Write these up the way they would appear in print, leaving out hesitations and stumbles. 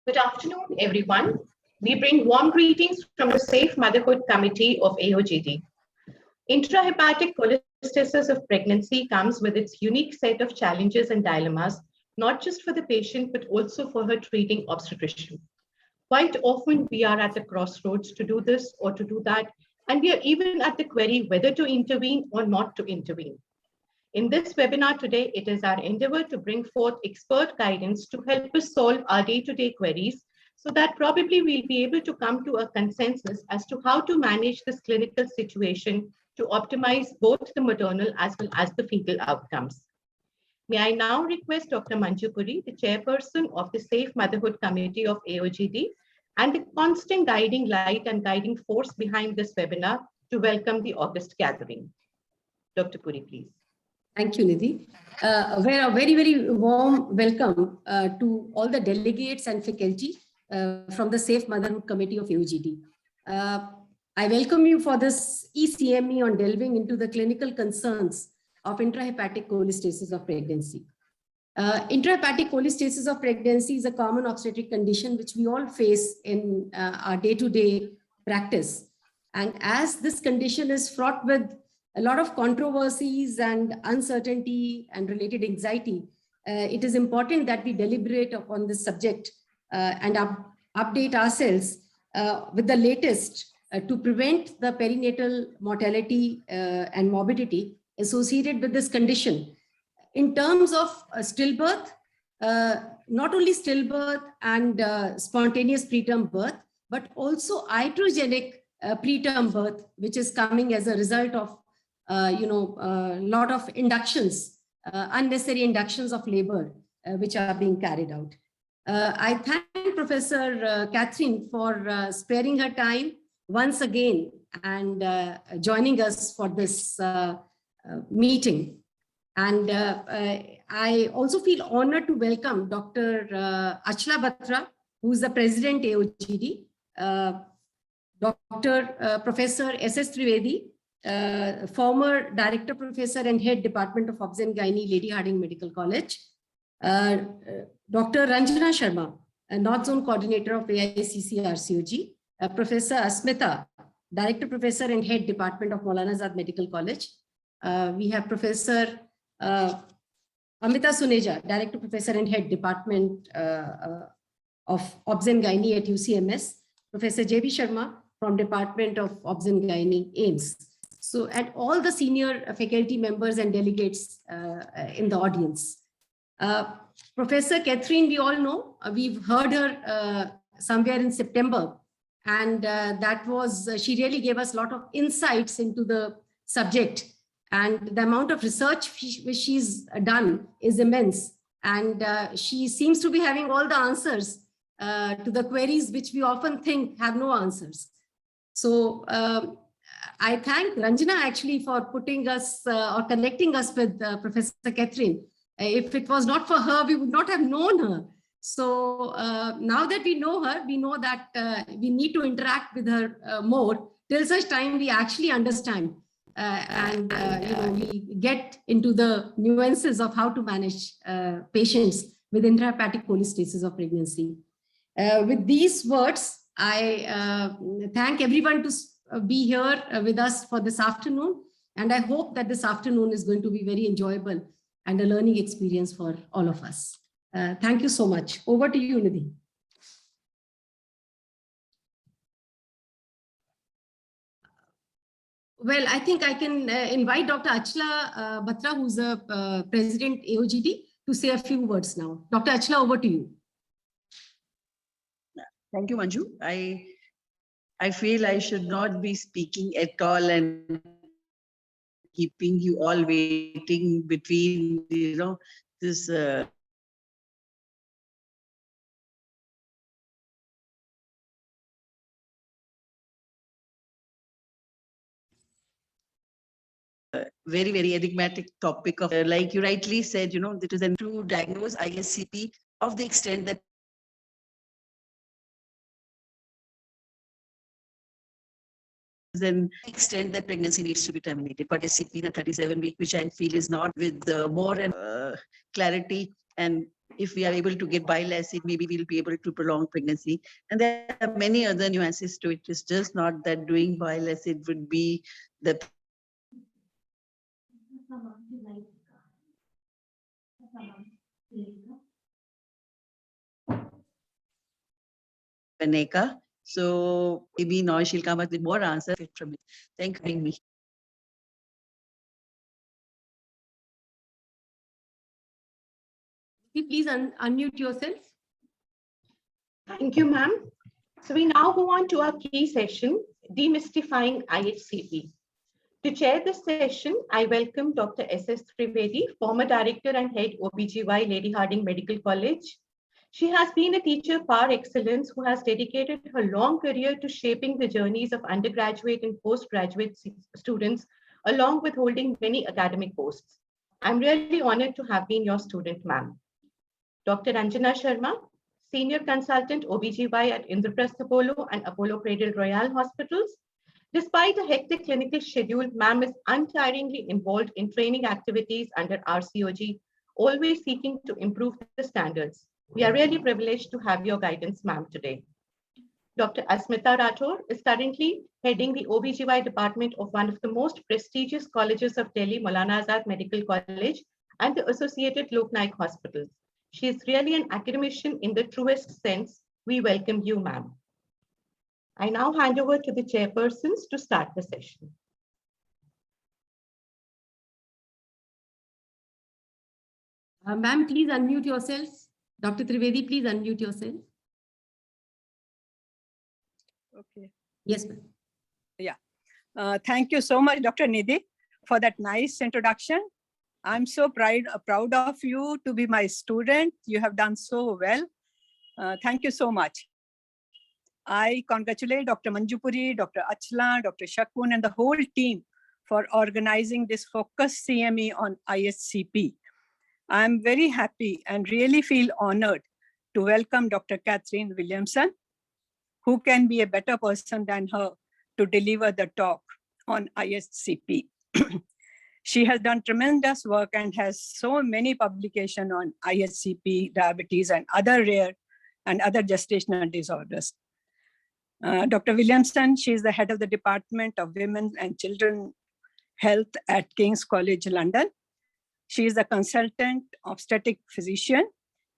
Good afternoon, everyone. We bring warm greetings from the Safe Motherhood Committee of AOGD. Intrahepatic cholestasis of pregnancy comes with its unique set of challenges and dilemmas, not just for the patient, but also for her treating obstetrician. Quite often, we are at the crossroads to do this or to do that, and we are even at the query whether to intervene or not to intervene. In this webinar today, it is our endeavor to bring forth expert guidance to help us solve our day-to-day queries so that probably we'll be able to come to a consensus as to how to manage this clinical situation to optimize both the maternal as well as the fetal outcomes. May I now request Dr. Manju Puri, the chairperson of the Safe Motherhood Committee of AOGD and the constant guiding light and guiding force behind this webinar to welcome the August gathering. Dr. Puri, please. Thank you, Nidhi. A very warm welcome to all the delegates and faculty from the Safe Motherhood Committee of AOGD. I welcome you for this ECME on delving into the clinical concerns of intrahepatic cholestasis of pregnancy. Intrahepatic cholestasis of pregnancy is a common obstetric condition which we all face in our day-to-day practice. And as this condition is fraught with a lot of controversies and uncertainty and related anxiety, it is important that we deliberate upon this subject and update ourselves with the latest to prevent the perinatal mortality and morbidity associated with this condition. In terms of stillbirth, not only stillbirth and spontaneous preterm birth, but also iatrogenic preterm birth, which is coming as a result of lot of inductions, unnecessary inductions of labor, which are being carried out. I thank Professor Catherine for sparing her time once again and joining us for this meeting. And I also feel honored to welcome Dr. Achla Batra, who is the President AOGD, Dr. Professor S.S. Trivedi, former Director Professor and Head Department of Obs and Gynae, Lady Hardinge Medical College, Dr. Ranjana Sharma, North Zone Coordinator of AICC RCOG, Professor Asmita, Director Professor and Head Department of Maulana Azad Medical College. We have Professor Amita Suneja, Director Professor and Head Department of Obs and Gynae at UCMS, Professor J.B. Sharma from Department of Obs and Gynae, AIMS. So, and all the senior faculty members and delegates in the audience. Professor Catherine, we all know, we've heard her somewhere in September, and that was, she really gave us a lot of insights into the subject, and the amount of research which she's done is immense, and she seems to be having all the answers to the queries which we often think have no answers. So I thank Ranjana actually for putting us or connecting us with Professor Catherine. If it was not for her, we would not have known her. So now that we know her, we know that we need to interact with her more till such time we actually understand and we get into the nuances of how to manage patients with intrahepatic cholestasis of pregnancy. With these words, I thank everyone to be here with us for this afternoon. And I hope that this afternoon is going to be very enjoyable and a learning experience for all of us. Thank you so much. Over to you, Nidhi. Well, I think I can invite Dr. Achla Batra, who's the President AOGD, to say a few words now. Dr. Achla, over to you. Thank you, Manju. I feel I should not be speaking at all and keeping you all waiting between, this very enigmatic topic of, like you rightly said, it is to diagnose ISCP of the extent that pregnancy needs to be terminated, but SCP in a 37-week, which I feel is not with more and clarity and if we are able to get bile acid, maybe we'll be able to prolong pregnancy. And there are many other nuances to it. It's just not that doing bile acid would be the Paneka. So maybe now she'll come up with more answers from it. Thank you. Please unmute yourself. Thank you, ma'am. So we now go on to our key session, Demystifying IHCP. To chair this session, I welcome Dr. S.S. Trivedi, former Director and Head OBGY, Lady Hardinge Medical College. She has been a teacher par excellence who has dedicated her long career to shaping the journeys of undergraduate and postgraduate students, along with holding many academic posts. I'm really honored to have been your student, ma'am. Dr. Anjana Sharma, Senior Consultant OBGY at Indraprastha Apollo and Apollo Cradle Royal Hospitals. Despite a hectic clinical schedule, ma'am is untiringly involved in training activities under RCOG, always seeking to improve the standards. We are really privileged to have your guidance, ma'am, today. Dr. Asmita Rathore is currently heading the OBGY department of one of the most prestigious colleges of Delhi, Maulana Azad Medical College, and the associated Lok Naik hospitals. She is really an academician in the truest sense. We welcome you, ma'am. I now hand over to the chairpersons to start the session. Ma'am, please unmute yourself. Dr. Trivedi, please unmute yourself. Okay. Yes, ma'am. Yeah. Thank you so much, Dr. Nidhi, for that nice introduction. I'm so proud of you to be my student. You have done so well. Thank you so much. I congratulate Dr. Manjupuri, Dr. Achla, Dr. Shakun, and the whole team for organizing this focused CME on IHCP. I'm very happy and really feel honored to welcome Dr. Catherine Williamson, who can be a better person than her to deliver the talk on IHCP. She has done tremendous work and has so many publications on IHCP, diabetes, and other rare and other gestational disorders. Dr. Williamson, she is the head of the Department of Women and Children Health at King's College London. She is a consultant obstetric physician.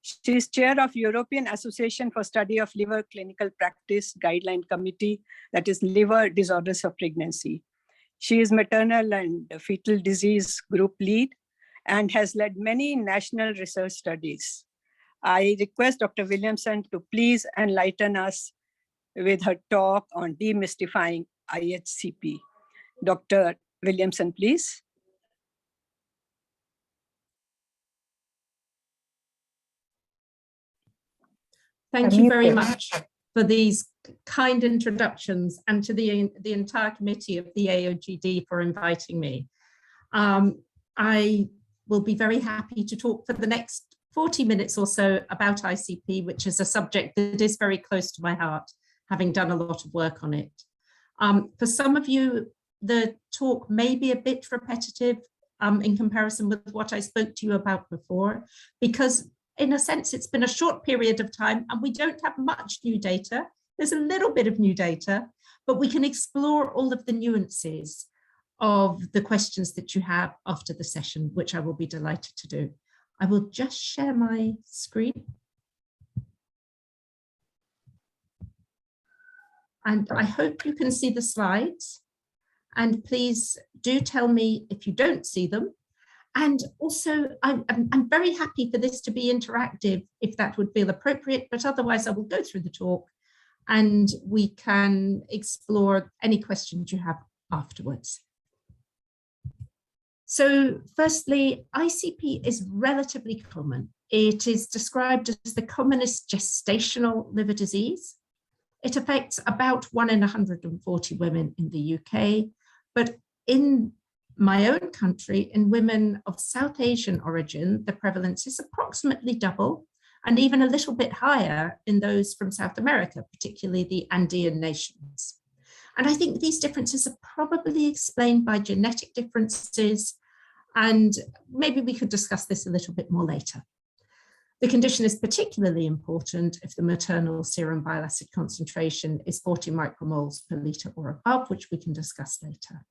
She is chair of European Association for Study of Liver Clinical Practice Guideline Committee, that is Liver Disorders of Pregnancy. She is maternal and fetal disease group lead and has led many national research studies. I request Dr. Williamson to please enlighten us with her talk on demystifying IHCP. Dr. Williamson, please. Thank you very much for these kind introductions and to the entire committee of the AOGD for inviting me. I will be very happy to talk for the next 40 minutes or so about ICP, which is a subject that is very close to my heart, having done a lot of work on it. For some of you, the talk may be a bit repetitive in comparison with what I spoke to you about before, because in a sense, it's been a short period of time and we don't have much new data. There's a little bit of new data, but we can explore all of the nuances of the questions that you have after the session, which I will be delighted to do. I will just share my screen. And I hope you can see the slides. And please do tell me if you don't see them. And also, I'm very happy for this to be interactive, if that would feel appropriate, but otherwise I will go through the talk and we can explore any questions you have afterwards. So firstly, ICP is relatively common. It is described as the commonest gestational liver disease. It affects about 1 in 140 women in the UK, but in my own country, in women of South Asian origin, the prevalence is approximately double and even a little bit higher in those from South America, particularly the Andean nations. And I think these differences are probably explained by genetic differences, and maybe we could discuss this a little bit more later. The condition is particularly important if the maternal serum bile acid concentration is 40 micromoles per litre or above, which we can discuss later.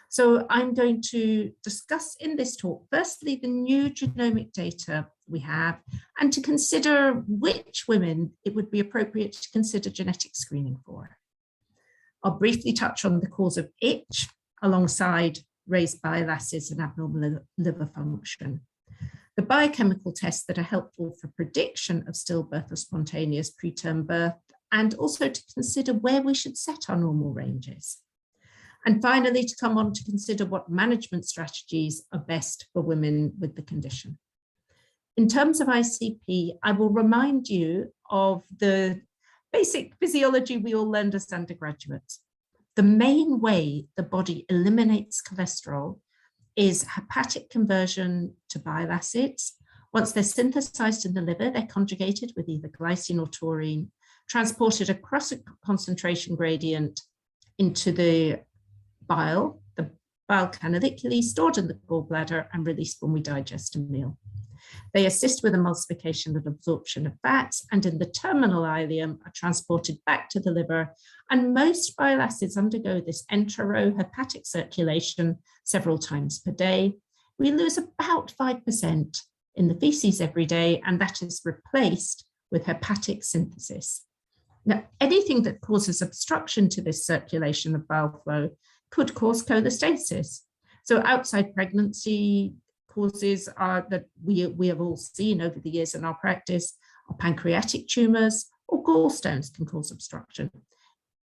So I'm going to discuss in this talk, firstly, the new genomic data we have, and to consider which women it would be appropriate to consider genetic screening for. I'll briefly touch on the cause of itch alongside raised bile acids and abnormal liver function. The biochemical tests that are helpful for prediction of stillbirth or spontaneous preterm birth, and also to consider where we should set our normal ranges. And finally, to come on to consider what management strategies are best for women with the condition. In terms of ICP, I will remind you of the basic physiology we all learned as undergraduates. The main way the body eliminates cholesterol is hepatic conversion to bile acids. Once they're synthesized in the liver, they're conjugated with either glycine or taurine, transported across a concentration gradient into the bile canaliculi, stored in the gallbladder and released when we digest a meal. They assist with emulsification and absorption of fats, and in the terminal ileum are transported back to the liver. And most bile acids undergo this enterohepatic circulation several times per day. We lose about 5% in the feces every day, and that is replaced with hepatic synthesis. Now, anything that causes obstruction to this circulation of bile flow could cause cholestasis. So outside pregnancy causes are that we have all seen over the years in our practice are pancreatic tumors or gallstones can cause obstruction.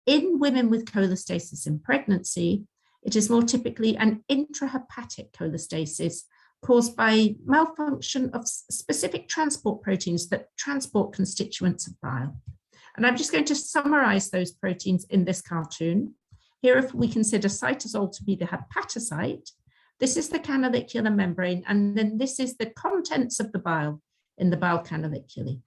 In women with cholestasis in pregnancy, it is more typically an intrahepatic cholestasis caused by malfunction of specific transport proteins that transport constituents of bile. And I'm just going to summarize those proteins in this cartoon. Here, if we consider cytosol to be the hepatocyte, this is the canalicular membrane, and then this is the contents of the bile in the bile canaliculi.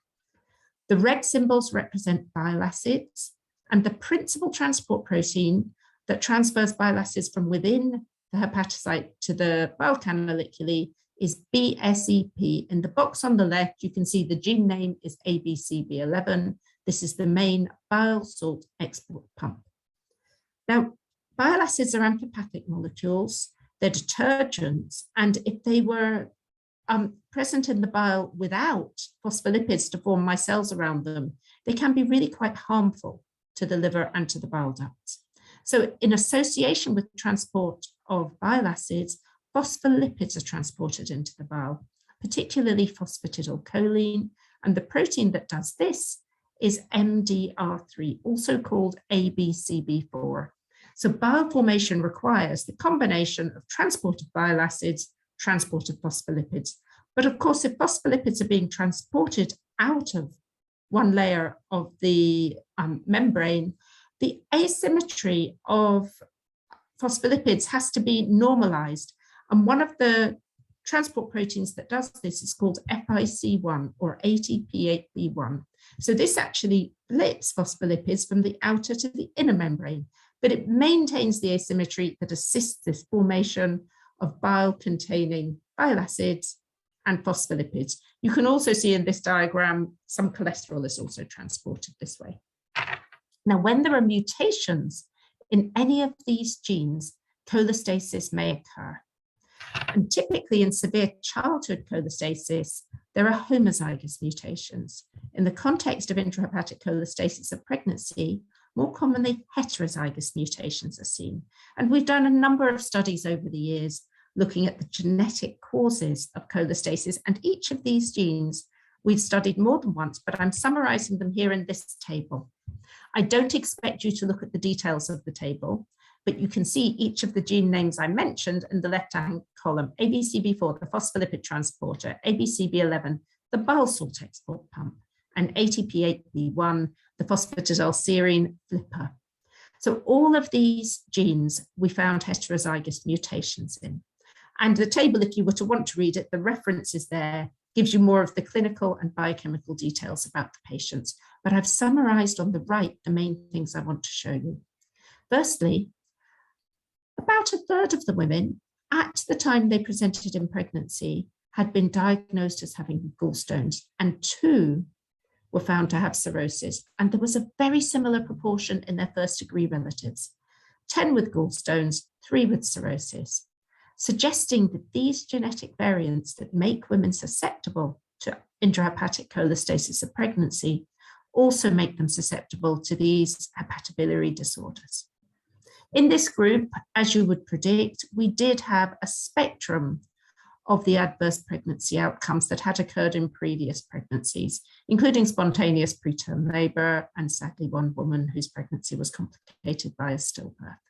The red symbols represent bile acids, and the principal transport protein that transfers bile acids from within the hepatocyte to the bile canaliculi is BSEP. In the box on the left, you can see the gene name is ABCB11. This is the main bile salt export pump. Now, bile acids are amphipathic molecules. They're detergents, and if they were present in the bile without phospholipids to form micelles around them, they can be really quite harmful to the liver and to the bile ducts. So in association with transport of bile acids, phospholipids are transported into the bile, particularly phosphatidylcholine, and the protein that does this is MDR3, also called ABCB4. So bile formation requires the combination of transport of bile acids, transport of phospholipids. But of course, if phospholipids are being transported out of one layer of the membrane, the asymmetry of phospholipids has to be normalized. And one of the transport proteins that does this is called FIC1 or ATP8B1. So this actually flips phospholipids from the outer to the inner membrane, but it maintains the asymmetry that assists this formation of bile-containing bile acids and phospholipids. You can also see in this diagram, some cholesterol is also transported this way. Now, when there are mutations in any of these genes, cholestasis may occur. And typically in severe childhood cholestasis, there are homozygous mutations. In the context of intrahepatic cholestasis of pregnancy, more commonly heterozygous mutations are seen. And we've done a number of studies over the years looking at the genetic causes of cholestasis, and each of these genes we've studied more than once, but I'm summarizing them here in this table. I don't expect you to look at the details of the table, but you can see each of the gene names I mentioned in the left-hand column: ABCB4, the phospholipid transporter; ABCB11, the bile salt export pump; and ATP8B1, the phosphatidylserine flipper. So all of these genes we found heterozygous mutations in. And the table, if you were to want to read it, the references there gives you more of the clinical and biochemical details about the patients. But I've summarized on the right the main things I want to show you. Firstly, about a third of the women at the time they presented in pregnancy had been diagnosed as having gallstones, and 2 were found to have cirrhosis. And there was a very similar proportion in their first-degree relatives, 10 with gallstones, 3 with cirrhosis, suggesting that these genetic variants that make women susceptible to intrahepatic cholestasis of pregnancy also make them susceptible to these hepatobiliary disorders. In this group, as you would predict, we did have a spectrum of the adverse pregnancy outcomes that had occurred in previous pregnancies, including spontaneous preterm labor and sadly one woman whose pregnancy was complicated by a stillbirth.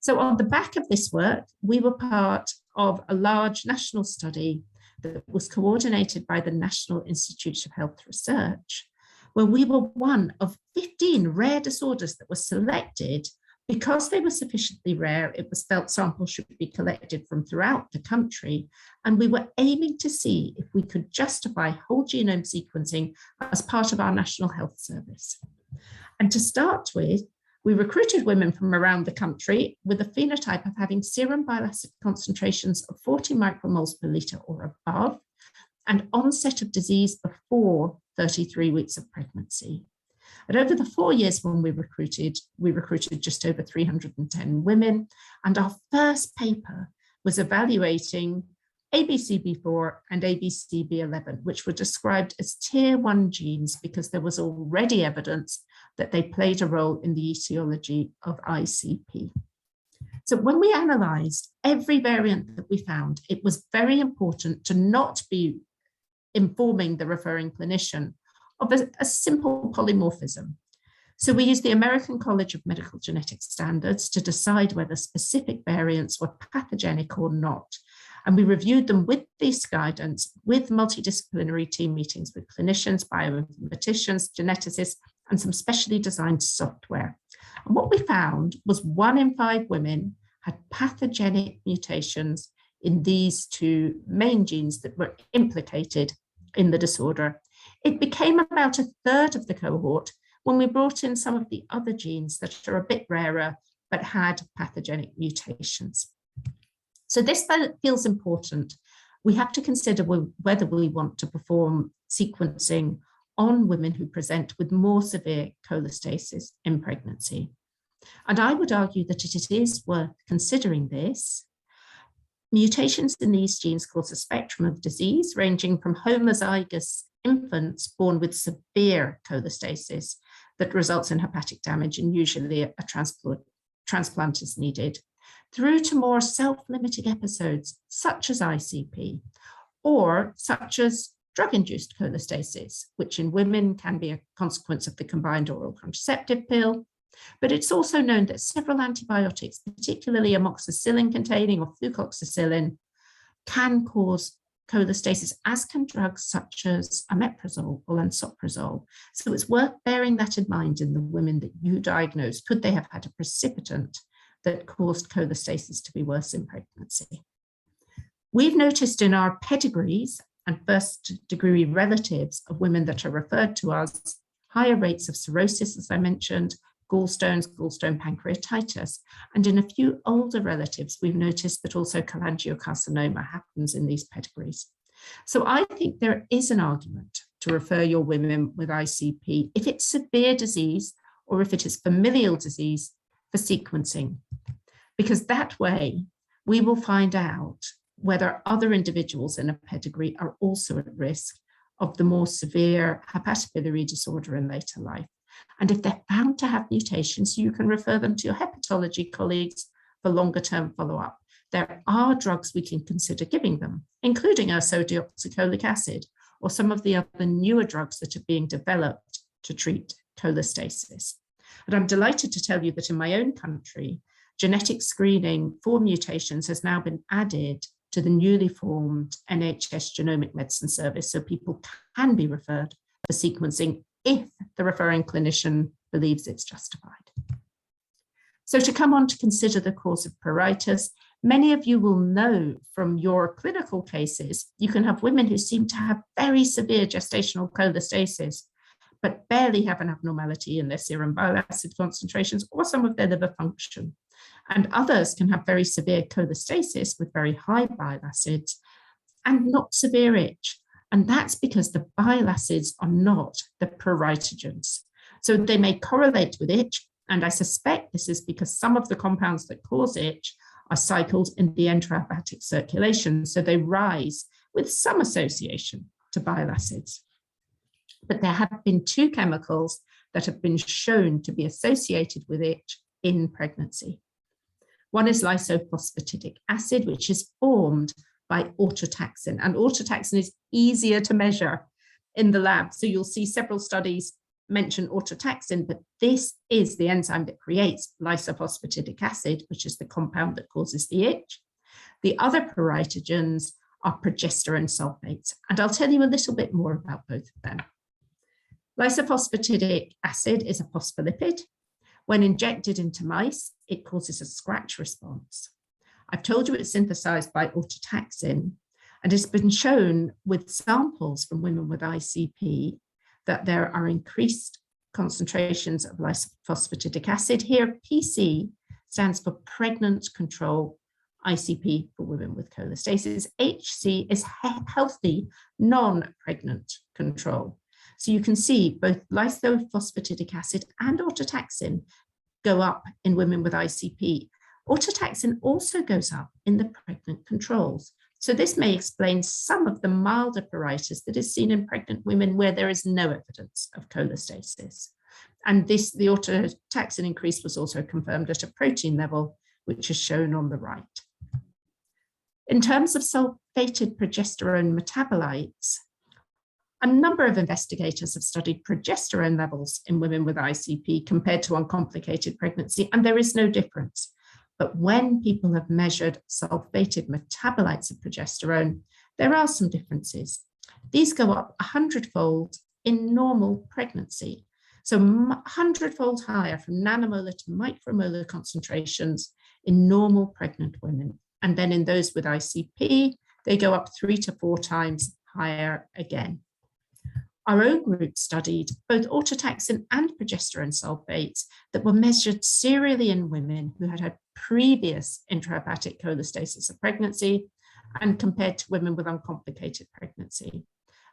So on the back of this work, we were part of a large national study that was coordinated by the National Institutes of Health Research, where we were one of 15 rare disorders that were selected. Because they were sufficiently rare, it was felt samples should be collected from throughout the country, and we were aiming to see if we could justify whole genome sequencing as part of our National Health Service. And to start with, we recruited women from around the country with a phenotype of having serum bile acid concentrations of 40 micromoles per litre or above, and onset of disease before 33 weeks of pregnancy. And over the 4 years when we recruited just over 310 women. And our first paper was evaluating ABCB4 and ABCB11, which were described as tier 1 genes because there was already evidence that they played a role in the etiology of ICP. So when we analysed every variant that we found, it was very important to not be informing the referring clinician of a simple polymorphism. So we used the American College of Medical Genetics standards to decide whether specific variants were pathogenic or not. And we reviewed them with this guidance, with multidisciplinary team meetings with clinicians, bioinformaticians, geneticists, and some specially designed software. And what we found was 1 in 5 women had pathogenic mutations in these 2 main genes that were implicated in the disorder. It became about 1/3 of the cohort when we brought in some of the other genes that are a bit rarer but had pathogenic mutations. So this feels important. We have to consider whether we want to perform sequencing on women who present with more severe cholestasis in pregnancy. And I would argue that it is worth considering this. Mutations in these genes cause a spectrum of disease ranging from homozygous infants born with severe cholestasis that results in hepatic damage, and usually a transplant is needed, through to more self-limiting episodes such as ICP, or such as drug-induced cholestasis, which in women can be a consequence of the combined oral contraceptive pill. But it's also known that several antibiotics, particularly amoxicillin-containing or flucloxacillin, can cause cholestasis, as can drugs such as omeprazole or lansoprazole. So it's worth bearing that in mind in the women that you diagnose. Could they have had a precipitant that caused cholestasis to be worse in pregnancy? We've noticed in our pedigrees and first-degree relatives of women that are referred to us higher rates of cirrhosis, as I mentioned, gallstones, gallstone pancreatitis, and in a few older relatives, we've noticed that also cholangiocarcinoma happens in these pedigrees. So I think there is an argument to refer your women with ICP if it's severe disease or if it is familial disease for sequencing, because that way we will find out whether other individuals in a pedigree are also at risk of the more severe hepatobiliary disorder in later life. And if they're found to have mutations, you can refer them to your hepatology colleagues for longer term follow-up. There are drugs we can consider giving them, including ursodeoxycholic acid or some of the other newer drugs that are being developed to treat cholestasis. And I'm delighted to tell you that in my own country, genetic screening for mutations has now been added to the newly formed NHS Genomic Medicine Service, so people can be referred for sequencing if the referring clinician believes it's justified. So to come on to consider the cause of pruritus, many of you will know from your clinical cases, you can have women who seem to have very severe gestational cholestasis, but barely have an abnormality in their serum bile acid concentrations or some of their liver function. And others can have very severe cholestasis with very high bile acids, and not severe itch. And that's because the bile acids are not the pruritogens. So they may correlate with itch, and I suspect this is because some of the compounds that cause itch are cycled in the intrahepatic circulation, so they rise with some association to bile acids. But there have been two chemicals that have been shown to be associated with itch in pregnancy. One is lysophosphatidic acid, which is formed by autotaxin, and autotaxin is easier to measure in the lab. So you'll see several studies mention autotaxin, but this is the enzyme that creates lysophosphatidic acid, which is the compound that causes the itch. The other pruritogens are progesterone sulfates, and I'll tell you a little bit more about both of them. Lysophosphatidic acid is a phospholipid. When injected into mice, it causes a scratch response. I've told you it's synthesized by autotaxin, and it's been shown with samples from women with ICP that there are increased concentrations of lysophosphatidic acid. Here, PC stands for pregnant control, ICP for women with cholestasis. HC is healthy, non-pregnant control. So you can see both lysophosphatidic acid and autotaxin go up in women with ICP. Autotaxin also goes up in the pregnant controls. So this may explain some of the milder pruritus that is seen in pregnant women where there is no evidence of cholestasis. And the autotaxin increase was also confirmed at a protein level, which is shown on the right. In terms of sulfated progesterone metabolites, a number of investigators have studied progesterone levels in women with ICP compared to uncomplicated pregnancy, and there is no difference. But when people have measured sulfated metabolites of progesterone, there are some differences. These go up 100-fold in normal pregnancy. So 100-fold higher from nanomolar to micromolar concentrations in normal pregnant women. And then in those with ICP, they go up 3 to 4 times higher again. Our own group studied both autotaxin and progesterone sulfates that were measured serially in women who had had previous intrahepatic cholestasis of pregnancy and compared to women with uncomplicated pregnancy.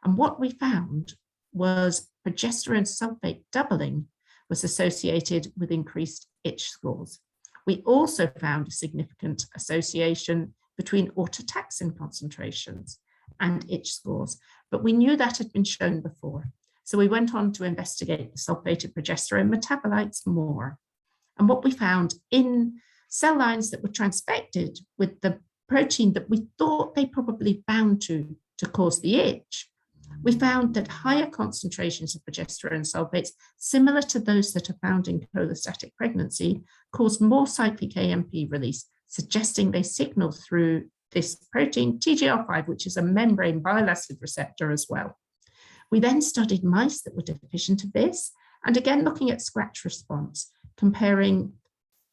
And what we found was progesterone sulfate doubling was associated with increased itch scores. We also found a significant association between autotaxin concentrations and itch scores, but we knew that had been shown before. So we went on to investigate the sulfated progesterone metabolites more. And what we found in cell lines that were transfected with the protein that we thought they probably bound to cause the itch, we found that higher concentrations of progesterone sulfates, similar to those that are found in cholestatic pregnancy, caused more cyclic AMP release, suggesting they signal through this protein, TGR5, which is a membrane bile acid receptor as well. We then studied mice that were deficient of this, and again, looking at scratch response, comparing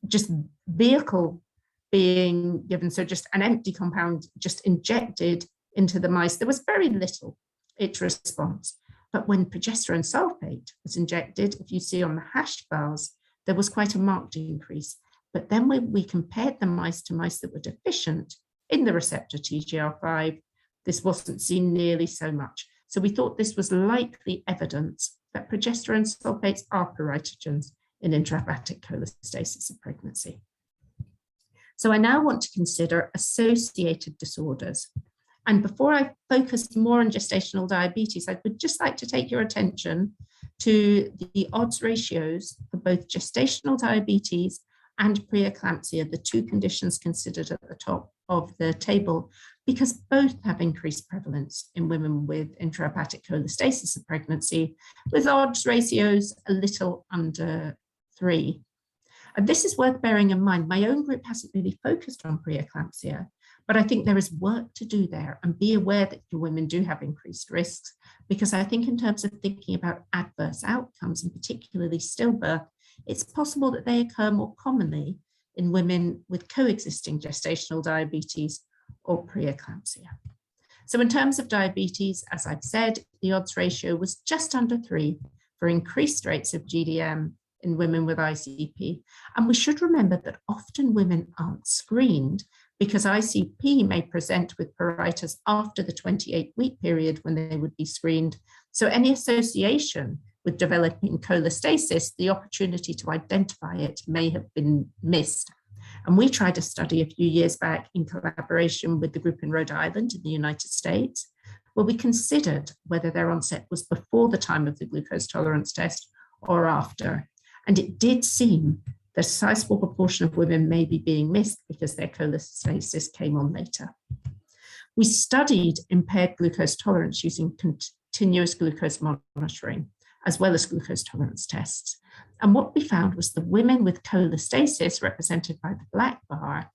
just vehicle being given, so just an empty compound just injected into the mice, there was very little itch response. But when progesterone sulfate was injected, if you see on the hashed bars, there was quite a marked increase. But then when we compared the mice to mice that were deficient in the receptor TGR5, this wasn't seen nearly so much. So we thought this was likely evidence that progesterone sulfates are pruritogens in intrahepatic cholestasis of pregnancy. So I now want to consider associated disorders. And before I focus more on gestational diabetes, I would just like to take your attention to the odds ratios for both gestational diabetes and preeclampsia, the two conditions considered at the top of the table, because both have increased prevalence in women with intrahepatic cholestasis of pregnancy, with odds ratios a little under 3. And this is worth bearing in mind. My own group hasn't really focused on preeclampsia, but I think there is work to do there, and be aware that your women do have increased risks, because I think in terms of thinking about adverse outcomes, and particularly stillbirth, it's possible that they occur more commonly in women with coexisting gestational diabetes or preeclampsia. So in terms of diabetes, as I've said, the odds ratio was just under 3 for increased rates of GDM in women with ICP. And we should remember that often women aren't screened because ICP may present with pruritus after the 28-week period when they would be screened. So any association with developing cholestasis, the opportunity to identify it may have been missed. And we tried a study a few years back in collaboration with the group in Rhode Island in the United States, where we considered whether their onset was before the time of the glucose tolerance test or after. And it did seem that a sizable proportion of women may be being missed because their cholestasis came on later. We studied impaired glucose tolerance using continuous glucose monitoring, as well as glucose tolerance tests. And what we found was the women with cholestasis, represented by the black bar,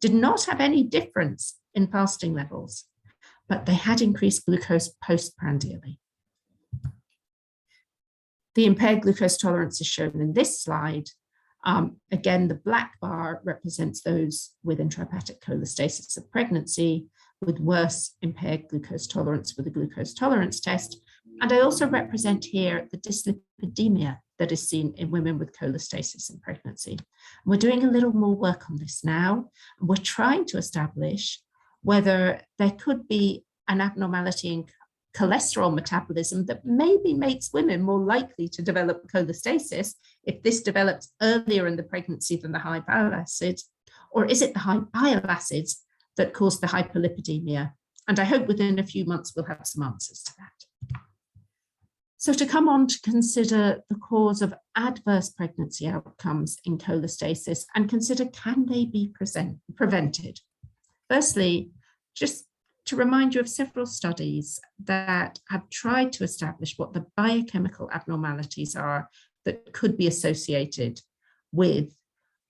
did not have any difference in fasting levels, but they had increased glucose postprandially. The impaired glucose tolerance is shown in this slide. Again, the black bar represents those with intrahepatic cholestasis of pregnancy with worse impaired glucose tolerance with a glucose tolerance test. And I also represent here the dyslipidemia that is seen in women with cholestasis in pregnancy. And we're doing a little more work on this now. And we're trying to establish whether there could be an abnormality in cholesterol metabolism that maybe makes women more likely to develop cholestasis if this develops earlier in the pregnancy than the high bile acids, or is it the high bile acids that cause the hyperlipidemia? And I hope within a few months we'll have some answers to that. So to come on to consider the cause of adverse pregnancy outcomes in cholestasis and consider, can they be prevented? Firstly, just to remind you of several studies that have tried to establish what the biochemical abnormalities are that could be associated with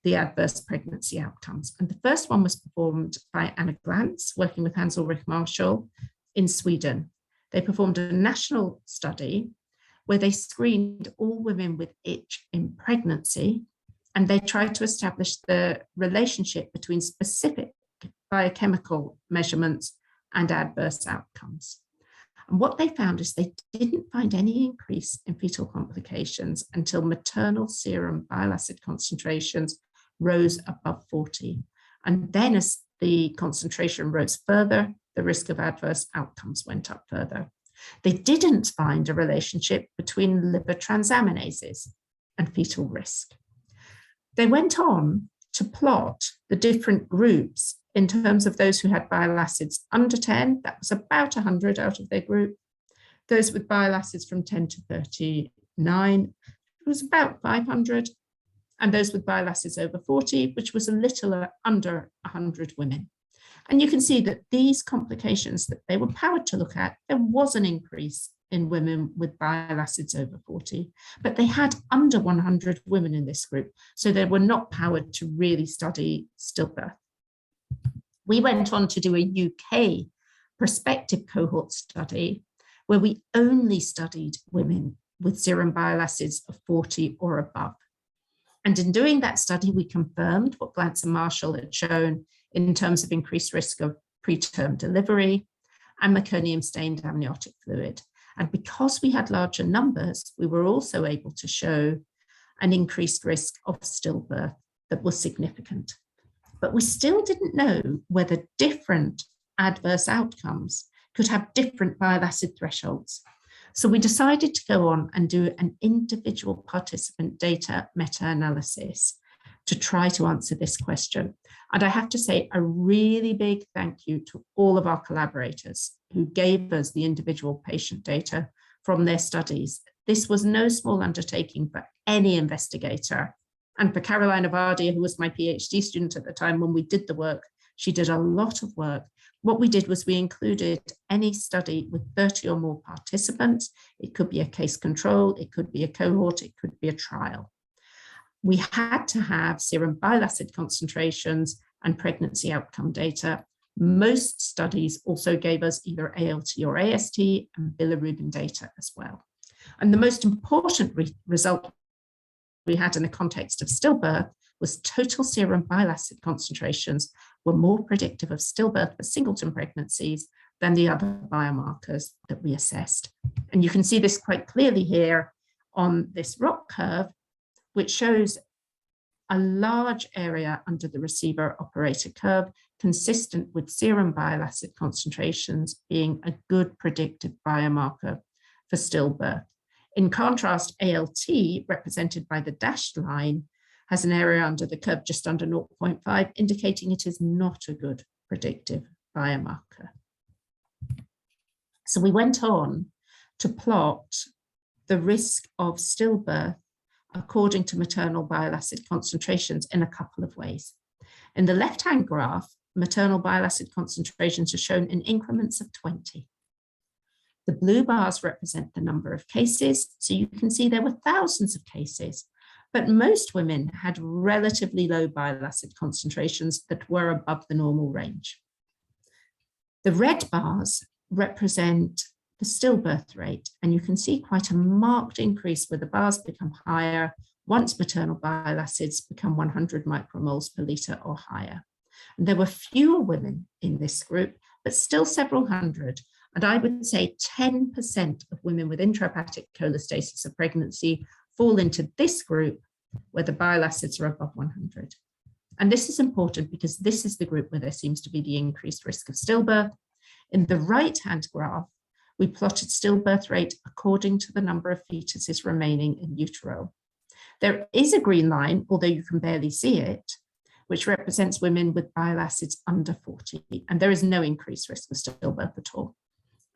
the adverse pregnancy outcomes. And the first one was performed by Anna Glantz, working with Hans Ulrich Marschall in Sweden. They performed a national study where they screened all women with itch in pregnancy, and they tried to establish the relationship between specific biochemical measurements and adverse outcomes. And what they found is they didn't find any increase in fetal complications until maternal serum bile acid concentrations rose above 40. And then as the concentration rose further, the risk of adverse outcomes went up further. They didn't find a relationship between liver transaminases and fetal risk. They went on to plot the different groups in terms of those who had bile acids under 10, that was about 100 out of their group. Those with bile acids from 10 to 39, it was about 500. And those with bile acids over 40, which was a little under 100 women. And you can see that these complications that they were powered to look at, there was an increase in women with bile acids over 40, but they had under 100 women in this group. So they were not powered to really study stillbirth. We went on to do a UK prospective cohort study where we only studied women with serum bile acids of 40 or above. And in doing that study, we confirmed what Glantz and Marschall had shown in terms of increased risk of preterm delivery and meconium-stained amniotic fluid. And because we had larger numbers, we were also able to show an increased risk of stillbirth that was significant. But we still didn't know whether different adverse outcomes could have different bile acid thresholds. So we decided to go on and do an individual participant data meta-analysis to try to answer this question. And I have to say a really big thank you to all of our collaborators who gave us the individual patient data from their studies. This was no small undertaking for any investigator. And for Caroline Avardia, who was my PhD student at the time when we did the work, she did a lot of work. What we did was we included any study with 30 or more participants. It could be a case control, it could be a cohort, it could be a trial. We had to have serum bile acid concentrations and pregnancy outcome data. Most studies also gave us either ALT or AST and bilirubin data as well. And the most important result we had in the context of stillbirth was total serum bile acid concentrations were more predictive of stillbirth for singleton pregnancies than the other biomarkers that we assessed. And you can see this quite clearly here on this ROC curve, which shows a large area under the receiver operator curve consistent with serum bile acid concentrations being a good predictive biomarker for stillbirth. In contrast, ALT, represented by the dashed line, has an area under the curve just under 0.5, indicating it is not a good predictive biomarker. So we went on to plot the risk of stillbirth according to maternal bile acid concentrations in a couple of ways. In the left-hand graph, maternal bile acid concentrations are shown in increments of 20. The blue bars represent the number of cases, so you can see there were thousands of cases, but most women had relatively low bile acid concentrations that were above the normal range. The red bars represent the stillbirth rate, and you can see quite a marked increase where the bars become higher once maternal bile acids become 100 micromoles per litre or higher. And there were fewer women in this group, but still several hundred. And I would say 10% of women with intrahepatic cholestasis of pregnancy fall into this group where the bile acids are above 100. And this is important because this is the group where there seems to be the increased risk of stillbirth. In the right-hand graph, we plotted stillbirth rate according to the number of fetuses remaining in utero. There is a green line, although you can barely see it, which represents women with bile acids under 40, and there is no increased risk of stillbirth at all.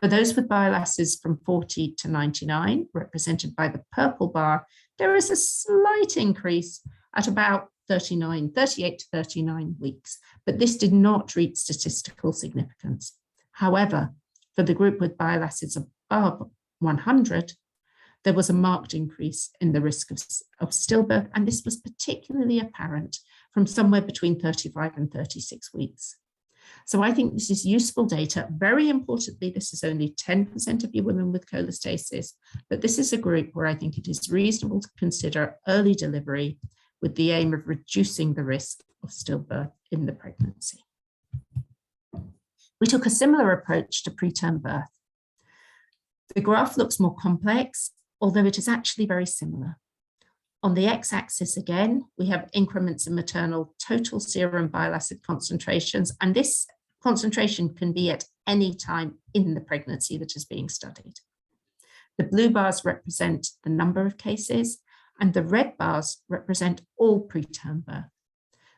For those with bile acids from 40 to 99, represented by the purple bar, there is a slight increase at about 38 to 39 weeks, but this did not reach statistical significance. However, for the group with bile acids above 100, there was a marked increase in the risk of stillbirth, and this was particularly apparent from somewhere between 35 and 36 weeks. So I think this is useful data. Very importantly, this is only 10% of you women with cholestasis, but this is a group where I think it is reasonable to consider early delivery with the aim of reducing the risk of stillbirth in the pregnancy. We took a similar approach to preterm birth. The graph looks more complex, although it is actually very similar. On the x-axis again, we have increments in maternal total serum bile acid concentrations, and this concentration can be at any time in the pregnancy that is being studied. The blue bars represent the number of cases, and the red bars represent all preterm birth.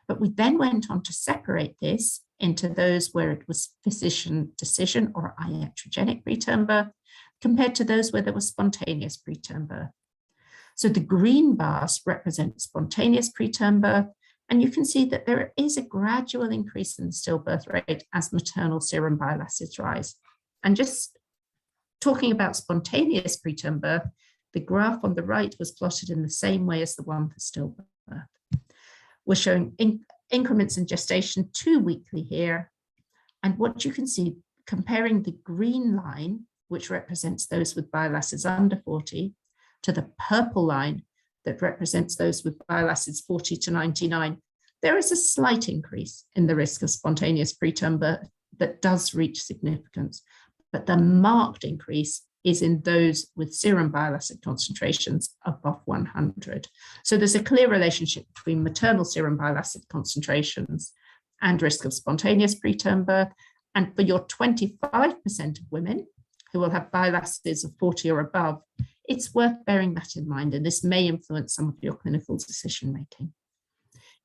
But we then went on to separate this into those where it was physician decision or iatrogenic preterm birth, compared to those where there was spontaneous preterm birth. So the green bars represent spontaneous preterm birth, and you can see that there is a gradual increase in the stillbirth rate as maternal serum bile acids rise. And just talking about spontaneous preterm birth, the graph on the right was plotted in the same way as the one for stillbirth. We're showing increments in gestation 2 weekly here. And what you can see, comparing the green line, which represents those with bile acids under 40, to the purple line that represents those with bile acids 40 to 99, there is a slight increase in the risk of spontaneous preterm birth that does reach significance, but the marked increase is in those with serum bile acid concentrations above 100. So there's a clear relationship between maternal serum bile acid concentrations and risk of spontaneous preterm birth. And for your 25% of women who will have bile acids of 40 or above, it's worth bearing that in mind, and this may influence some of your clinical decision making.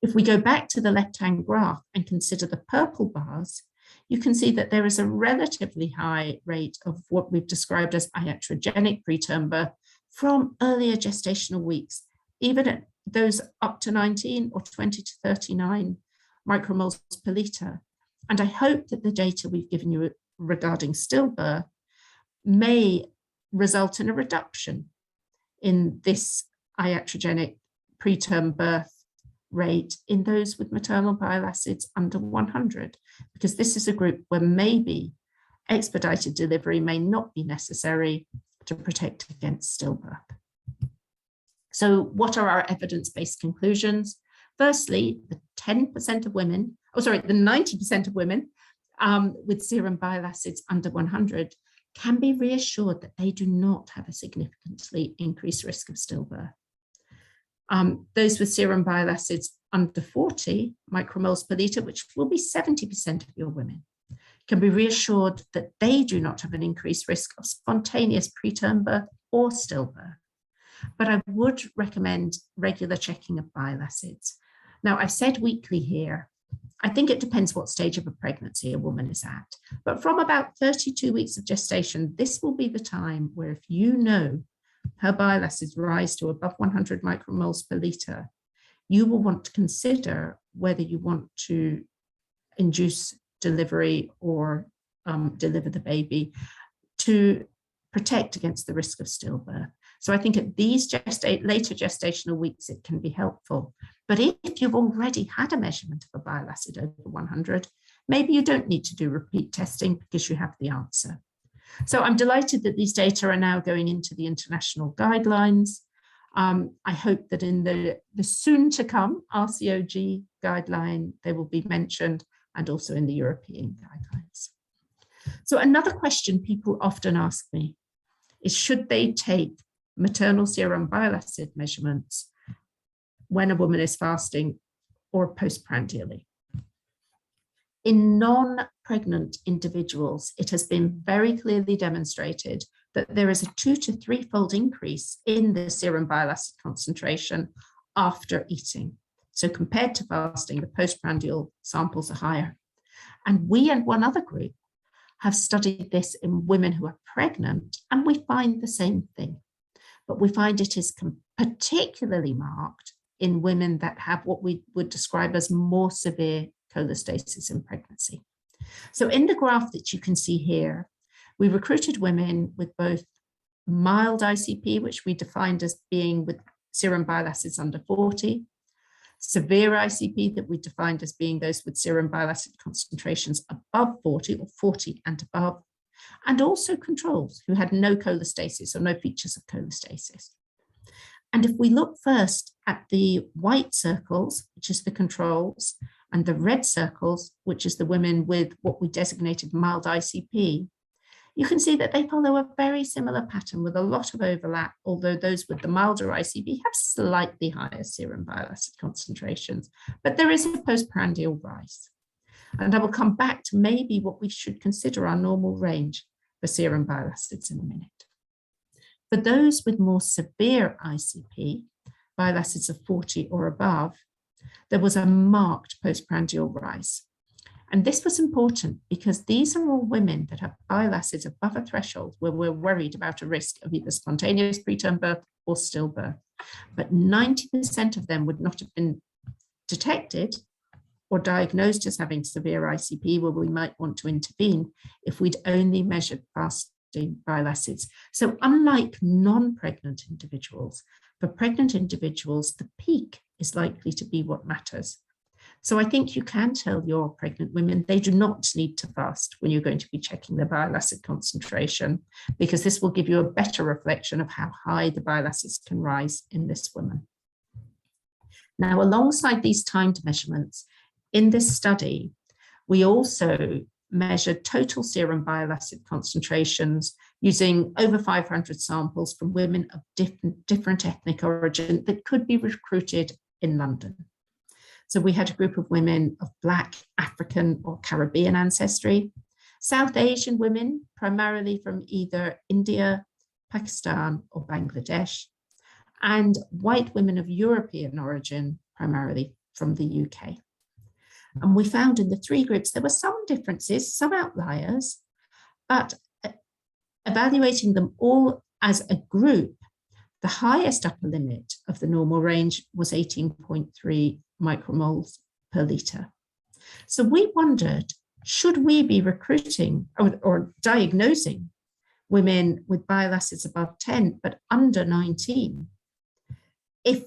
If we go back to the left-hand graph and consider the purple bars, you can see that there is a relatively high rate of what we've described as iatrogenic preterm birth from earlier gestational weeks, even at those up to 19 or 20 to 39 micromoles per litre. And I hope that the data we've given you regarding stillbirth may result in a reduction in this iatrogenic preterm birth rate in those with maternal bile acids under 100, because this is a group where maybe expedited delivery may not be necessary to protect against stillbirth. So what are our evidence-based conclusions? Firstly, the 90% of women with serum bile acids under 100 can be reassured that they do not have a significantly increased risk of stillbirth. Those with serum bile acids under 40 micromoles per litre, which will be 70% of your women, can be reassured that they do not have an increased risk of spontaneous preterm birth or stillbirth. But I would recommend regular checking of bile acids. Now, I've said weekly here. I think it depends what stage of a pregnancy a woman is at. But from about 32 weeks of gestation, this will be the time where, if you know her bile acids rise to above 100 micromoles per litre, you will want to consider whether you want to induce delivery or deliver the baby to protect against the risk of stillbirth. So I think at these later gestational weeks, it can be helpful. But if you've already had a measurement of a bile acid over 100, maybe you don't need to do repeat testing because you have the answer. So I'm delighted that these data are now going into the international guidelines. I hope that in the soon to come RCOG guideline, they will be mentioned, and also in the European guidelines. So another question people often ask me is, should they take maternal serum bile acid measurements when a woman is fasting or postprandially? In non-pregnant individuals, it has been very clearly demonstrated that there is a 2 to 3-fold increase in the serum bile acid concentration after eating. So compared to fasting, the postprandial samples are higher. And we and one other group have studied this in women who are pregnant, and we find the same thing. But we find it is particularly marked in women that have what we would describe as more severe cholestasis in pregnancy. So in the graph that you can see here, we recruited women with both mild ICP, which we defined as being with serum bile acids under 40, severe ICP that we defined as being those with serum bile acid concentrations above 40 or 40 and above, and also controls who had no cholestasis or no features of cholestasis. And if we look first at the white circles, which is the controls, and the red circles, which is the women with what we designated mild ICP, you can see that they follow a very similar pattern with a lot of overlap, although those with the milder ICP have slightly higher serum bile acid concentrations, but there is a postprandial rise. And I will come back to maybe what we should consider our normal range for serum bile acids in a minute. For those with more severe ICP, bile acids of 40 or above, there was a marked postprandial rise. And this was important because these are all women that have bile acids above a threshold where we're worried about a risk of either spontaneous preterm birth or stillbirth. But 90% of them would not have been detected or diagnosed as having severe ICP, where we might want to intervene if we'd only measured fasting bile acids. So unlike non-pregnant individuals, for pregnant individuals, the peak is likely to be what matters. So I think you can tell your pregnant women they do not need to fast when you're going to be checking their bile acid concentration, because this will give you a better reflection of how high the bile acids can rise in this woman. Now, alongside these timed measurements, in this study, we also measured total serum bile acid concentrations using over 500 samples from women of different ethnic origin that could be recruited in London. So we had a group of women of Black, African, or Caribbean ancestry, South Asian women, primarily from either India, Pakistan, or Bangladesh, and white women of European origin, primarily from the UK. And we found in the three groups there were some differences, some outliers, but evaluating them all as a group, the highest upper limit of the normal range was 18.3 micromoles per litre. So we wondered, should we be recruiting or diagnosing women with bile acids above 10 but under 19 if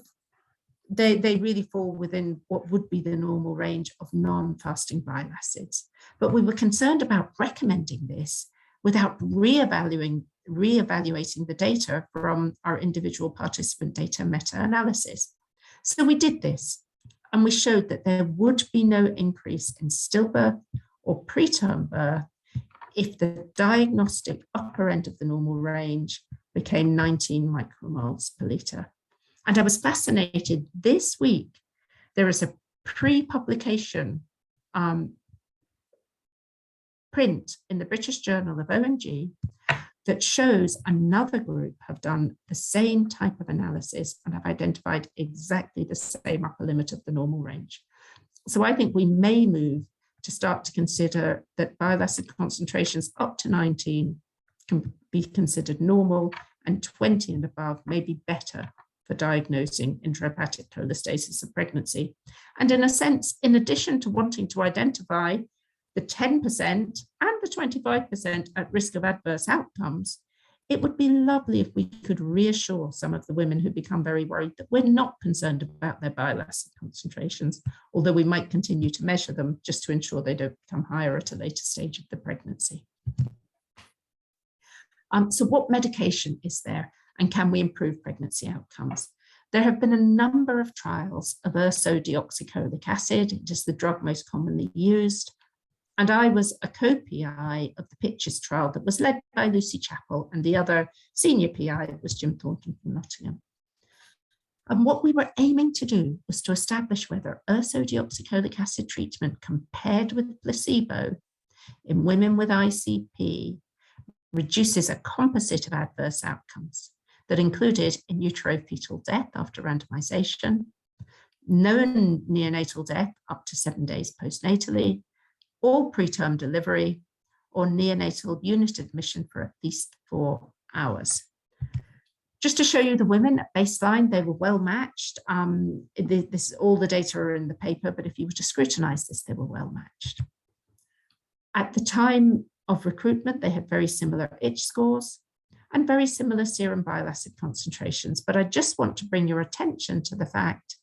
they really fall within what would be the normal range of non-fasting bile acids? But we were concerned about recommending this without reevaluating the data from our individual participant data meta-analysis. So we did this, and we showed that there would be no increase in stillbirth or preterm birth if the diagnostic upper end of the normal range became 19 micromoles per litre. And I was fascinated. This week, there is a pre-publication print in the British Journal of ONG that shows another group have done the same type of analysis and have identified exactly the same upper limit of the normal range. So I think we may move to start to consider that bile acid concentrations up to 19 can be considered normal, and 20 and above may be better for diagnosing intrahepatic cholestasis of pregnancy. And in a sense, in addition to wanting to identify the 10% and the 25% at risk of adverse outcomes, it would be lovely if we could reassure some of the women who become very worried that we're not concerned about their bile acid concentrations, although we might continue to measure them just to ensure they don't become higher at a later stage of the pregnancy. So what medication is there, and can we improve pregnancy outcomes? There have been a number of trials of ursodeoxycholic acid. It is the drug most commonly used. And I was a co-PI of the Pitches trial that was led by Lucy Chappell, and the other senior PI was Jim Thornton from Nottingham. And what we were aiming to do was to establish whether ursodeoxycholic acid treatment compared with placebo in women with ICP reduces a composite of adverse outcomes that included in utero fetal death after randomization, known neonatal death up to 7 days postnatally, or preterm delivery, or neonatal unit admission for at least 4 hours. Just to show you the women at baseline, they were well matched. All the data are in the paper, but if you were to scrutinize this, they were well matched. At the time of recruitment, they had very similar itch scores and very similar serum bile acid concentrations. But I just want to bring your attention to the fact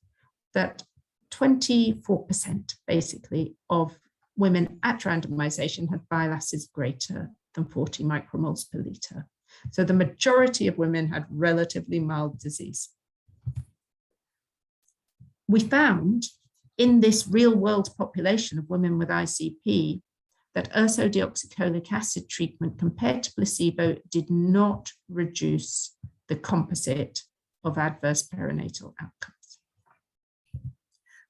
that 24% basically of women at randomization had bile acids greater than 40 micromoles per liter. So the majority of women had relatively mild disease. We found in this real world population of women with ICP that ursodeoxycholic acid treatment compared to placebo did not reduce the composite of adverse perinatal outcomes.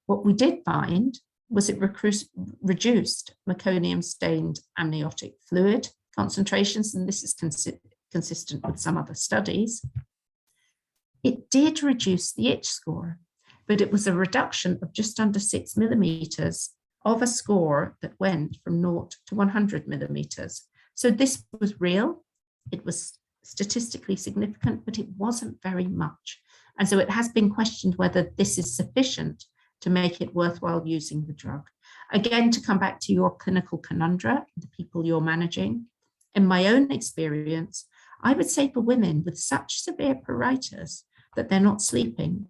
What we did find was it reduced meconium-stained amniotic fluid concentrations, and this is consistent with some other studies. It did reduce the itch score, but it was a reduction of just under 6 millimeters of a score that went from 0 to 100 millimeters. So this was real, it was statistically significant, but it wasn't very much. And so it has been questioned whether this is sufficient to make it worthwhile using the drug. Again, to come back to your clinical conundrum, the people you're managing, in my own experience, I would say for women with such severe pruritus that they're not sleeping,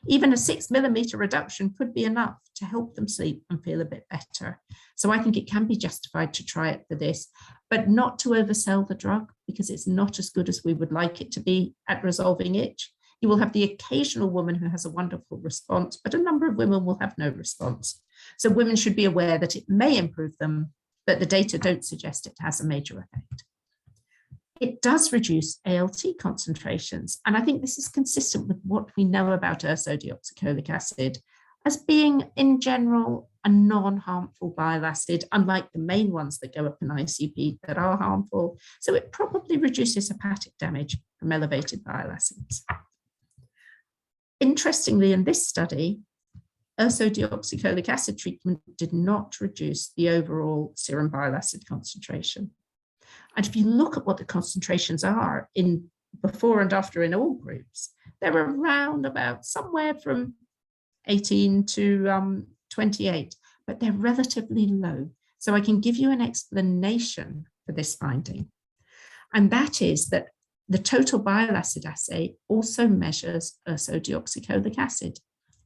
even a 6 millimeter reduction could be enough to help them sleep and feel a bit better. So I think it can be justified to try it for this, but not to oversell the drug because it's not as good as we would like it to be at resolving itch. You will have the occasional woman who has a wonderful response, but a number of women will have no response. So women should be aware that it may improve them, but the data don't suggest it has a major effect. It does reduce ALT concentrations. And I think this is consistent with what we know about ursodeoxycholic acid as being, in general, a non-harmful bile acid, unlike the main ones that go up in ICP that are harmful. So it probably reduces hepatic damage from elevated bile acids. Interestingly, in this study, ursodeoxycholic acid treatment did not reduce the overall serum bile acid concentration. And if you look at what the concentrations are in before and after in all groups, they're around about somewhere from 18 to 28, but they're relatively low. So I can give you an explanation for this finding. And that is that the total bile acid assay also measures ursodeoxycholic acid.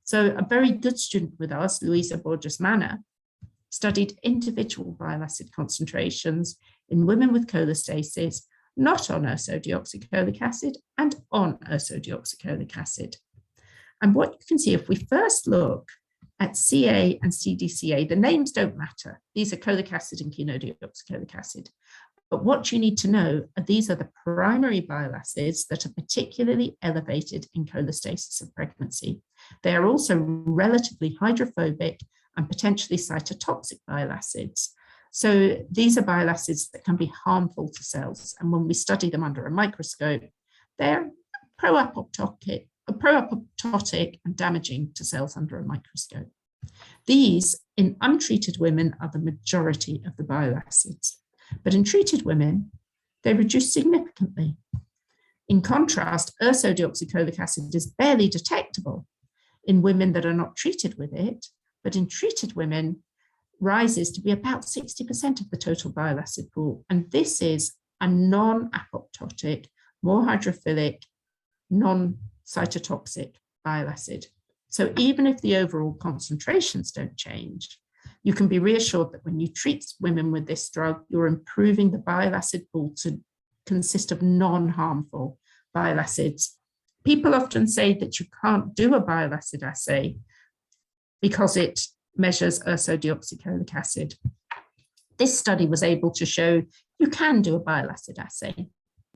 So a very good student with us, Luisa Borges-Mana, studied individual bile acid concentrations in women with cholestasis, not on ursodeoxycholic acid and on ursodeoxycholic acid. And what you can see, if we first look at CA and CDCA, the names don't matter. These are cholic acid and chenodeoxycholic acid. But what you need to know are these are the primary bile acids that are particularly elevated in cholestasis of pregnancy. They are also relatively hydrophobic and potentially cytotoxic bile acids. So these are bile acids that can be harmful to cells. And when we study them under a microscope, they're pro-apoptotic and damaging to cells under a microscope. These, in untreated women, are the majority of the bile acids. But in treated women, they reduce significantly. In contrast, ursodeoxycholic acid is barely detectable in women that are not treated with it, but in treated women, rises to be about 60% of the total bile acid pool. And this is a non-apoptotic, more hydrophilic, non-cytotoxic bile acid. So even if the overall concentrations don't change, you can be reassured that when you treat women with this drug, you're improving the bile acid pool to consist of non-harmful bile acids. People often say that you can't do a bile acid assay because it measures ursodeoxycholic acid. This study was able to show you can do a bile acid assay,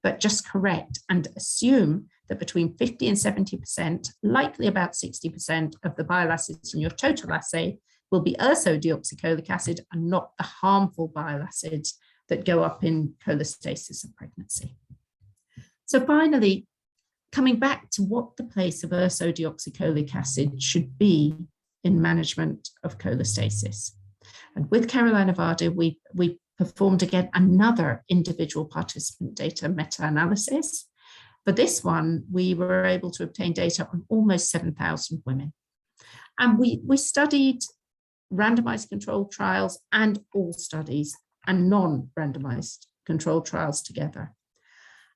but just correct and assume that between 50 and 70%, likely about 60% of the bile acids in your total assay will be ursodeoxycholic acid and not the harmful bile acids that go up in cholestasis of pregnancy. So finally, coming back to what the place of ursodeoxycholic acid should be in management of cholestasis. And with Carolina Varda, we performed again another individual participant data meta-analysis. For this one, we were able to obtain data on almost 7,000 women. And we studied randomized controlled trials and all studies and non-randomized controlled trials together.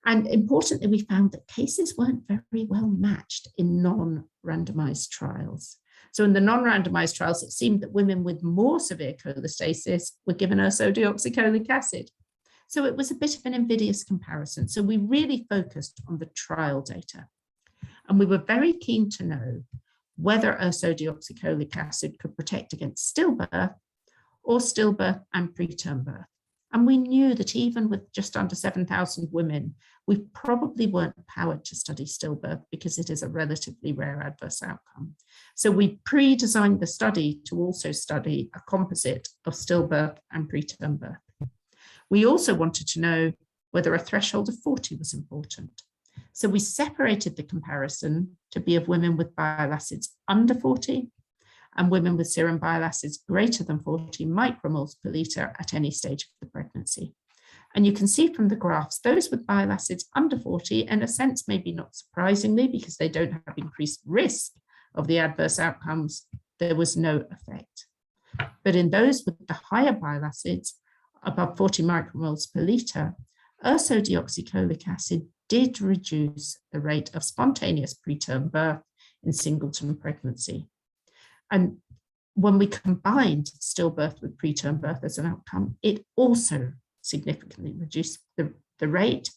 And importantly, we found that cases weren't very well matched in non-randomized trials. So in the non-randomized trials, it seemed that women with more severe cholestasis were given ursodeoxycholic acid. So it was a bit of an invidious comparison. So we really focused on the trial data. And we were very keen to know whether ursodeoxycholic acid could protect against stillbirth or stillbirth and preterm birth. And we knew that even with just under 7,000 women, we probably weren't powered to study stillbirth because it is a relatively rare adverse outcome. So we pre-designed the study to also study a composite of stillbirth and preterm birth. We also wanted to know whether a threshold of 40 was important. So we separated the comparison to be of women with bile acids under 40 and women with serum bile acids greater than 40 micromoles per litre at any stage of the pregnancy. And you can see from the graphs, those with bile acids under 40, in a sense, maybe not surprisingly, because they don't have increased risk of the adverse outcomes, there was no effect. But in those with the higher bile acids, above 40 micromoles per litre, ursodeoxycholic acid did reduce the rate of spontaneous preterm birth in singleton pregnancy. And when we combined stillbirth with preterm birth as an outcome, it also significantly reduced the rate,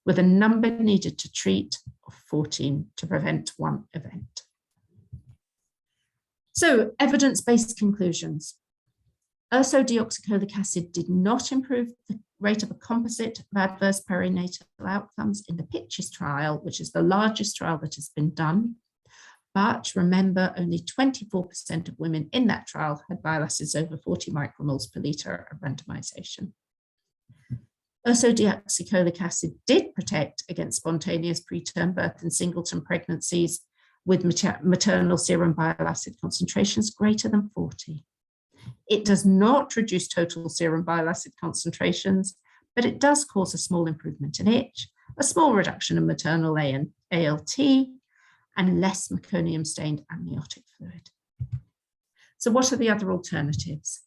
with a number needed to treat of 14 to prevent one event. So, evidence-based conclusions. Ursodeoxycholic acid did not improve the rate of a composite of adverse perinatal outcomes in the PITCHES trial, which is the largest trial that has been done. But remember, only 24% of women in that trial had bile acids over 40 micromoles per litre of randomization. Ursodeoxycholic acid did protect against spontaneous preterm birth in singleton pregnancies with maternal serum bile acid concentrations greater than 40. It does not reduce total serum bile acid concentrations, but it does cause a small improvement in itch, a small reduction in maternal ALT, and less meconium-stained amniotic fluid. So what are the other alternatives?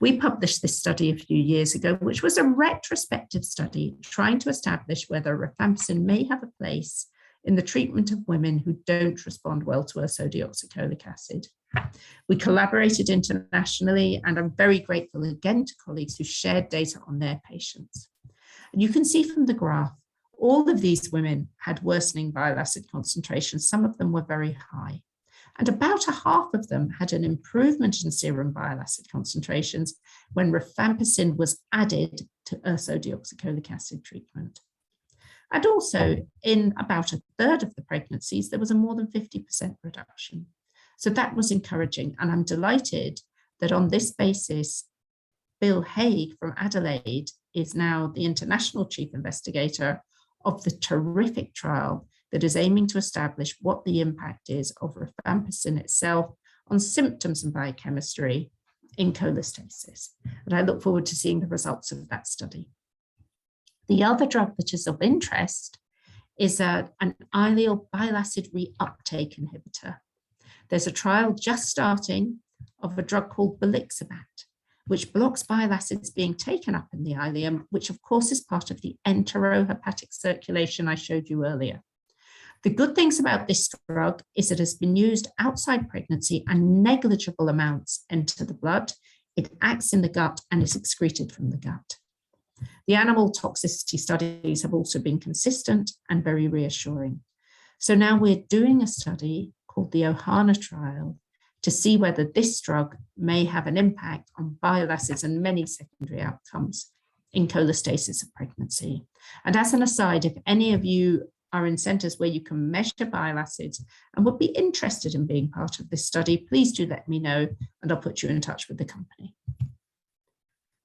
We published this study a few years ago, which was a retrospective study trying to establish whether rifampicin may have a place in the treatment of women who don't respond well to ursodeoxycholic acid. We collaborated internationally, and I'm very grateful again to colleagues who shared data on their patients. And you can see from the graph, all of these women had worsening bile acid concentrations. Some of them were very high. And about a half of them had an improvement in serum bile acid concentrations when rifampicin was added to ursodeoxycholic acid treatment. And also in about a third of the pregnancies, there was a more than 50% reduction. So that was encouraging. And I'm delighted that on this basis, Bill Haig from Adelaide is now the international chief investigator of the terrific trial that is aiming to establish what the impact is of rifampicin itself on symptoms and biochemistry in cholestasis. And I look forward to seeing the results of that study. The other drug that is of interest is an ileal bile acid reuptake inhibitor. There's a trial just starting of a drug called belixabat, which blocks bile acids being taken up in the ileum, which of course is part of the enterohepatic circulation I showed you earlier. The good things about this drug is it has been used outside pregnancy and negligible amounts enter the blood. It acts in the gut and is excreted from the gut. The animal toxicity studies have also been consistent and very reassuring. So now we're doing a study called the OHANA trial to see whether this drug may have an impact on bile acids and many secondary outcomes in cholestasis of pregnancy. And as an aside, if any of you are in centres where you can measure bile acids and would be interested in being part of this study, please do let me know and I'll put you in touch with the company.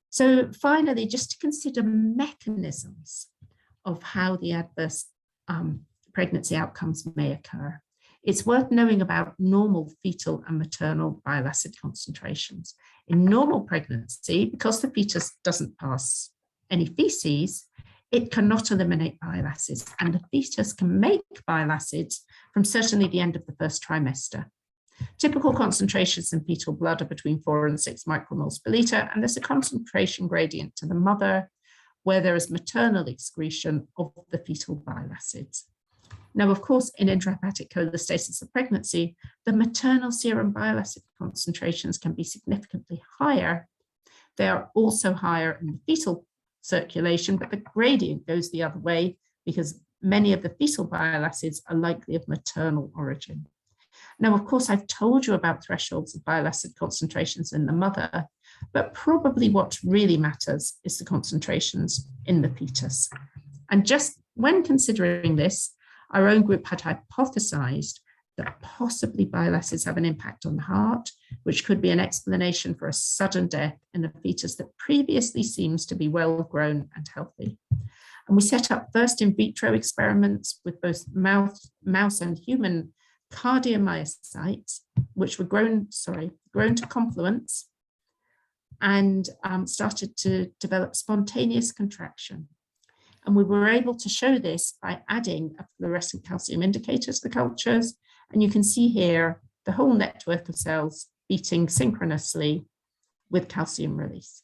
So finally, just to consider mechanisms of how the adverse pregnancy outcomes may occur. It's worth knowing about normal fetal and maternal bile acid concentrations. In normal pregnancy, because the fetus doesn't pass any feces, it cannot eliminate bile acids, and the fetus can make bile acids from certainly the end of the first trimester. Typical concentrations in fetal blood are between 4 and 6 micromoles per litre, and there's a concentration gradient to the mother where there is maternal excretion of the fetal bile acids. Now, of course, in intrahepatic cholestasis of pregnancy, the maternal serum bile acid concentrations can be significantly higher. They are also higher in the fetal circulation, but the gradient goes the other way because many of the fetal bile acids are likely of maternal origin. Now, of course, I've told you about thresholds of bile acid concentrations in the mother, but probably what really matters is the concentrations in the fetus. And just when considering this, our own group had hypothesized that possibly bile acids have an impact on the heart, which could be an explanation for a sudden death in a fetus that previously seems to be well grown and healthy. And we set up first in vitro experiments with both mouse and human cardiomyocytes, which were grown to confluence and started to develop spontaneous contraction. And we were able to show this by adding a fluorescent calcium indicator to the cultures. And you can see here the whole network of cells beating synchronously with calcium release.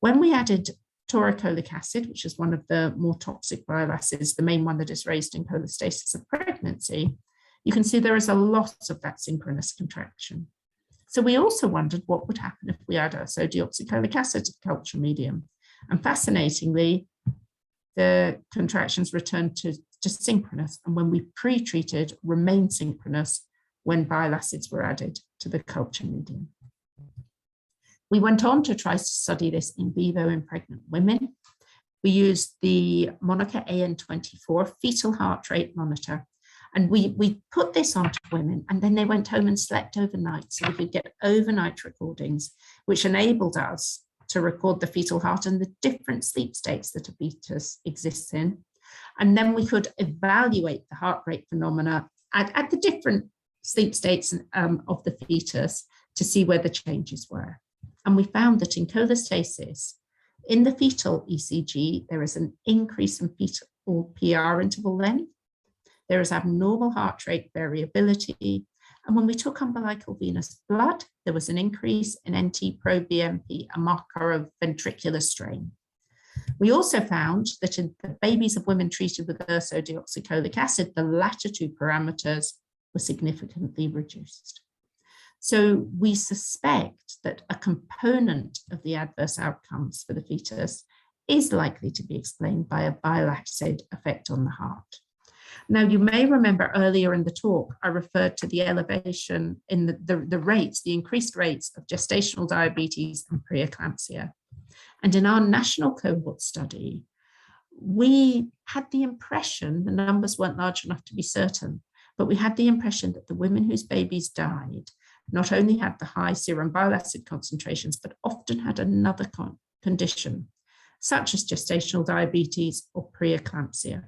When we added taurocolic acid, which is one of the more toxic bile acids, the main one that is raised in cholestasis of pregnancy, you can see there is a lot of that synchronous contraction. So we also wondered what would happen if we add ursodeoxycholic acid to the culture medium. And fascinatingly, the contractions returned to synchronous, and when we pre-treated, remained synchronous when bile acids were added to the culture medium. We went on to try to study this in vivo in pregnant women. We used the Moniker AN24 fetal heart rate monitor, and we put this onto women, and then they went home and slept overnight, so we could get overnight recordings, which enabled us to record the fetal heart and the different sleep states that a fetus exists in. And then we could evaluate the heart rate phenomena at the different sleep states of the fetus to see where the changes were. And we found that in cholestasis, in the fetal ECG, there is an increase in fetal PR interval length. There is abnormal heart rate variability. And when we took umbilical venous blood, there was an increase in NT-proBNP, a marker of ventricular strain. We also found that in the babies of women treated with ursodeoxycholic acid, the latter two parameters were significantly reduced. So we suspect that a component of the adverse outcomes for the fetus is likely to be explained by a bile acid effect on the heart. Now, you may remember earlier in the talk, I referred to the elevation in the rates, the increased rates of gestational diabetes and preeclampsia. And in our national cohort study, we had the impression, the numbers weren't large enough to be certain, but we had the impression that the women whose babies died not only had the high serum bile acid concentrations, but often had another condition, such as gestational diabetes or preeclampsia.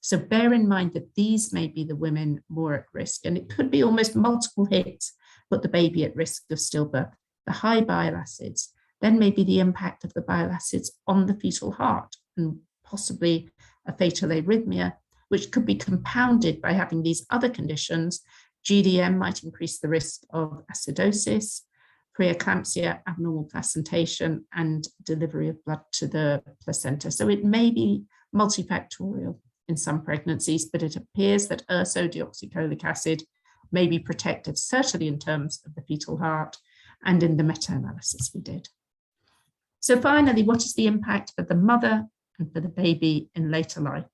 So bear in mind that these may be the women more at risk, and it could be almost multiple hits put the baby at risk of stillbirth. The high bile acids, then maybe the impact of the bile acids on the fetal heart and possibly a fatal arrhythmia, which could be compounded by having these other conditions. GDM might increase the risk of acidosis, preeclampsia, abnormal placentation, and delivery of blood to the placenta. So it may be multifactorial in some pregnancies, but it appears that ursodeoxycholic acid may be protective, certainly in terms of the fetal heart and in the meta-analysis we did. So finally, what is the impact for the mother and for the baby in later life?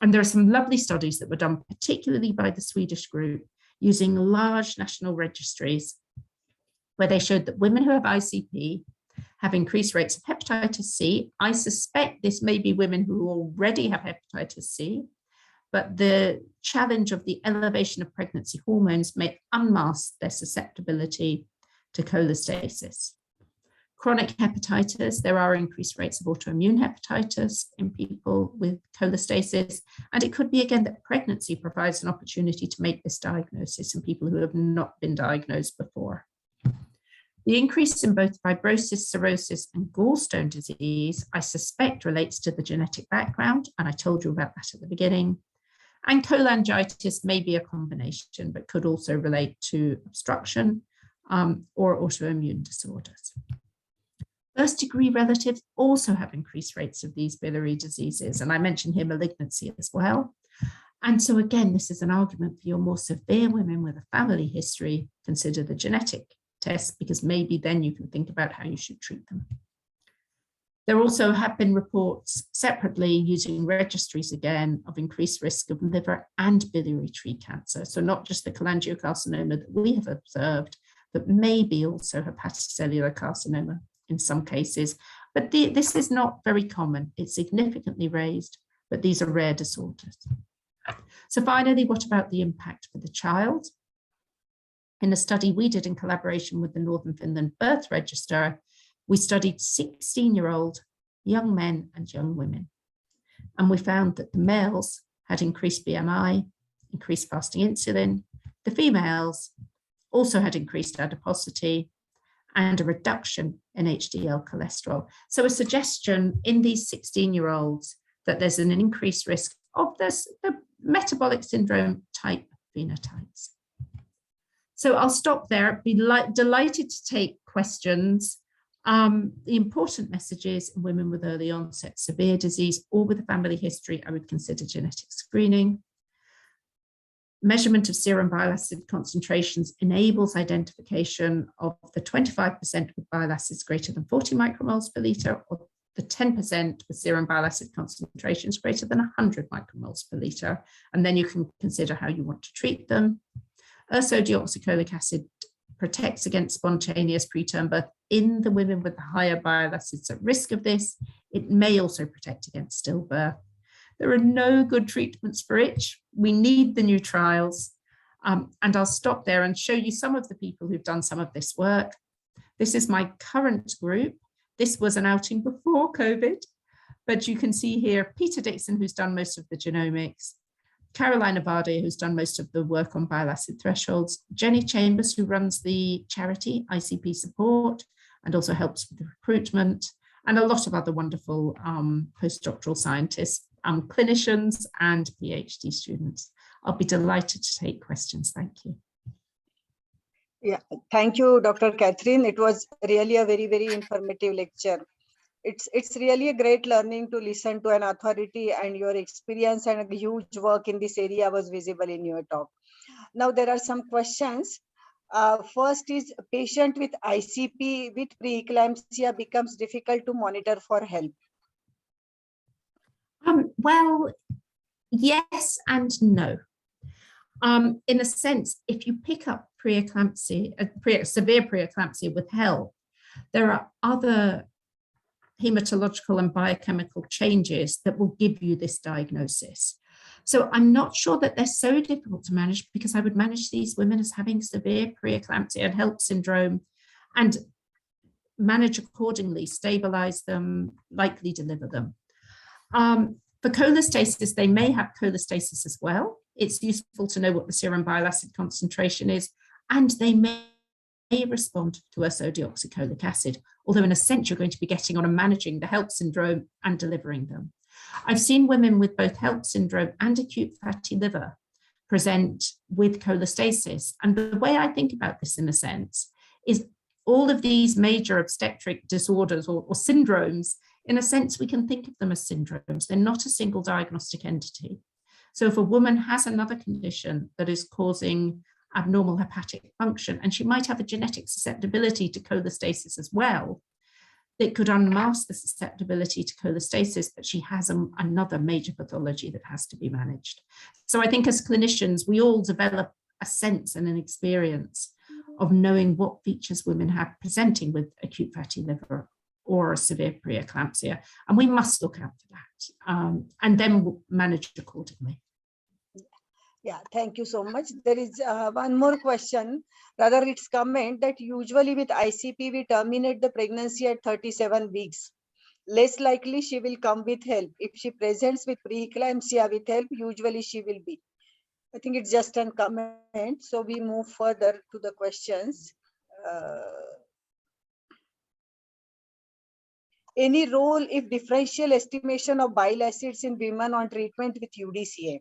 And there are some lovely studies that were done, particularly by the Swedish group, using large national registries, where they showed that women who have ICP have increased rates of hepatitis C. I suspect this may be women who already have hepatitis C, but the challenge of the elevation of pregnancy hormones may unmask their susceptibility to cholestasis. Chronic hepatitis, there are increased rates of autoimmune hepatitis in people with cholestasis, and it could be again that pregnancy provides an opportunity to make this diagnosis in people who have not been diagnosed before. The increase in both fibrosis, cirrhosis, and gallstone disease, I suspect relates to the genetic background, and I told you about that at the beginning. And cholangitis may be a combination, but could also relate to obstruction or autoimmune disorders. First-degree relatives also have increased rates of these biliary diseases, and I mentioned here malignancy as well. And so again, this is an argument for your more severe women with a family history, consider the genetic test, because maybe then you can think about how you should treat them. There also have been reports separately using registries again of increased risk of liver and biliary tree cancer. So not just the cholangiocarcinoma that we have observed, but maybe also hepatocellular carcinoma in some cases. But this is not very common. It's significantly raised, but these are rare disorders. So finally, what about the impact for the child? In a study we did in collaboration with the Northern Finland Birth Register, we studied 16-year-old young men and young women. And we found that the males had increased BMI, increased fasting insulin. The females also had increased adiposity and a reduction in HDL cholesterol. So a suggestion in these 16-year-olds that there's an increased risk of the metabolic syndrome type phenotypes. So I'll stop there. Be delighted to take questions. The important message is in women with early onset severe disease or with a family history, I would consider genetic screening. Measurement of serum bile acid concentrations enables identification of the 25% with bile acids greater than 40 micromoles per litre, or the 10% with serum bile acid concentrations greater than 100 micromoles per litre. And then you can consider how you want to treat them. Ursodeoxycholic acid protects against spontaneous preterm birth in the women with the higher bile acids at risk of this. It may also protect against stillbirth. There are no good treatments for itch. We need the new trials. And I'll stop there and show you some of the people who've done some of this work. This is my current group. This was an outing before COVID, but you can see here Peter Dixon, who's done most of the genomics, Carolina Vardy, who's done most of the work on bile acid thresholds, Jenny Chambers, who runs the charity ICP Support and also helps with the recruitment, and a lot of other wonderful postdoctoral scientists, clinicians and PhD students. I'll be delighted to take questions. Thank you. Yeah, thank you, Dr. Catherine. It was really a very, very informative lecture. It's really a great learning to listen to an authority, and your experience and huge work in this area was visible in your talk. Now there are some questions. First is, patient with ICP with preeclampsia becomes difficult to monitor for health. Well, Yes and no. In a sense, if you pick up preeclampsia, severe preeclampsia with help, there are other hematological and biochemical changes that will give you this diagnosis. So I'm not sure that they're so difficult to manage, because I would manage these women as having severe preeclampsia and HELLP syndrome and manage accordingly, stabilize them, likely deliver them. For cholestasis, they may have cholestasis as well. It's useful to know what the serum bile acid concentration is, and they may respond to ursodeoxycholic acid, although in a sense you're going to be getting on and managing the HELLP syndrome and delivering them. I've seen women with both HELLP syndrome and acute fatty liver present with cholestasis. And the way I think about this, in a sense, is all of these major obstetric disorders or syndromes, in a sense, we can think of them as syndromes. They're not a single diagnostic entity. So if a woman has another condition that is causing abnormal hepatic function, and she might have a genetic susceptibility to cholestasis as well, it could unmask the susceptibility to cholestasis, that she has another major pathology that has to be managed. So I think as clinicians, we all develop a sense and an experience of knowing what features women have presenting with acute fatty liver or a severe preeclampsia, and we must look out for that, and then we'll manage accordingly. Yeah, thank you so much. There is one more question. Rather, it's comment that usually with ICP, we terminate the pregnancy at 37 weeks. Less likely she will come with HELLP. If she presents with preeclampsia with HELLP, usually she will be. I think it's just a comment. So we move further to the questions. Any role if differential estimation of bile acids in women on treatment with UDCA?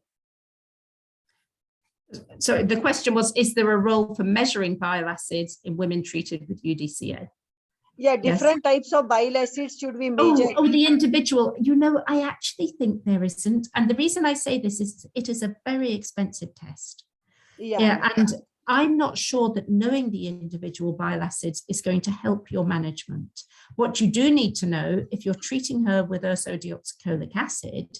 So the question was, is there a role for measuring bile acids in women treated with UDCA? Yeah, different types of bile acids should be measured. Oh, the individual. You know, I actually think there isn't. And the reason I say this is it is a very expensive test. Yeah, and I'm not sure that knowing the individual bile acids is going to help your management. What you do need to know, if you're treating her with ursodeoxycholic acid,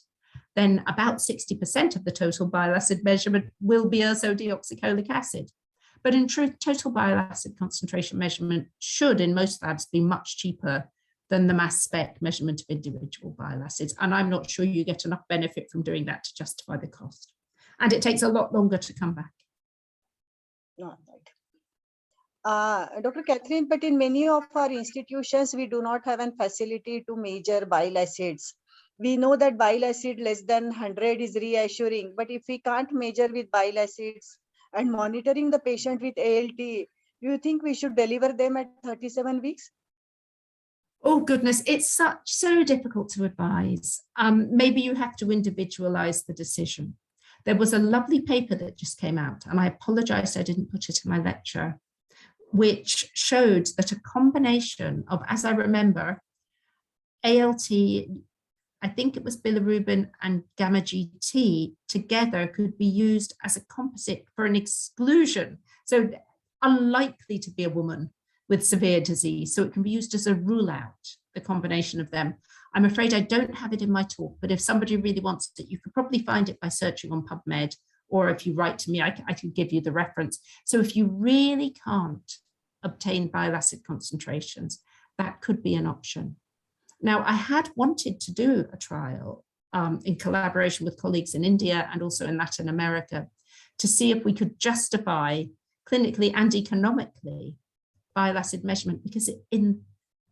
then about 60% of the total bile acid measurement will be ursodeoxycholic acid. But in truth, total bile acid concentration measurement should, in most labs, be much cheaper than the mass spec measurement of individual bile acids. And I'm not sure you get enough benefit from doing that to justify the cost. And it takes a lot longer to come back. Right. Dr. Catherine, but in many of our institutions, we do not have a facility to measure bile acids. We know that bile acid less than 100 is reassuring, but if we can't measure with bile acids and monitoring the patient with ALT, do you think we should deliver them at 37 weeks? Oh goodness, it's so difficult to advise. Maybe you have to individualize the decision. There was a lovely paper that just came out, and I apologize I didn't put it in my lecture, which showed that a combination of, as I remember, ALT, I think it was bilirubin and gamma GT together could be used as a composite for an exclusion. So unlikely to be a woman with severe disease. So it can be used as a rule out, the combination of them. I'm afraid I don't have it in my talk, but if somebody really wants it, you could probably find it by searching on PubMed, or if you write to me, I can give you the reference. So if you really can't obtain bile acid concentrations, that could be an option. Now, I had wanted to do a trial in collaboration with colleagues in India and also in Latin America to see if we could justify clinically and economically bile acid measurement, because in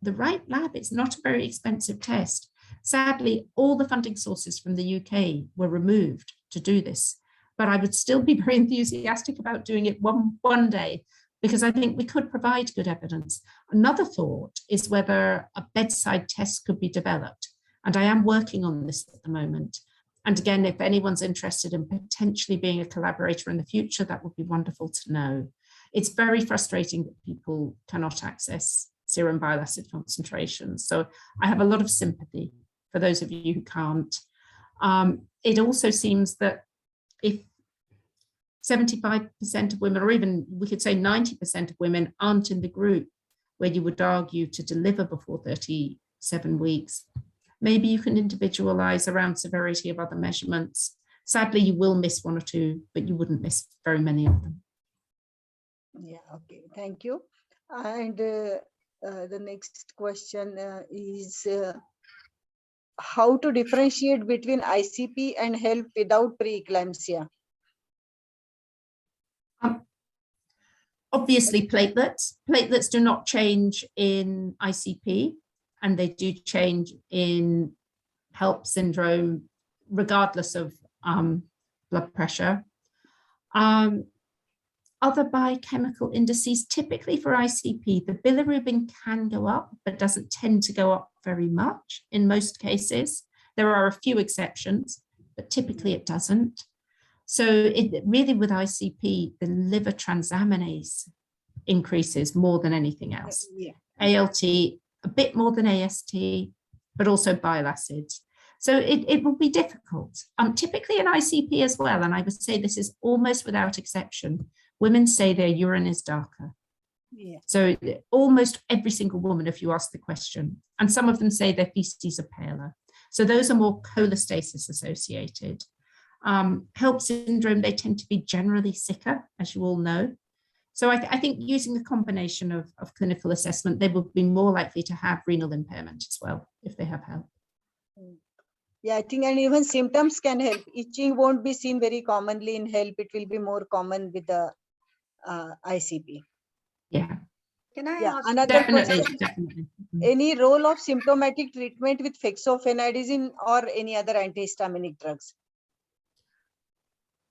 the right lab, it's not a very expensive test. Sadly, all the funding sources from the UK were removed to do this, but I would still be very enthusiastic about doing it one day, because I think we could provide good evidence. Another thought is whether a bedside test could be developed. And I am working on this at the moment. And again, if anyone's interested in potentially being a collaborator in the future, that would be wonderful to know. It's very frustrating that people cannot access serum bile acid concentrations. So I have a lot of sympathy for those of you who can't. It also seems that if 75% of women, or even we could say 90% of women, aren't in the group where you would argue to deliver before 37 weeks, maybe you can individualize around severity of other measurements Sadly, you will miss one or two, but you wouldn't miss very many of them. Yeah, okay, thank you. And the next question is how to differentiate between ICP and HELP without preeclampsia? Obviously, platelets do not change in ICP, and they do change in HELP syndrome, regardless of blood pressure. Other biochemical indices, typically for ICP, the bilirubin can go up, but doesn't tend to go up very much in most cases. There are a few exceptions, but typically it doesn't. So it really, with ICP, the liver transaminase increases more than anything else. Yeah. ALT, a bit more than AST, but also bile acids. So it will be difficult. Typically in ICP as well, and I would say this is almost without exception, women say their urine is darker. Yeah. So almost every single woman, if you ask the question, and some of them say their feces are paler. So those are more cholestasis associated. HELP syndrome, they tend to be generally sicker, as you all know. So I think using the combination of clinical assessment, they will be more likely to have renal impairment as well if they have HELP. Yeah, I think, and even symptoms can help. Itching won't be seen very commonly in HELP. It will be more common with the ICP. Yeah. Can I Yeah, ask? another Definitely, question. definitely. Any role of symptomatic treatment with fexofenadisine or any other antihistaminic drugs?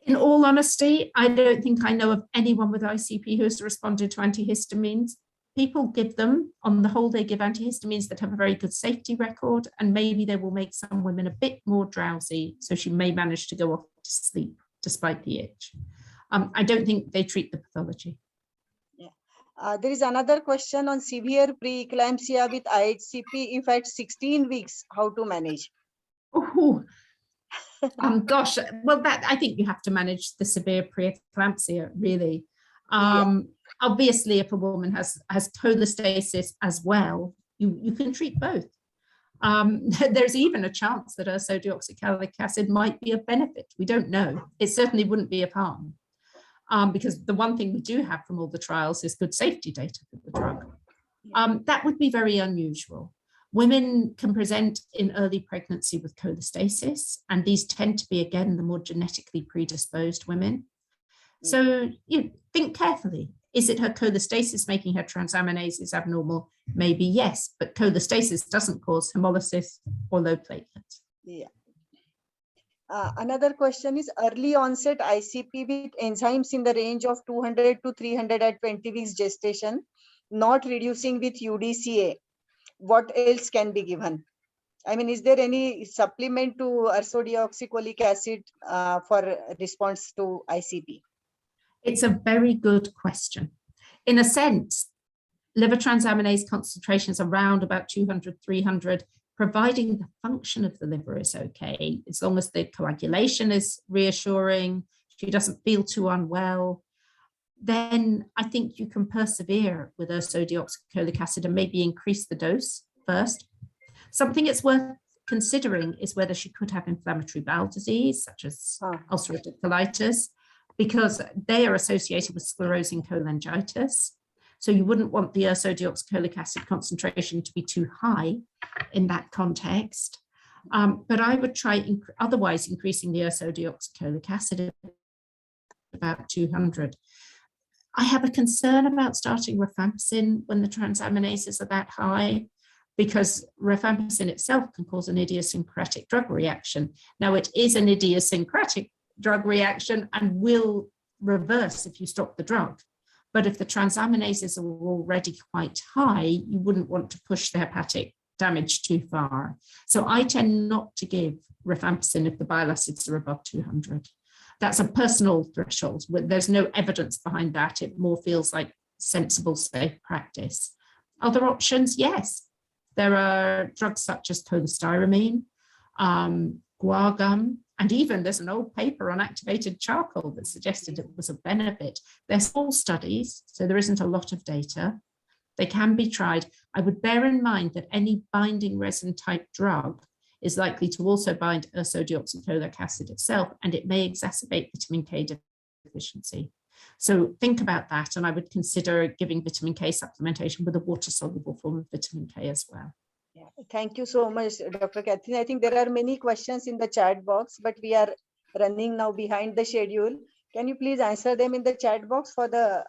In all honesty, I don't think I know of anyone with ICP who has responded to antihistamines. People give them, on the whole, they give antihistamines that have a very good safety record, and maybe they will make some women a bit more drowsy, so she may manage to go off to sleep despite the itch. I don't think they treat the pathology. Yeah. There is another question on severe preeclampsia with IHCP. If at 16 weeks, how to manage? Oh, gosh, well, that I think you have to manage the severe preeclampsia, really. Obviously, if a woman has cholestasis as well, you can treat both. There's even a chance that ursodeoxycholic acid might be of benefit. We don't know. It certainly wouldn't be of harm, because the one thing we do have from all the trials is good safety data for the drug. That would be very unusual. Women can present in early pregnancy with cholestasis, and these tend to be, again, the more genetically predisposed women. So you think carefully. Is it her cholestasis making her transaminases abnormal? Maybe yes, but cholestasis doesn't cause hemolysis or low platelets. Yeah. Another question is early onset ICP with enzymes in the range of 200 to 300 at 20 weeks gestation, not reducing with UDCA. What else can be given? I mean, is there any supplement to ursodeoxycholic acid for response to ICP? It's a very good question. In a sense, liver transaminase concentrations around about 200, 300, providing the function of the liver is okay, as long as the coagulation is reassuring, she doesn't feel too unwell, then I think you can persevere with ursodeoxycholic acid and maybe increase the dose first. Something it's worth considering is whether she could have inflammatory bowel disease, such as ulcerative colitis, because they are associated with sclerosing cholangitis. So you wouldn't want the ursodeoxycholic acid concentration to be too high in that context. But I would try otherwise increasing the ursodeoxycholic acid about 200. I have a concern about starting rifampicin when the transaminases are that high, because rifampicin itself can cause an idiosyncratic drug reaction. Now, it is an idiosyncratic drug reaction and will reverse if you stop the drug. But if the transaminases are already quite high, you wouldn't want to push the hepatic damage too far. So I tend not to give rifampicin if the bile acids are above 200. That's a personal threshold. There's no evidence behind that. It more feels like sensible, safe practice. Other options, yes. There are drugs such as cholestyramine, guar gum, and even there's an old paper on activated charcoal that suggested it was of benefit. They're small studies, so there isn't a lot of data. They can be tried. I would bear in mind that any binding resin type drug is likely to also bind ursodeoxycholic acid itself, and it may exacerbate vitamin K deficiency. So think about that, and I would consider giving vitamin K supplementation with a water-soluble form of vitamin K as well. Yeah. Thank you so much, Dr. Catherine. I think there are many questions in the chat box, but we are running now behind the schedule. Can you please answer them in the chat box for the...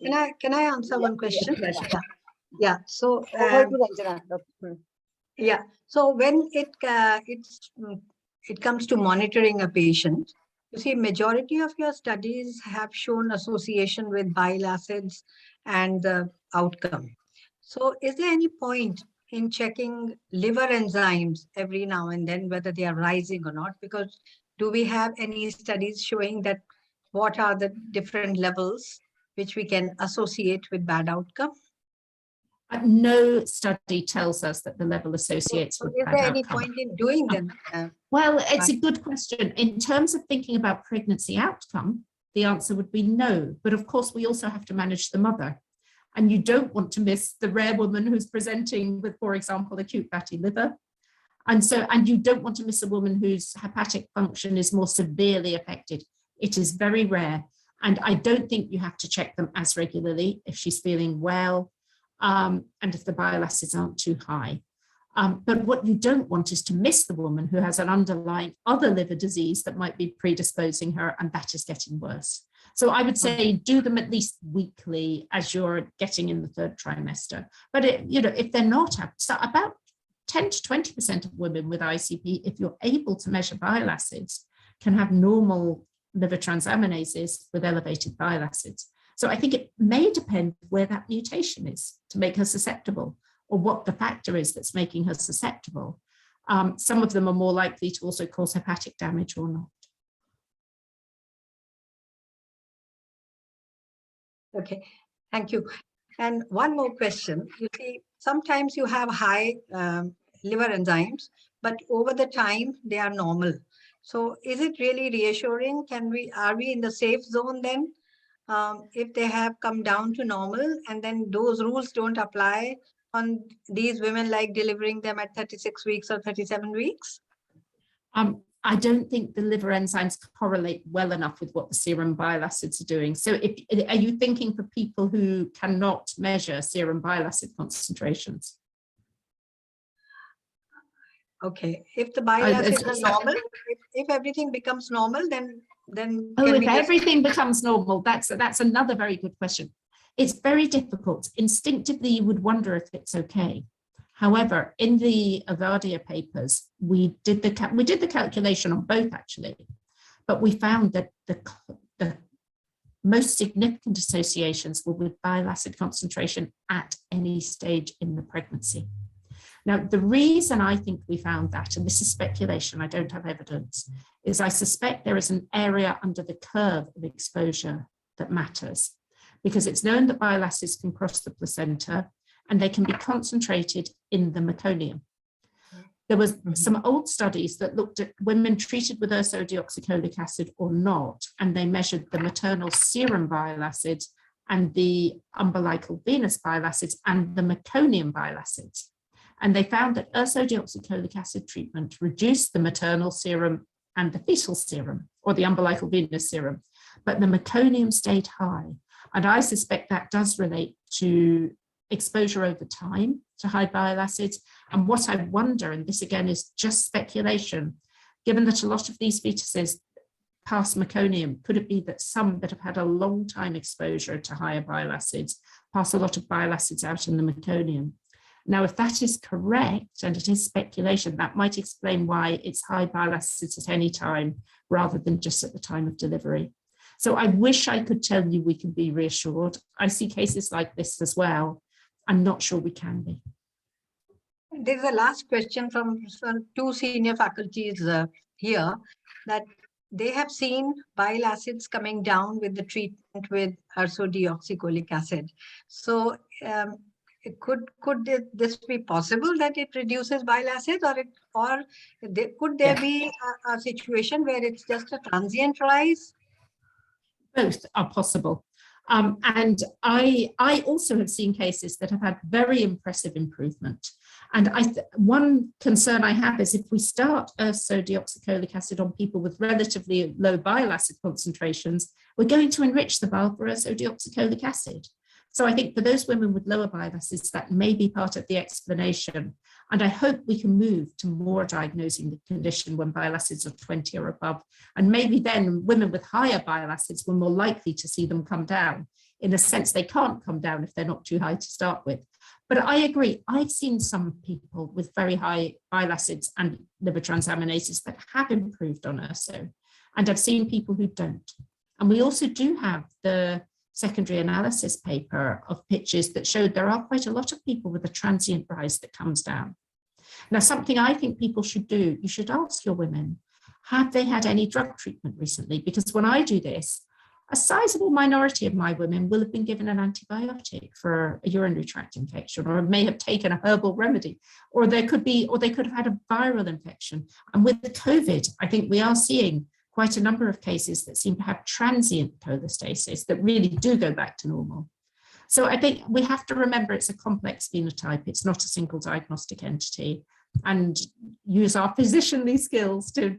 Can I answer one question? Yeah. So over to Ranjana, Doctor. Yeah. So when it comes to monitoring a patient, you see, majority of your studies have shown association with bile acids and the outcome. So is there any point in checking liver enzymes every now and then, whether they are rising or not? Because do we have any studies showing that what are the different levels which we can associate with bad outcome? No study tells us that the level associates with bad outcome. Is there any point in doing them? Well, it's a good question. In terms of thinking about pregnancy outcome, the answer would be no. But of course, we also have to manage the mother. And you don't want to miss the rare woman who's presenting with, for example, acute fatty liver. And you don't want to miss a woman whose hepatic function is more severely affected. It is very rare. And I don't think you have to check them as regularly if she's feeling well, and if the bile acids aren't too high. But what you don't want is to miss the woman who has an underlying other liver disease that might be predisposing her, and that is getting worse. So I would say do them at least weekly as you're getting in the third trimester. But if they're not, so about 10 to 20% of women with ICP, if you're able to measure bile acids, can have normal liver transaminases with elevated bile acids. So I think it may depend where that mutation is to make her susceptible, or what the factor is that's making her susceptible. Some of them are more likely to also cause hepatic damage or not. Okay, thank you. And one more question. You see, sometimes you have high liver enzymes, but over the time they are normal. So is it really reassuring? Are we in the safe zone then? If they have come down to normal, and then those rules don't apply on these women, like delivering them at 36 weeks or 37 weeks? I don't think the liver enzymes correlate well enough with what the serum bile acids are doing. So are you thinking for people who cannot measure serum bile acid concentrations? Okay, if the bile acids are normal, if everything becomes normal, then if everything becomes normal, that's another very good question. It's very difficult. Instinctively, you would wonder if it's okay. However, in the Avadia papers, we did the calculation on both actually, but we found that the most significant associations were with bile acid concentration at any stage in the pregnancy. Now, the reason I think we found that, and this is speculation, I don't have evidence, is I suspect there is an area under the curve of exposure that matters, because it's known that bile acids can cross the placenta and they can be concentrated in the meconium. There was some old studies that looked at women treated with ursodeoxycholic acid or not, and they measured the maternal serum bile acids and the umbilical venous bile acids and the meconium bile acids. And they found that ursodeoxycholic acid treatment reduced the maternal serum and the fetal serum, or the umbilical venous serum, but the meconium stayed high. And I suspect that does relate to exposure over time to high bile acids. And what I wonder, and this again is just speculation, given that a lot of these fetuses pass meconium, could it be that some that have had a long time exposure to higher bile acids pass a lot of bile acids out in the meconium? Now, if that is correct, and it is speculation, that might explain why it's high bile acids at any time rather than just at the time of delivery. So I wish I could tell you we can be reassured. I see cases like this as well. I'm not sure we can be. There's a last question from two senior faculties here, that they have seen bile acids coming down with the treatment with ursodeoxycholic acid. So could this be possible that it reduces bile acids, could there be a situation where it's just a transient rise? Both are possible. And I also have seen cases that have had very impressive improvement. And one concern I have is if we start ursodeoxycholic acid on people with relatively low bile acid concentrations, we're going to enrich the bile for ursodeoxycholic acid. So I think for those women with lower bile acids, that may be part of the explanation. And I hope we can move to more diagnosing the condition when bile acids are 20 or above. And maybe then women with higher bile acids, we're more likely to see them come down. In a sense, they can't come down if they're not too high to start with. But I agree, I've seen some people with very high bile acids and liver transaminases that have improved on urso. And I've seen people who don't. And we also do have the secondary analysis paper of pictures that showed there are quite a lot of people with a transient rise that comes down. Now, something I think people should do, you should ask your women, have they had any drug treatment recently? Because when I do this, a sizable minority of my women will have been given an antibiotic for a urinary tract infection, or may have taken a herbal remedy, or they could have had a viral infection. And with the COVID, I think we are seeing quite a number of cases that seem to have transient cholestasis that really do go back to normal. So I think we have to remember it's a complex phenotype. It's not a single diagnostic entity, and use our physicianly skills to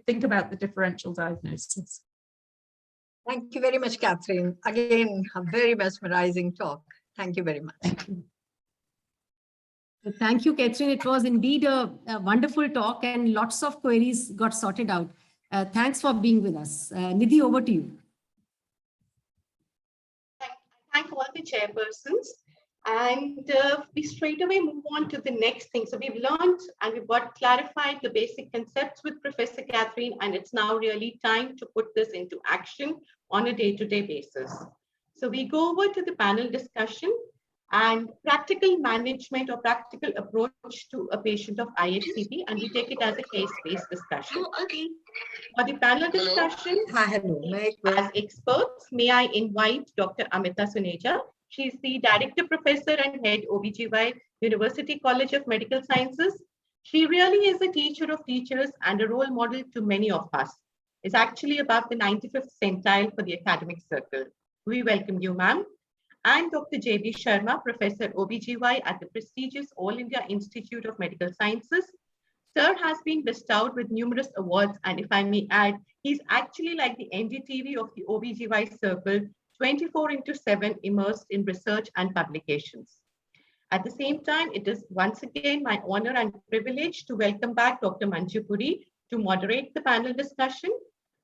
think about the differential diagnosis. Thank you very much, Catherine. Again, a very mesmerizing talk. Thank you very much. Thank you. Thank you, Catherine. It was indeed a wonderful talk and lots of queries got sorted out. Thanks for being with us. Nidhi, over to you. Thank all the chairpersons. And we straight away move on to the next thing. So we've learned and we've got clarified the basic concepts with Professor Catherine, and it's now really time to put this into action on a day-to-day basis. So we go over to the panel discussion and practical management or practical approach to a patient of IHCP, and we take it as a case-based discussion. For the panel discussion, as experts, may I invite Dr. Amita Suneja. She's the Director Professor and Head OBGY, University College of Medical Sciences. She really is a teacher of teachers and a role model to many of us. Is actually above the 95th centile for the academic circle. We welcome you, ma'am. And Dr. J.B. Sharma, Professor OBGY at the prestigious All India Institute of Medical Sciences. Sir has been bestowed with numerous awards, and if I may add, he's actually like the NDTV of the OBGY circle, 24/7 immersed in research and publications. At the same time, it is once again my honor and privilege to welcome back Dr. Manju Puri to moderate the panel discussion.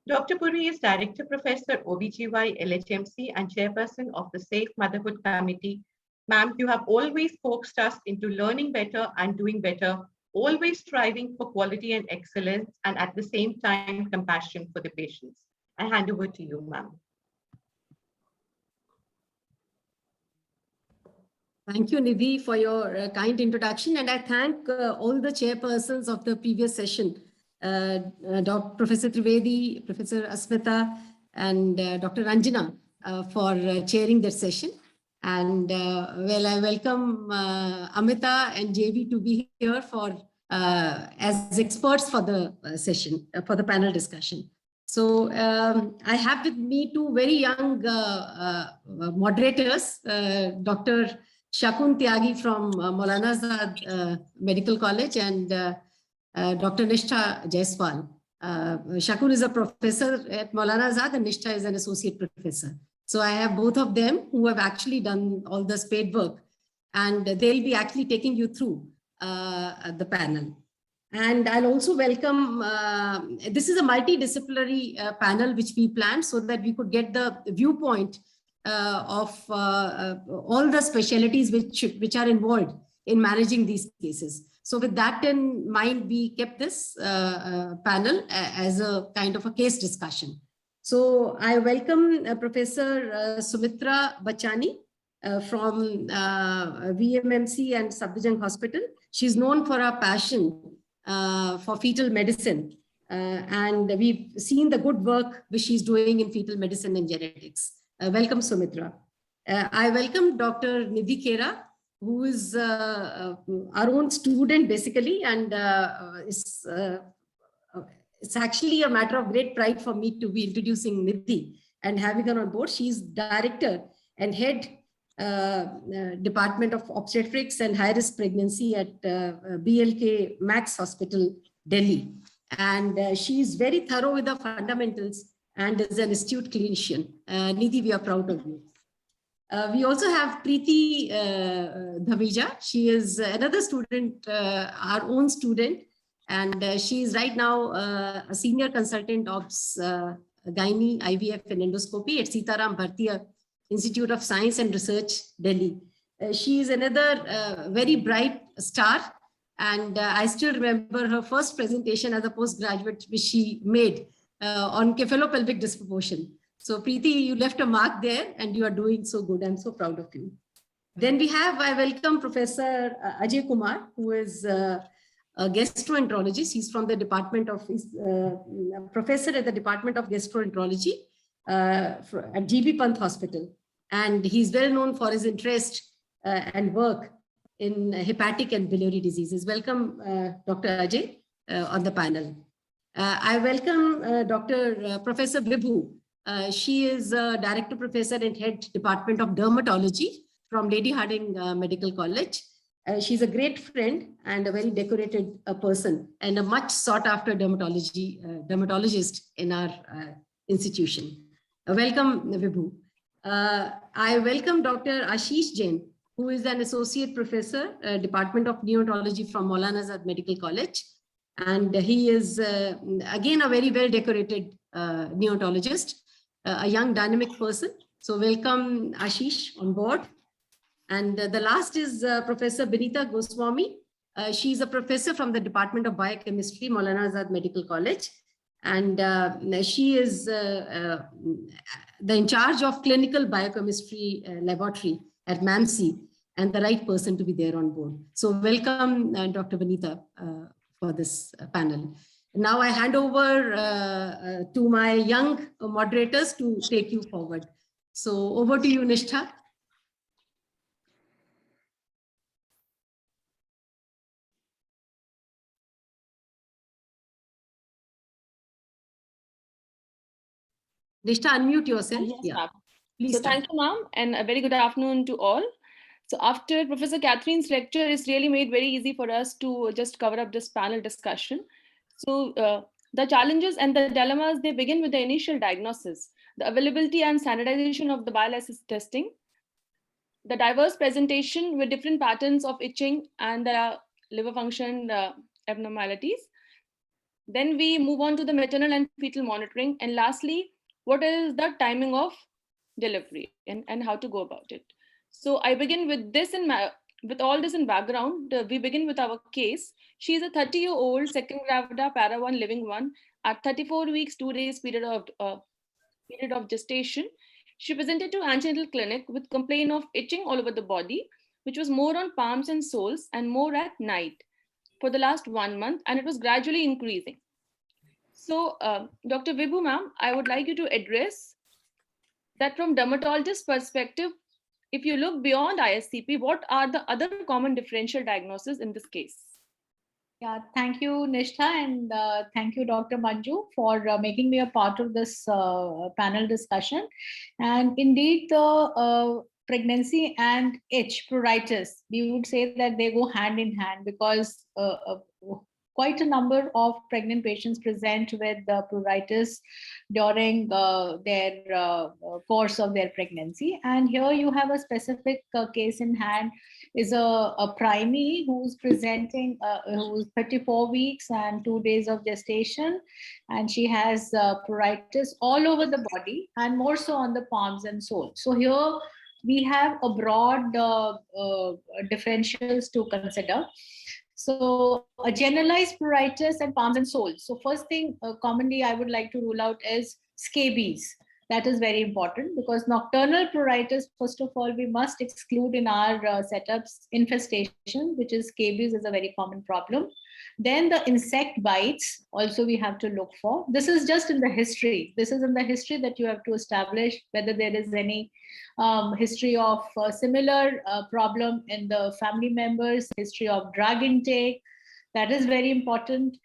Dr. Puri is Director Professor OBGY LHMC and Chairperson of the Safe Motherhood Committee. Ma'am, you have always focused us into learning better and doing better, always striving for quality and excellence, and at the same time, compassion for the patients. I hand over to you, ma'am. Thank you, Nidhi, for your kind introduction. And I thank all the chairpersons of the previous session, Dr. Professor Trivedi, Professor Asmita, and Dr. Ranjana for chairing that session. And well, I welcome Amita and JV to be here for as experts for the session, for the panel discussion. So I have with me two very young moderators, Dr. Shakun Tyagi from Maulana Azad Medical College and Dr. Nishtha Jaiswal. Shakun is a professor at Maulana Azad and Nishtha is an associate professor. So I have both of them who have actually done all the spade work, and they'll be actually taking you through the panel. And I'll also welcome, this is a multidisciplinary panel which we planned so that we could get the viewpoint of all the specialties which are involved in managing these cases. So with that in mind, we kept this panel as a kind of a case discussion. So I welcome Professor Sumitra Bachani from VMMC and Safdarjung Hospital. She's known for her passion for fetal medicine. And we've seen the good work which she's doing in fetal medicine and genetics. Welcome, Sumitra. I welcome Dr. Nidhi Khera, who is our own student basically, and it's actually a matter of great pride for me to be introducing Nidhi and having her on board. She's Director and Head Department of Obstetrics and High Risk Pregnancy at BLK Max Hospital, Delhi. And she is very thorough with the fundamentals and is an astute clinician. Nidhi, we are proud of you. We also have Preeti Dhavija. She is another student, our own student, and she is right now a senior consultant of gynae, IVF and endoscopy at Sitaram Bhartiya Institute of Science and Research, Delhi. She is another very bright star, and I still remember her first presentation as a postgraduate, which she made on cephalopelvic disproportion. So Preeti, you left a mark there and you are doing so good. I'm so proud of you. Then I welcome Professor Ajay Kumar, who is a gastroenterologist. He's from the department of, professor at the Department of Gastroenterology at GB Pant Hospital. And he's well known for his interest and work in hepatic and biliary diseases. Welcome, Dr. Ajay, on the panel. I welcome Professor Vibhu. She is a director professor and head department of dermatology from Lady Hardinge Medical College. She's a great friend and a very decorated person and a much sought after dermatologist in our institution. Welcome, Vibhu. I welcome Dr. Ashish Jain, who is an associate professor, Department of Neonatology from Maulana Azad Medical College. And he is, again, a very well decorated neonatologist, a young dynamic person. So welcome Ashish on board. And the last is Professor Binita Goswami. She's a professor from the Department of Biochemistry, Maulana Azad Medical College. And she is the in charge of clinical biochemistry laboratory at MAMC and the right person to be there on board. So welcome Dr. Binita for this panel. Now I hand over to my young moderators to take you forward. So over to you, Nishtha. Nishtha, unmute yourself. Yes, yeah. Please so thank you, ma'am, and a very good afternoon to all. So after Professor Catherine's lecture, it's really made very easy for us to just cover up this panel discussion. So the challenges and the dilemmas, they begin with the initial diagnosis, the availability and standardization of the bile acid testing, the diverse presentation with different patterns of itching and the liver function abnormalities. Then we move on to the maternal and fetal monitoring. And lastly, what is the timing of delivery and how to go about it. So I begin with this with all this in background. We begin with our case. She is a 30-year-old second gravida para 1 living one at 34 weeks, 2 days period of gestation. She presented to antenatal clinic with complaint of itching all over the body, which was more on palms and soles and more at night for the last 1 month, and it was gradually increasing. So Dr. Vibhu ma'am, I would like you to address that from dermatologist perspective, if you look beyond ISCP, what are the other common differential diagnoses in this case? Yeah, thank you, Nishtha, and thank you, Dr. Manju, for making me a part of this panel discussion. And indeed, the pregnancy and itch, pruritus, we would say that they go hand in hand because quite a number of pregnant patients present with pruritus during their course of their pregnancy. And here you have a specific case in hand, is a primee who's presenting, who's 34 weeks and 2 days of gestation. And she has pruritus all over the body and more so on the palms and soles. So here we have a broad differentials to consider. So a generalized pruritus and palms and soles. So first thing commonly I would like to rule out is scabies. That is very important because nocturnal pruritus, first of all, we must exclude in our setups infestation, which is scabies is a very common problem. Then the insect bites also we have to look for. This is just in the history. This is in the history that you have to establish whether there is any history of similar problem in the family members, history of drug intake. That is very important.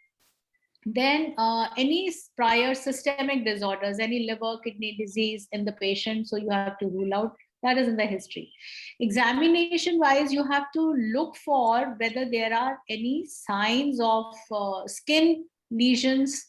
Then any prior systemic disorders, any liver, kidney disease in the patient. So you have to rule out That is in the history. Examination wise, you have to look for whether there are any signs of skin lesions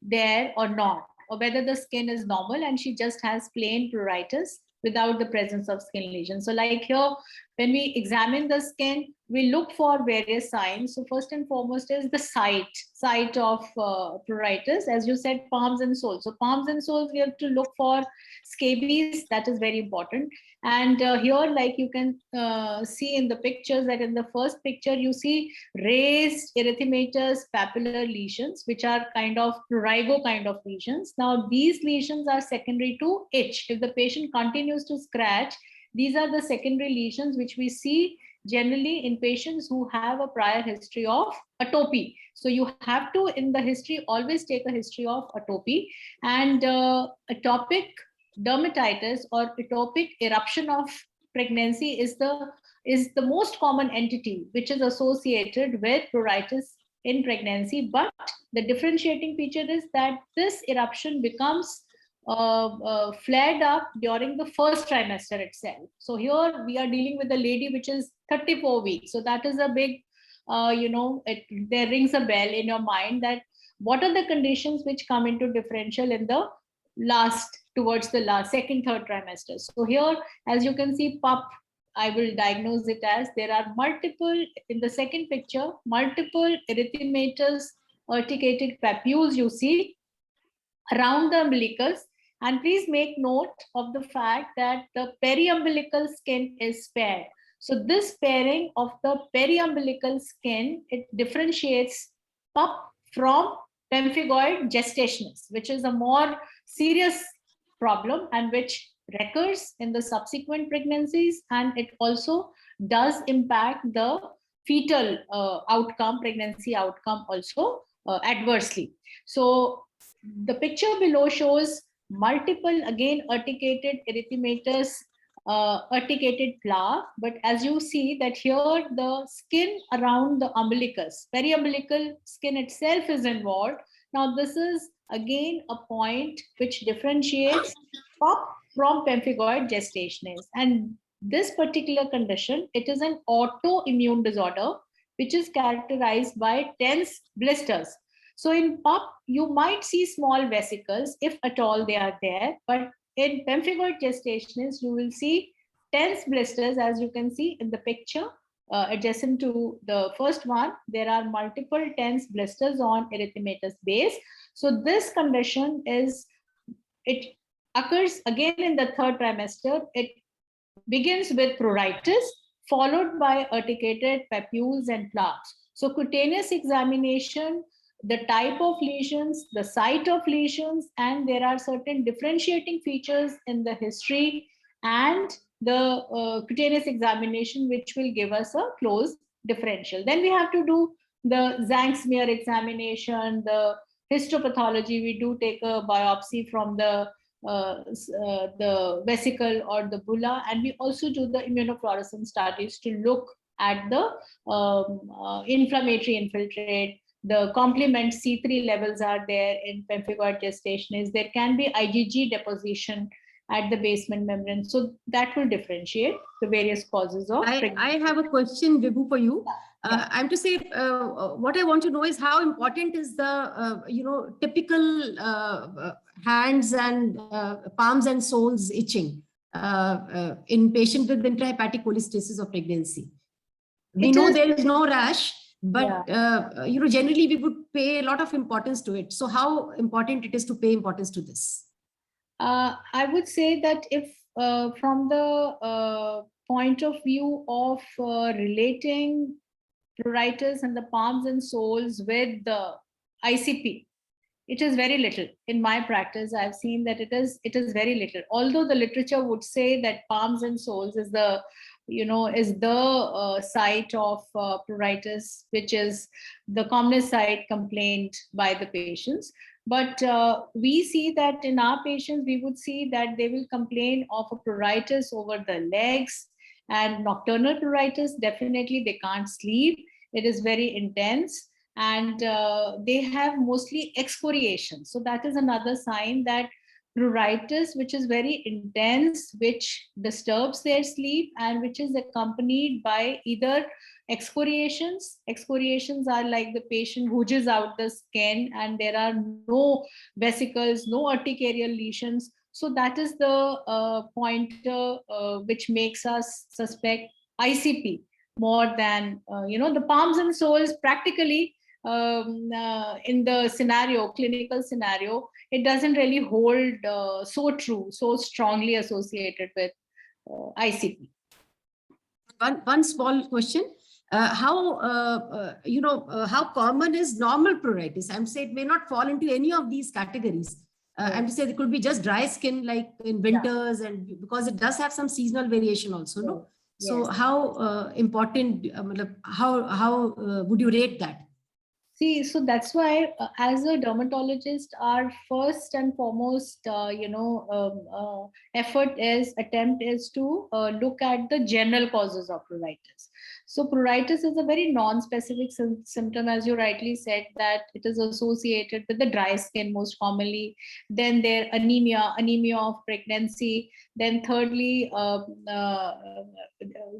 there or not, or whether the skin is normal and she just has plain pruritus without the presence of skin lesions. So like here, when we examine the skin, we look for various signs. So first and foremost is the site of pruritus. As you said, palms and soles. So palms and soles, we have to look for scabies. That is very important. And here, like you can see in the pictures, that in the first picture, you see raised erythematous papular lesions, which are kind of prurigo kind of lesions. Now, these lesions are secondary to itch. If the patient continues to scratch, these are the secondary lesions which we see generally in patients who have a prior history of atopy. So you have to, in the history, always take a history of atopy. And atopic dermatitis or atopic eruption of pregnancy is the most common entity which is associated with pruritus in pregnancy. But the differentiating feature is that this eruption becomes flared up during the first trimester itself. So here we are dealing with a lady which is 34 weeks. So that is a big, there rings a bell in your mind that what are the conditions which come into differential in the towards the last, second, third trimester. So here, as you can see, PUP, I will diagnose it as there are multiple, in the second picture, multiple erythematous urticated papules you see around the umbilicus. And please make note of the fact that the periumbilical skin is spared. So this sparing of the periumbilical skin, it differentiates PUP from pemphigoid gestationis, which is a more serious problem and which recurs in the subsequent pregnancies, and it also does impact the fetal outcome, pregnancy outcome also adversely. So the picture below shows multiple, again, urticated erythematous urticated plaque, but as you see that here the skin around the umbilicus, periumbilical skin itself is involved. Now this is again a point which differentiates PUP from pemphigoid gestationis, and this particular condition, it is an autoimmune disorder which is characterized by tense blisters. So in PUP, you might see small vesicles if at all they are there, but in pemphigoid gestationis, you will see tense blisters, as you can see in the picture adjacent to the first one. There are multiple tense blisters on erythematous base. So this condition it occurs again in the third trimester. It begins with pruritus, followed by urticated papules and plaques. So cutaneous examination, the type of lesions, the site of lesions, and there are certain differentiating features in the history and the cutaneous examination, which will give us a close differential. Then we have to do the Zank smear examination, the histopathology. We do take a biopsy from the vesicle or the bulla, and we also do the immunofluorescence studies to look at the inflammatory infiltrate. The complement C3 levels are there in pemphigoid gestationis. There can be IgG deposition at the basement membrane. So that will differentiate the various causes of pregnancy. I have a question, Vibhu, for you. I'm to say, what I want to know is how important is the, typical hands and palms and soles itching in patient with intrahepatic cholestasis of pregnancy. We know there is no rash, but generally we would pay a lot of importance to it. So how important it is to pay importance to this? I would say that if from the point of view of relating pruritus and the palms and soles with the ICP, it is very little. In my practice, I've seen that it is very little. Although the literature would say that palms and soles is the site of pruritus, which is the commonest site complained by the patients. But we see that in our patients, we would see that they will complain of a pruritus over the legs and nocturnal pruritus. Definitely, they can't sleep. It is very intense. And they have mostly excoriation. So that is another sign that pruritus which is very intense, which disturbs their sleep, and which is accompanied by either excoriations. Excoriations are like the patient hooges out the skin and there are no vesicles, no urticarial lesions. So that is the pointer which makes us suspect ICP more than, the palms and soles practically in the scenario, clinical scenario, it doesn't really hold so true, so strongly associated with ICP. One small question. How common is normal pruritus? I'm saying it may not fall into any of these categories. I'm to say it could be just dry skin like in winters, and because it does have some seasonal variation also, no? So Yes. how important, how would you rate that? See, so that's why as a dermatologist, our first and foremost, attempt is to look at the general causes of pruritus. So pruritus is a very non-specific symptom, as you rightly said, that it is associated with the dry skin most commonly. Then there anemia of pregnancy. Then thirdly,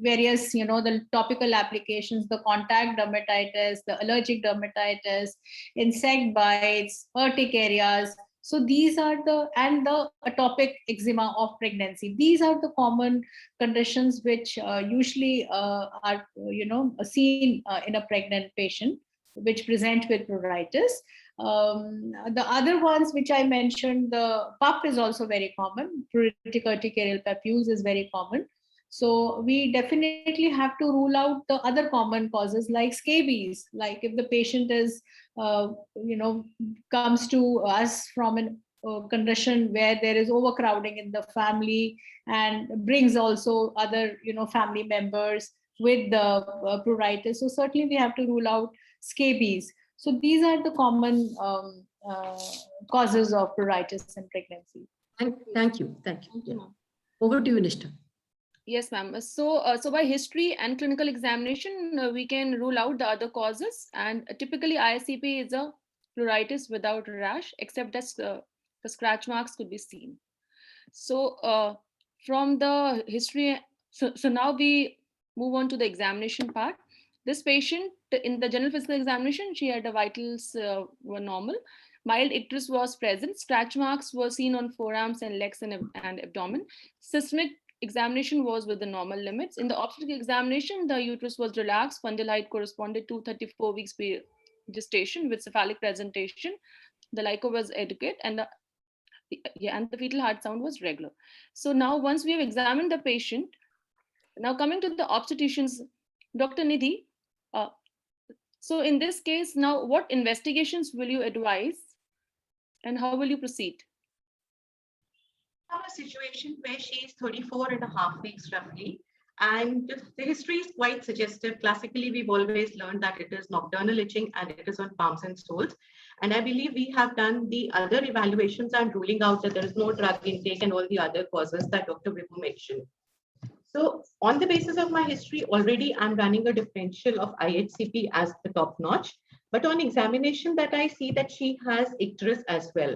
various, the topical applications, the contact dermatitis, the allergic dermatitis, insect bites, urticarias. So these are the atopic eczema of pregnancy. These are the common conditions which usually are, seen in a pregnant patient, which present with pruritus. The other ones which I mentioned, the PUP is also very common. Pruritic urticarial papules is very common. So we definitely have to rule out the other common causes like scabies. Like if the patient is, comes to us from a condition where there is overcrowding in the family and brings also other, family members with the pruritus. So certainly we have to rule out scabies. So these are the common causes of pruritus in pregnancy. Thank you. Yeah. Over to you, Nishtha. Yes, ma'am. So by history and clinical examination, we can rule out the other causes. And typically ISCP is a pruritus without rash, except that the scratch marks could be seen. So from the history, so now we move on to the examination part. This patient, in the general physical examination, she had the vitals were normal. Mild icterus was present. Scratch marks were seen on forearms and legs and abdomen. Systemic examination was with the normal limits. In the obstetric examination, the uterus was relaxed. Fundal height corresponded to 34 weeks gestation with cephalic presentation. The LICO was adequate, and the fetal heart sound was regular. So now once we have examined the patient, now coming to the obstetricians, Dr. Nidhi, so in this case, now what investigations will you advise and how will you proceed? Have a situation where she is 34 and a half weeks roughly, and the history is quite suggestive. Classically, we've always learned that it is nocturnal itching and it is on palms and soles. And I believe we have done the other evaluations and ruling out that there is no drug intake and all the other causes that Dr. Vibhu mentioned. So on the basis of my history, already I'm running a differential of IHCP as the top notch. But on examination that I see that she has icterus as well.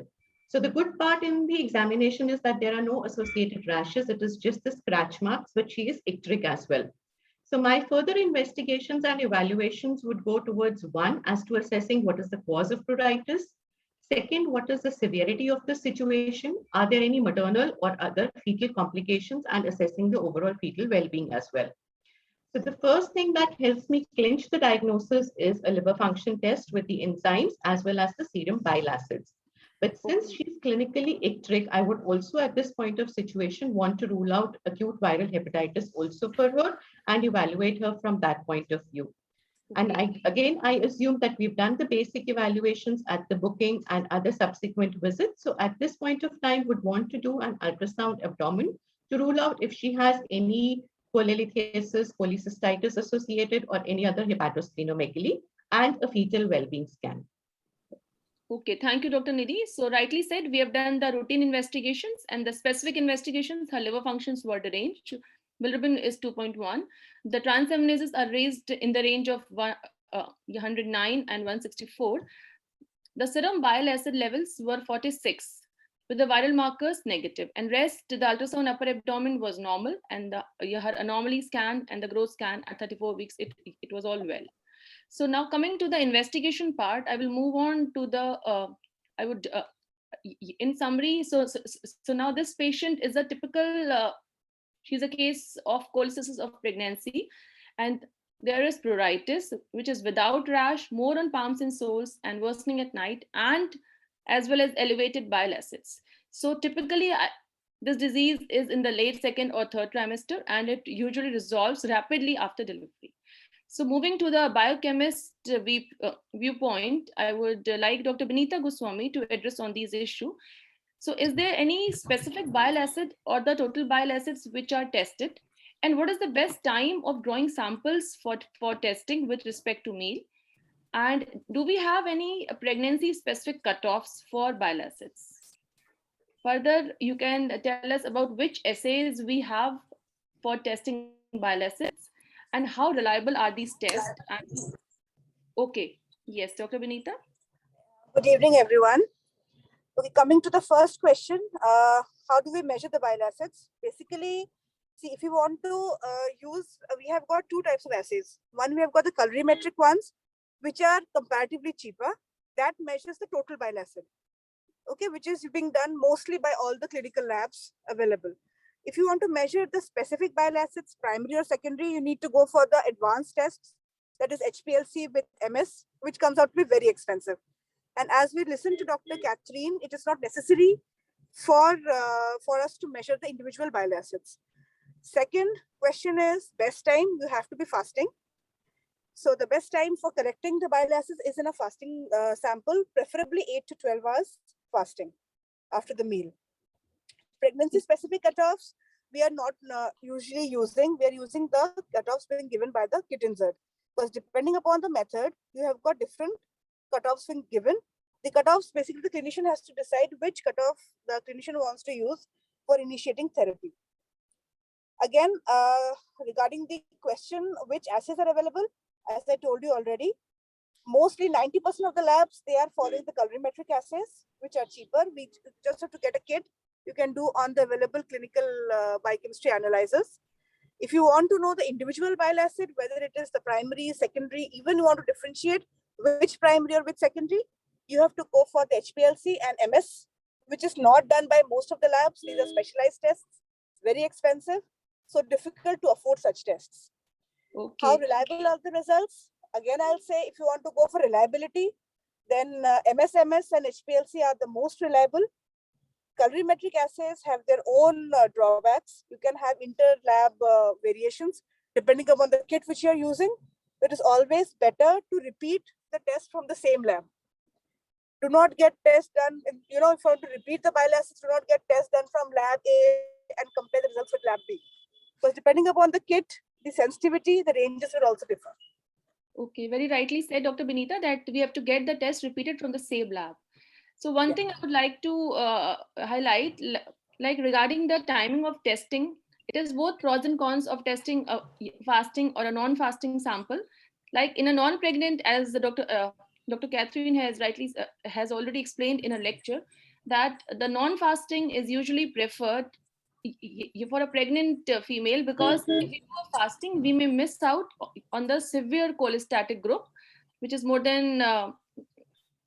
So the good part in the examination is that there are no associated rashes. It is just the scratch marks, but she is icteric as well. So my further investigations and evaluations would go towards one, as to assessing what is the cause of pruritus. Second, what is the severity of the situation? Are there any maternal or other fetal complications, and assessing the overall fetal well-being as well. So the first thing that helps me clinch the diagnosis is a liver function test with the enzymes as well as the serum bile acids. But since she's clinically icteric, I would also at this point of situation want to rule out acute viral hepatitis also for her and evaluate her from that point of view. And I assume that we've done the basic evaluations at the booking and other subsequent visits. So at this point of time, would want to do an ultrasound abdomen to rule out if she has any cholelithiasis, cholecystitis associated, or any other hepatosplenomegaly, and a fetal well-being scan. Okay, thank you, Dr. Nidhi. So rightly said, we have done the routine investigations and the specific investigations. Her liver functions were deranged. Bilirubin is 2.1. The transaminases are raised in the range of 109 and 164. The serum bile acid levels were 46. with the viral markers negative, and rest, the ultrasound upper abdomen was normal, and her anomaly scan and the growth scan at 34 weeks, it was all well. So now coming to the investigation part, I will move on to the, in summary, so now this patient is a typical, she's a case of cholestasis of pregnancy, and there is pruritus, which is without rash, more on palms and soles, and worsening at night, and as well as elevated bile acids. So typically, this disease is in the late second or third trimester, and it usually resolves rapidly after delivery. So moving to the biochemist viewpoint, I would like Dr. Benita Goswami to address on these issues. So is there any specific bile acid or the total bile acids which are tested? And what is the best time of drawing samples for testing with respect to meal? And do we have any pregnancy specific cutoffs for bile acids? Further, you can tell us about which assays we have for testing bile acids and how reliable are these tests? And, okay, yes, Dr. Benita. Good evening, everyone. Okay, coming to the first question, how do we measure the bile acids? Basically, see, if you want to use, we have got two types of assays. One, we have got the colorimetric ones, which are comparatively cheaper. That measures the total bile acid, okay, which is being done mostly by all the clinical labs available. If you want to measure the specific bile acids, primary or secondary, you need to go for the advanced tests, that is HPLC with MS, which comes out to be very expensive. And as we listen to Dr. Catherine, it is not necessary for us to measure the individual bile acids. Second question is best time. You have to be fasting. So the best time for collecting the bile acids is in a fasting sample, preferably 8 to 12 hours fasting after the meal. Pregnancy specific cutoffs, we are not usually using. We are using the cutoffs being given by the kit insert, because depending upon the method, you have got different cutoffs being given. The cutoffs, basically the clinician has to decide which cutoff the clinician wants to use for initiating therapy. Again, regarding the question, which assays are available, as I told you already, mostly 90% of the labs, they are following the colorimetric assays, which are cheaper. We just have to get a kit you can do on the available clinical biochemistry analyzers. If you want to know the individual bile acid, whether it is the primary, secondary, even you want to differentiate which primary or which secondary, you have to go for the HPLC and MS, which is not done by most of the labs. These are specialized tests, very expensive, so difficult to afford such tests. Okay. How reliable are the results? Again, I'll say if you want to go for reliability, then MS and HPLC are the most reliable. Colorimetric assays have their own drawbacks. You can have inter-lab variations depending upon the kit which you're using. It is always better to repeat the test from the same lab. Do not get tests done, if you want to repeat the bile acids, do not get tests done from lab A and compare the results with lab B. Because depending upon the kit, the sensitivity, the ranges will also differ. Okay, very rightly said, Dr. Benita, that we have to get the test repeated from the same lab. So one thing I would like to highlight, like regarding the timing of testing, it is both pros and cons of testing a fasting or a non-fasting sample. Like in a non-pregnant, as the Dr. Catherine has already explained in a lecture, that the non-fasting is usually preferred for a pregnant female, because if we do a fasting, we may miss out on the severe cholestatic group, which is more than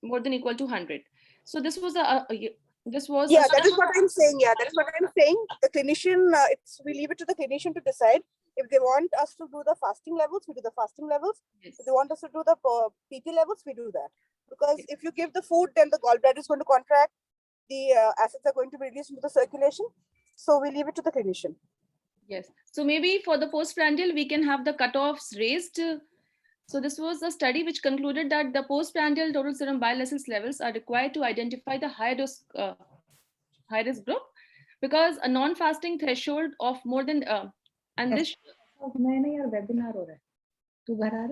equal to 100. So this was that is what I'm saying. Yeah, that is what I'm saying. The clinician, we leave it to the clinician to decide. If they want us to do the fasting levels, we do the fasting levels. Yes. If they want us to do the PT levels, we do that. Because if you give the food, then the gallbladder is going to contract. The acids are going to be released into the circulation. So we leave it to the clinician. Yes. So maybe for the postprandial, we can have the cutoffs raised. So this was a study which concluded that the postprandial total serum bile acids levels are required to identify the high risk group, because a non-fasting threshold of more than and this webinar हो रहा है तू घर आ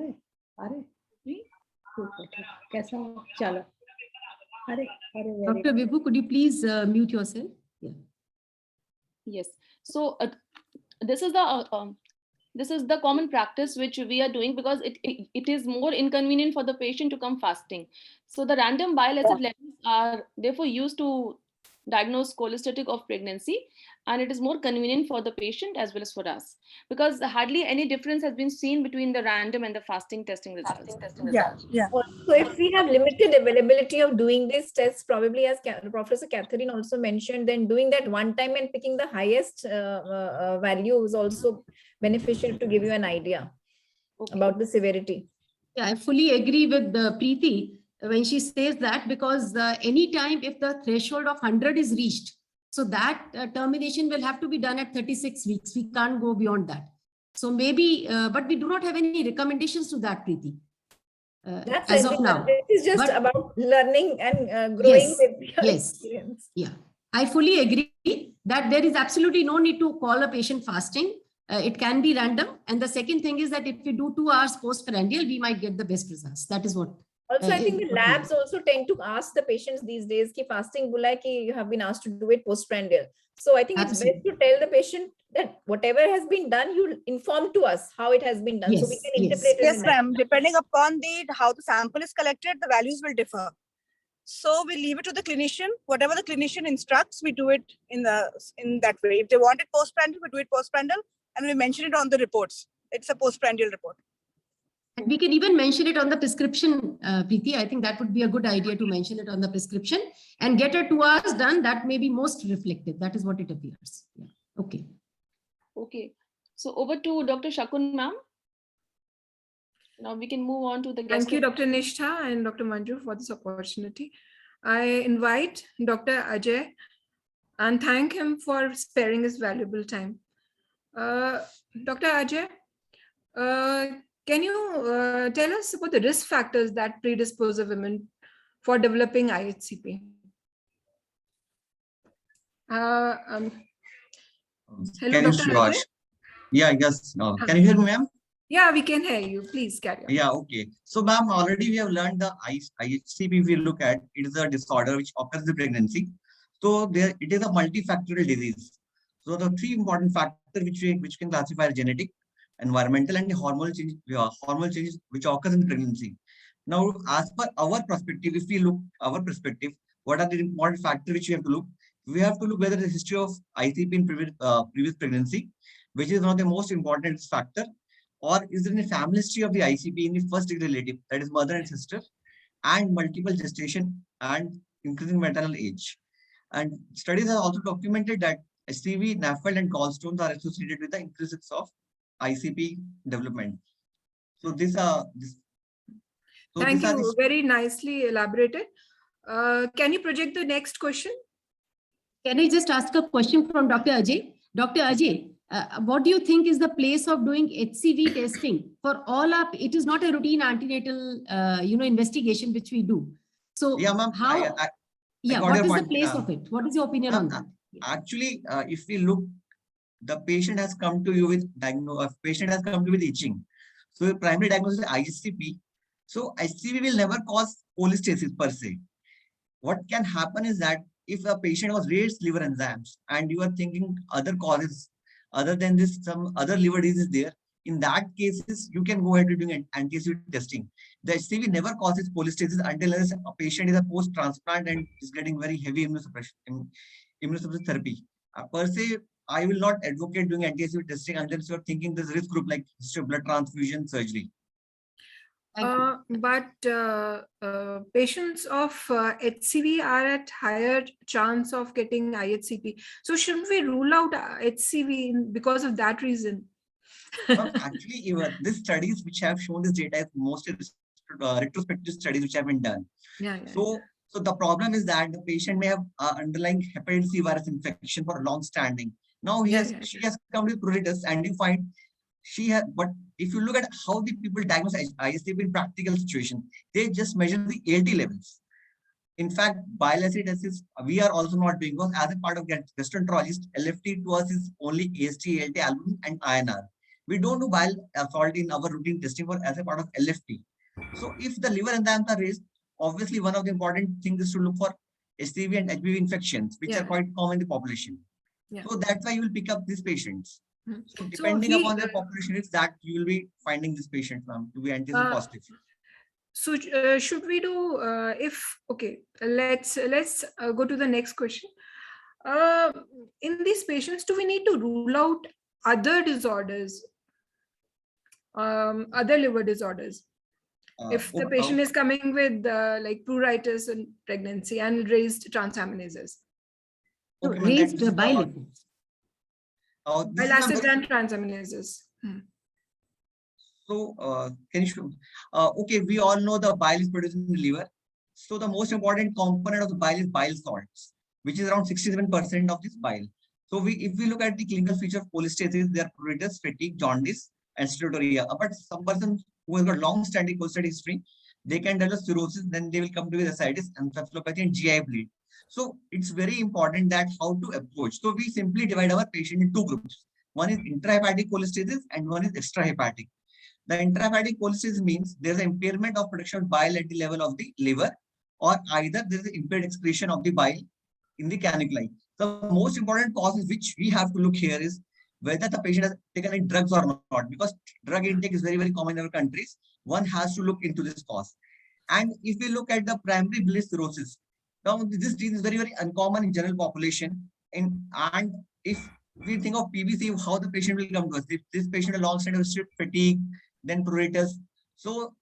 रहे कैसा चलो अरे Dr. Vibhu, could you please mute yourself? Yeah. Yes. So this is the common practice which we are doing, because it is more inconvenient for the patient to come fasting. So the random bile acid levels are therefore used to diagnose cholestatic of pregnancy, and it is more convenient for the patient as well as for us, because hardly any difference has been seen between the random and the fasting testing results. Yeah. So if we have limited availability of doing these tests, probably as Professor Catherine also mentioned, then doing that one time and picking the highest value is also beneficial to give you an idea about the severity. Yeah, I fully agree with Preeti when she says that, because anytime if the threshold of 100 is reached, so that termination will have to be done at 36 weeks. We can't go beyond that. So maybe, but we do not have any recommendations to that, Preeti. That's as of now. This is just about learning and growing yes, with your yes, experience. Yeah, I fully agree that there is absolutely no need to call a patient fasting. It can be random. And the second thing is that if we do 2 hours postprandial, we might get the best results. That is what. Also, I think the labs also tend to ask the patients these days ki fasting bula ki you have been asked to do it postprandial. So I think it's best to tell the patient that whatever has been done, you inform to us how it has been done. Yes, so we can interpret it. Yes, ma'am. Depending upon how the sample is collected, the values will differ. So we leave it to the clinician. Whatever the clinician instructs, we do it in that way. If they want it postprandial, we do it postprandial, and we mention it on the reports. It's a postprandial report. And we can even mention it on the prescription, Preeti. I think that would be a good idea to mention it on the prescription and get a 2 hours done. That may be most reflective. That is what it appears. Yeah. Okay. Okay. So over to Dr. Shakun, ma'am. Now we can move on to the guest. Thank you, Dr. Nishtha and Dr. Manju, for this opportunity. I invite Dr. Ajay and thank him for sparing his valuable time. Dr. Ajay, can you tell us about the risk factors that predispose a women for developing IHCP? Hello, Dr. Ajay? Yeah, yes. Can you hear me, ma'am? Yeah, we can hear you. Please carry on. Yeah, okay. So, ma'am, already we have learned the IHCP. If we look at, it is a disorder which occurs in pregnancy. So, it is a multifactorial disease. So, the 3 important factors which can classify as genetic, environmental, and hormonal changes which occurs in pregnancy. Now, as per our perspective, if we look our perspective, what are the important factors which we have to look? We have to look whether the history of ICP in previous pregnancy, which is one of the most important factor, or is there any family history of the ICP in the first degree relative, that is mother and sister, and multiple gestation and increasing maternal age. And studies have also documented that HCV, NAFLD, and gallstones are associated with the increases of ICP development. So these are. Thank you. Very nicely elaborated. Can you project the next question? Can I just ask a question from Dr. Ajay? Dr. Ajay, what do you think is the place of doing HCV testing for all up? It is not a routine antenatal, investigation which we do. So yeah, ma'am. What is the place of it? What is your opinion on that? Actually, if we look, the patient has come to you with itching. So the primary diagnosis is IHCP. So HCV will never cause cholestasis per se. What can happen is that if a patient was raised liver enzymes and you are thinking other causes other than this, some other liver disease is there, in that cases, you can go ahead with doing anti-HCV testing. The HCV never causes cholestasis until a patient is a post-transplant and is getting very heavy immunosuppressive therapy. Per se, I will not advocate doing anti-HCV testing unless you are thinking this risk group like history of blood transfusion, surgery. But patients of HCV are at higher chance of getting IHCP. So shouldn't we rule out HCV because of that reason? Actually, even these studies which have shown this data is mostly retrospective studies which have been done. So the problem is that the patient may have underlying hepatitis C virus infection for long standing. Now she has come with pruritus and you find she has, but if you look at how the people diagnose IHCP in practical situation, they just measure the ALT levels. In fact, bile acid tests we are also not doing, because as a part of gastroenterologist, LFT to us is only AST, ALT, albumin, and INR. We don't do bile salt in our routine testing for as a part of LFT. So if the liver enzymes are raised, obviously one of the important things is to look for HCV and HBV infections, which are quite common in the population. So that's why you will pick up these patients. So depending upon their population, it's that you will be finding this patient to be antigen positive. So should we do let's go to the next question. In these patients, do we need to rule out other disorders, other liver disorders? If the patient is coming with like pruritus in pregnancy and raised transaminases. Okay, raised bile acids and transaminases. So, can you show? Okay, we all know the bile is produced in the liver. So the most important component of the bile is bile salts, which is around 67% of this bile. So if we look at the clinical feature of cholestasis, they are pruritus, fatigue, jaundice, and steatoria. But some person who has got long-standing cholestatic history, they can develop cirrhosis, then they will come to with ascites, encephalopathy, and GI bleed. So it's very important that how to approach. So we simply divide our patient in two groups. One is intrahepatic cholestasis and one is extrahepatic. The intrahepatic cholestasis means there's an impairment of production of bile at the level of the liver, or either there is an impaired excretion of the bile in the caniculi. The most important causes which we have to look here is whether the patient has taken any drugs or not, because drug intake is very, very common in our countries. One has to look into this cause. And if we look at the primary biliary cirrhosis, now this disease is very, very uncommon in general population. And if we think of PBC, how the patient will come to us. If this patient has long-standing history of fatigue, then pruritus. So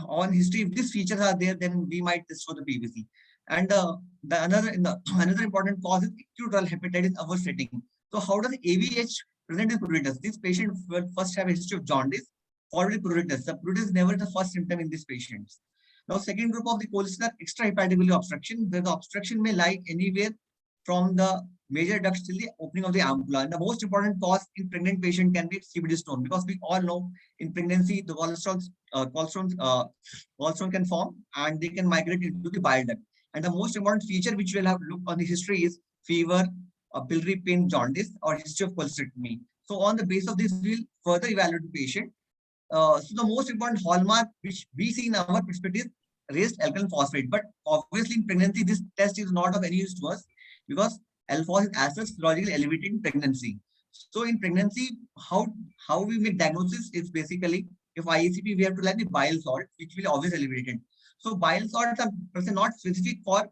on history, if these features are there, then we might test for the PBC. And another important cause is acute oral hepatitis oversetting. So how does AVH present in pruritus? This patient will first have a history of jaundice, followed with pruritus. The pruritus is never the first symptom in these patients. Now, second group of the cholestasis are extrahepatic biliary obstruction, where the obstruction may lie anywhere from the major ducts till the opening of the ampulla. And the most important cause in pregnant patient can be CBD stone, because we all know in pregnancy the gallstone can form and they can migrate into the bile duct. And the most important feature which we'll have look on the history is fever, biliary pain, jaundice, or history of cholecystectomy. So on the basis of this, we'll further evaluate the patient. So the most important hallmark which we see in our perspective is raised alkaline phosphate. But obviously in pregnancy, this test is not of any use to us, because alpha is as such physiologically elevated in pregnancy. So in pregnancy, how we make diagnosis is basically, if IACP, we have to like the bile salt, which will always elevated. So bile salts are not specific for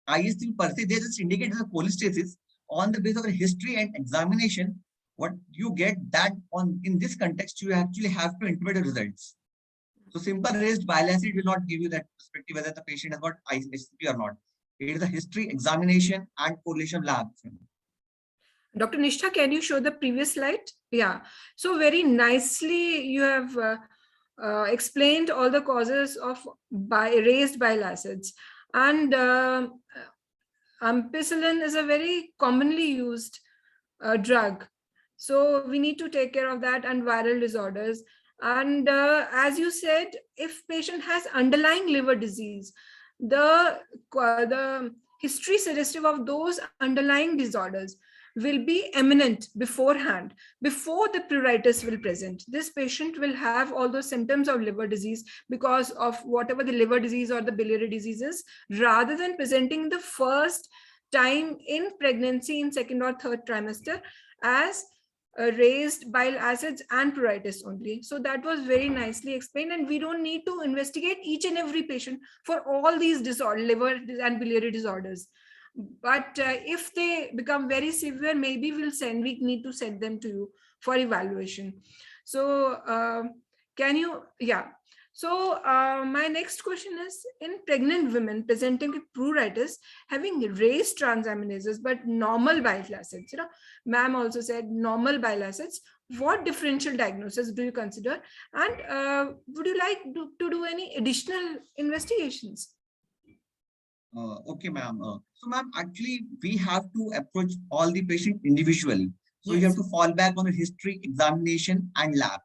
IACP per se, they just indicate the cholestasis. On the basis of a history and examination, what you get that on in this context, you actually have to interpret the results. So simple raised bile acid will not give you that perspective whether the patient has got IACP or not. It is a history, examination, and correlation labs. Dr. Nishtha, can you show the previous slide? Yeah. So very nicely you have explained all the causes of raised bile acids. And ampicillin is a very commonly used drug. So we need to take care of that, and viral disorders. And as you said, if patient has underlying liver disease, the history suggestive of those underlying disorders will be eminent beforehand, before the pruritus will present. This patient will have all those symptoms of liver disease because of whatever the liver disease or the biliary disease is, rather than presenting the first time in pregnancy in second or third trimester as raised bile acids and pruritus only. So that was very nicely explained, and we don't need to investigate each and every patient for all these disorders, liver and biliary disorders. But if they become very severe, maybe we need to send them to you for evaluation. So can you, yeah. So my next question is, in pregnant women presenting with pruritus, having raised transaminases but normal bile acids, ma'am also said normal bile acids, what differential diagnosis do you consider? And would you like to do any additional investigations? Okay, ma'am. So, ma'am, actually, we have to approach all the patients individually. So Yes. you have to fall back on the history, examination, and labs.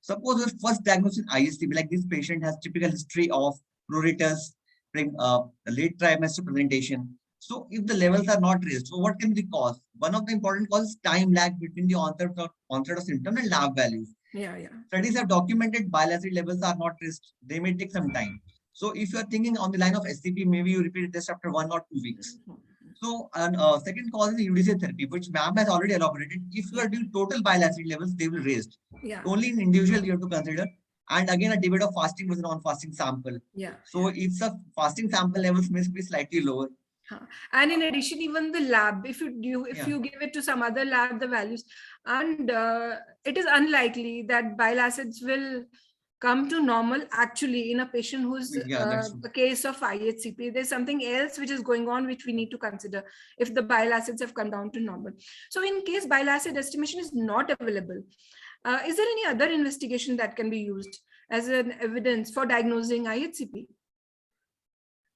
Suppose the first diagnosis ISTP, like this patient has typical history of pruritus, late trimester presentation. So if the levels are not raised, so what can be the cause? One of the important causes is time lag between the onset of symptom and lab values. Yeah. Studies have documented bile acid levels are not raised. They may take some time. So if you are thinking on the line of SCP, maybe you repeat this after 1 or 2 weeks. So, and second cause is UDCA therapy, which ma'am has already elaborated. If you are doing total bile acid levels, they will raised. Yeah. Only in individual you have to consider. And again, a debate of fasting versus non-fasting sample. Yeah. So if the fasting sample levels may be slightly lower. And in addition, even the lab, if you give it to some other lab, the values, and it is unlikely that bile acids will come to normal actually in a patient who's a case of IHCP. There's something else which is going on which we need to consider if the bile acids have come down to normal. So in case bile acid estimation is not available, is there any other investigation that can be used as an evidence for diagnosing IHCP?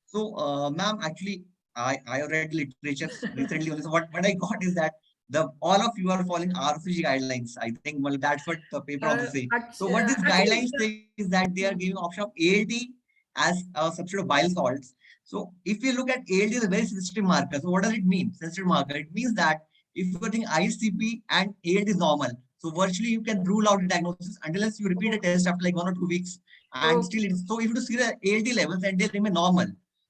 So, ma'am, actually, I read literature recently. So what I got is that all of you are following RCG guidelines. I think, well, that's what the paper also say. So what these guidelines say is that they are giving option of ALT as a substitute of bile salts. So if you look at ALT is a very sensitive marker. So what does it mean? Sensitive marker. It means that if you are doing ICP and ALT is normal, so virtually you can rule out the diagnosis unless you repeat a test after like 1 or 2 weeks, and still it is. So if you see the ALT levels and they remain normal,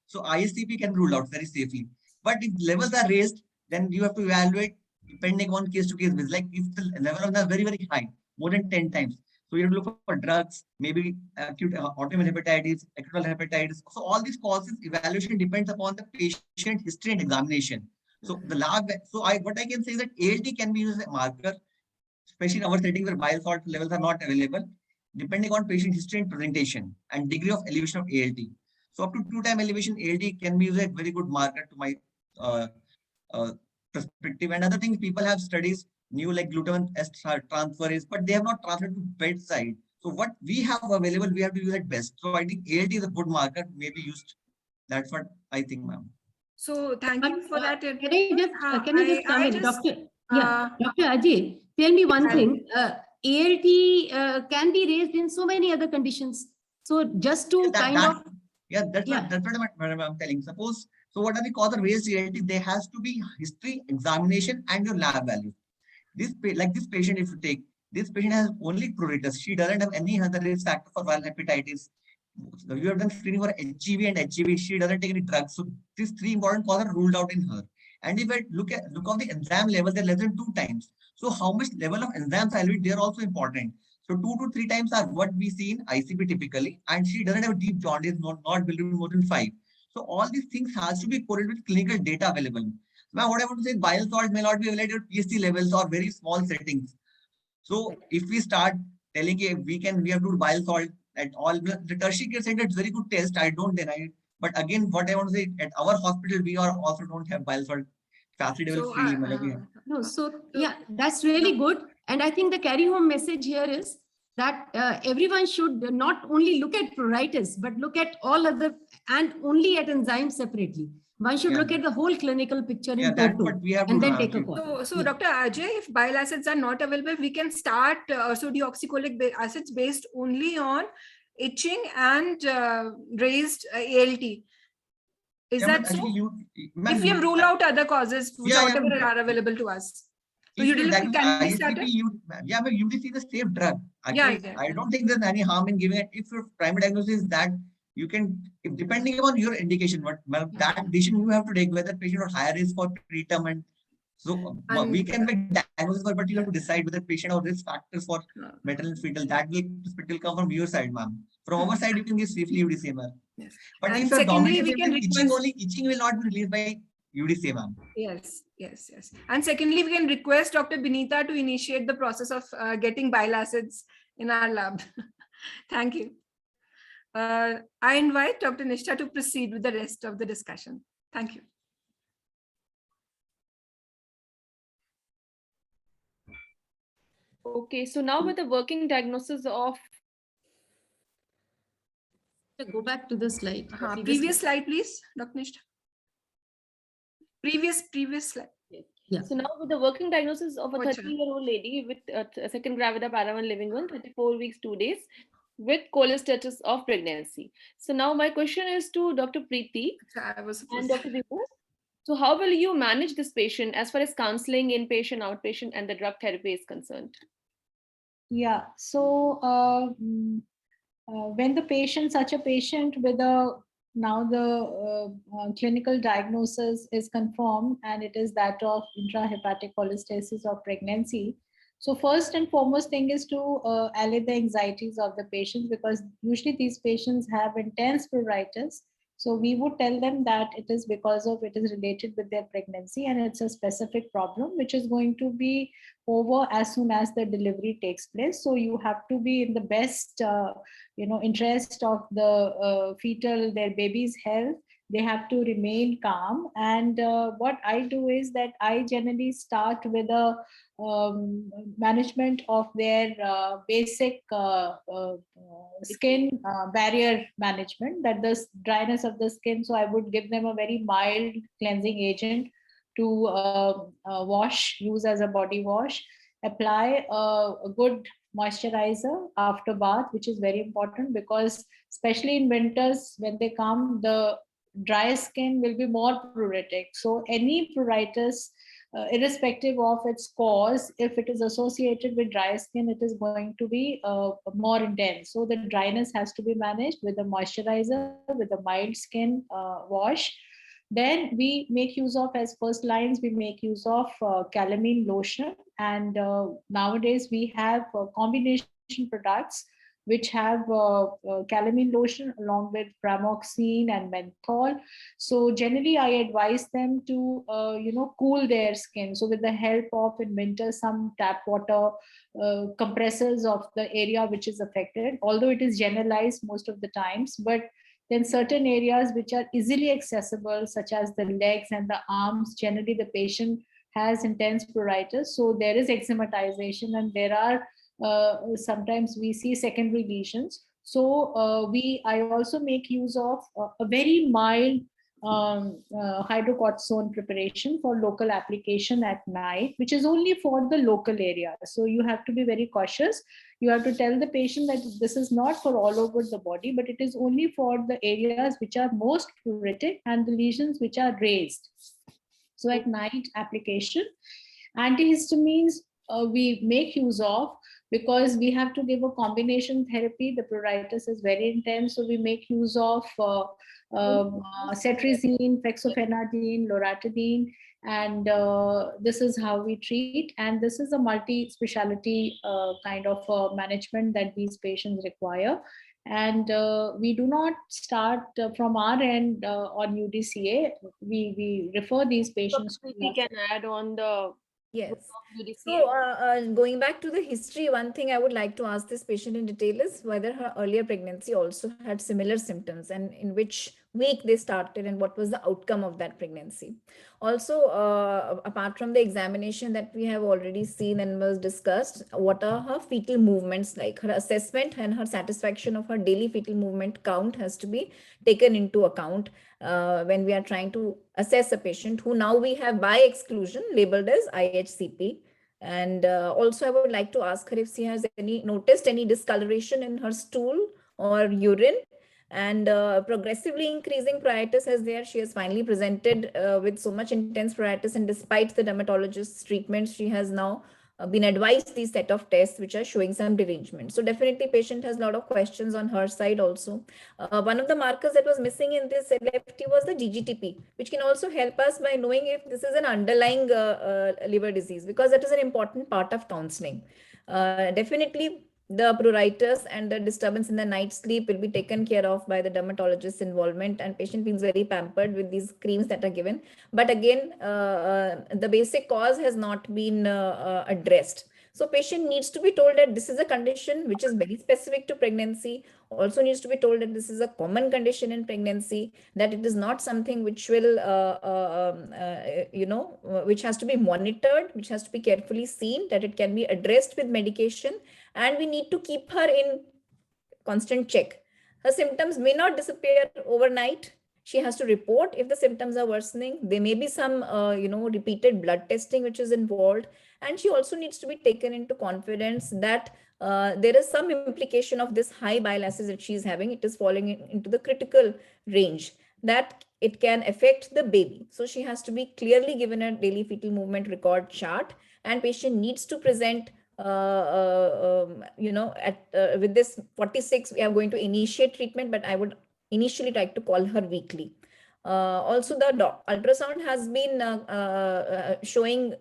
so ISCP can rule out very safely. But if levels are raised, then you have to evaluate depending on case to case basis. Like if the level is very, very high, more than 10 times. So you have to look for drugs, maybe acute autoimmune hepatitis, acute hepatitis. So all these causes, evaluation depends upon the patient history and examination. So the lab, what I can say is that ALT can be used as a marker, especially in our setting where bile salt levels are not available, depending on patient history and presentation and degree of elevation of ALT. So up to 2-time elevation, ALT can be used as a very good marker to my perspective. And other things, people have studies new like glutamine S transferase, but they have not transferred to bedside. So what we have available, we have to use at best. So I think ALT is a good marker to maybe used. That's what I think, ma'am. So thank you for that. Can I just come in, Doctor? Dr. Ajay, tell me one thing. ALT can be raised in so many other conditions. So just to that's what I'm telling. Suppose, so what are the cause of raised ALT? There has to be history, examination, and your lab value. This patient, if you take, this patient has only pruritus. She doesn't have any other risk factor for viral hepatitis. So you have done screening for HGV and HGV. She doesn't take any drugs. So these 3 important causes are ruled out in her. And if I look on the enzyme level, they're less than 2 times. So how much level of enzymes are elevated? They're also important. So 2 to 3 times are what we see in ICP typically, and she doesn't have deep jaundice, not between more than 5. So all these things has to be correlated with clinical data available. Now, what I want to say is bile salt may not be available at PSC levels or very small settings. So if we start telling we have to do bile salt at all, the tertiary care center, it's very good test. I don't deny it. But again, what I want to say, at our hospital, we also don't have bile salt facility level free. That's really good. And I think the carry home message here is that everyone should not only look at pruritus, but look at all other and only at enzymes separately. One should look at the whole clinical picture in total and then take a call. So Dr. Ajay, if bile acids are not available, we can start ursodeoxycholic acids based only on itching and raised ALT. Is that so? If we rule out other causes, whatever are available to us. So UDC can be started? But UDC is a safe drug. Actually, I don't think there's any harm in giving it. If your primary diagnosis is that, you can, depending on your indication, that decision you have to take, whether patient or higher risk for preterm, and so we can make diagnosis, but you have to decide whether patient or risk factors for maternal and fetal. That will come from your side, ma'am. From our side, you can give safely UDCMR. Yes. But and if secondly, we can itching will not be released by UDC, ma'am. Yes. And secondly, we can request Dr. Binita to initiate the process of getting bile acids in our lab. Thank you. I invite Dr. Nishtha to proceed with the rest of the discussion. Thank you. Okay, so now with the working diagnosis of... Go back to the slide. Previous slide, please, Dr. Nishtha. Previous slide. Yeah. So now with the working diagnosis of a 30-year-old lady with a second gravida para 1 living one, 34 weeks, 2 days, with cholestasis of pregnancy. So now my question is to Dr. Preeti and Dr. Deepu. So how will you manage this patient as far as counseling, inpatient, outpatient, and the drug therapy is concerned? Yeah, so when such a patient with the clinical diagnosis is confirmed and it is that of intrahepatic cholestasis of pregnancy. So first and foremost thing is to allay the anxieties of the patients, because usually these patients have intense pruritus So we would tell them that it is because of, it is related with their pregnancy and it's a specific problem which is going to be over as soon as the delivery takes place. So you have to be in the best, interest of the fetal, their baby's health. They have to remain calm. And what I do is that I generally start with a management of their basic skin barrier management, that the dryness of the skin. So I would give them a very mild cleansing agent to wash, use as a body wash, apply a good moisturizer after bath, which is very important because especially in winters when they come, the dry skin will be more pruritic. So any pruritus, irrespective of its cause, if it is associated with dry skin, it is going to be more intense. So the dryness has to be managed with a moisturizer, with a mild skin wash. Then we make use of, as first lines, we make use of calamine lotion. And nowadays we have combination products which have calamine lotion along with pramoxine and menthol. So generally I advise them to, cool their skin. So with the help of, in winter, some tap water compressors of the area which is affected, although it is generalized most of the times, but then certain areas which are easily accessible, such as the legs and the arms, generally the patient has intense pruritus. So there is eczematization and there are sometimes we see secondary lesions. So I also make use of a very mild hydrocortisone preparation for local application at night, which is only for the local area. So you have to be very cautious. You have to tell the patient that this is not for all over the body, but it is only for the areas which are most pruritic and the lesions which are raised. So at night application, antihistamines we make use of, because we have to give a combination therapy. The pruritus is very intense, so we make use of cetirizine, fexofenadine, loratadine, and this is how we treat. And this is a multi-speciality kind of management that these patients require. And we do not start from our end on UDCA. We refer these patients. We can add on the Yes. So going back to the history, one thing I would like to ask this patient in detail is whether her earlier pregnancy also had similar symptoms and in which week they started and what was the outcome of that pregnancy. Also, apart from the examination that we have already seen and was discussed, what are her fetal movements like? Her assessment and her satisfaction of her daily fetal movement count has to be taken into account when we are trying to assess a patient who now we have by exclusion labeled as IHCP. And also I would like to ask her if she has noticed any discoloration in her stool or urine, and progressively increasing pruritus as there. She has finally presented with so much intense pruritus, and despite the dermatologist's treatment, she has now been advised these set of tests which are showing some derangement. So definitely patient has a lot of questions on her side also. One of the markers that was missing in this LFT was the GGTP, which can also help us by knowing if this is an underlying liver disease, because that is an important part of counseling. Definitely the pruritus and the disturbance in the night sleep will be taken care of by the dermatologist's involvement, and patient feels very pampered with these creams that are given. But again, the basic cause has not been addressed. So patient needs to be told that this is a condition which is very specific to pregnancy. Also needs to be told that this is a common condition in pregnancy, that it is not something which will, which has to be monitored, which has to be carefully seen, that it can be addressed with medication, and we need to keep her in constant check. Her symptoms may not disappear overnight. She has to report if the symptoms are worsening. There may be some, repeated blood testing which is involved. And she also needs to be taken into confidence that there is some implication of this high bile acids that she is having. It is falling into the critical range that it can affect the baby. So she has to be clearly given a daily fetal movement record chart, and patient needs to present with this 46, we are going to initiate treatment, but I would initially like to call her weekly. Also, the ultrasound has been showing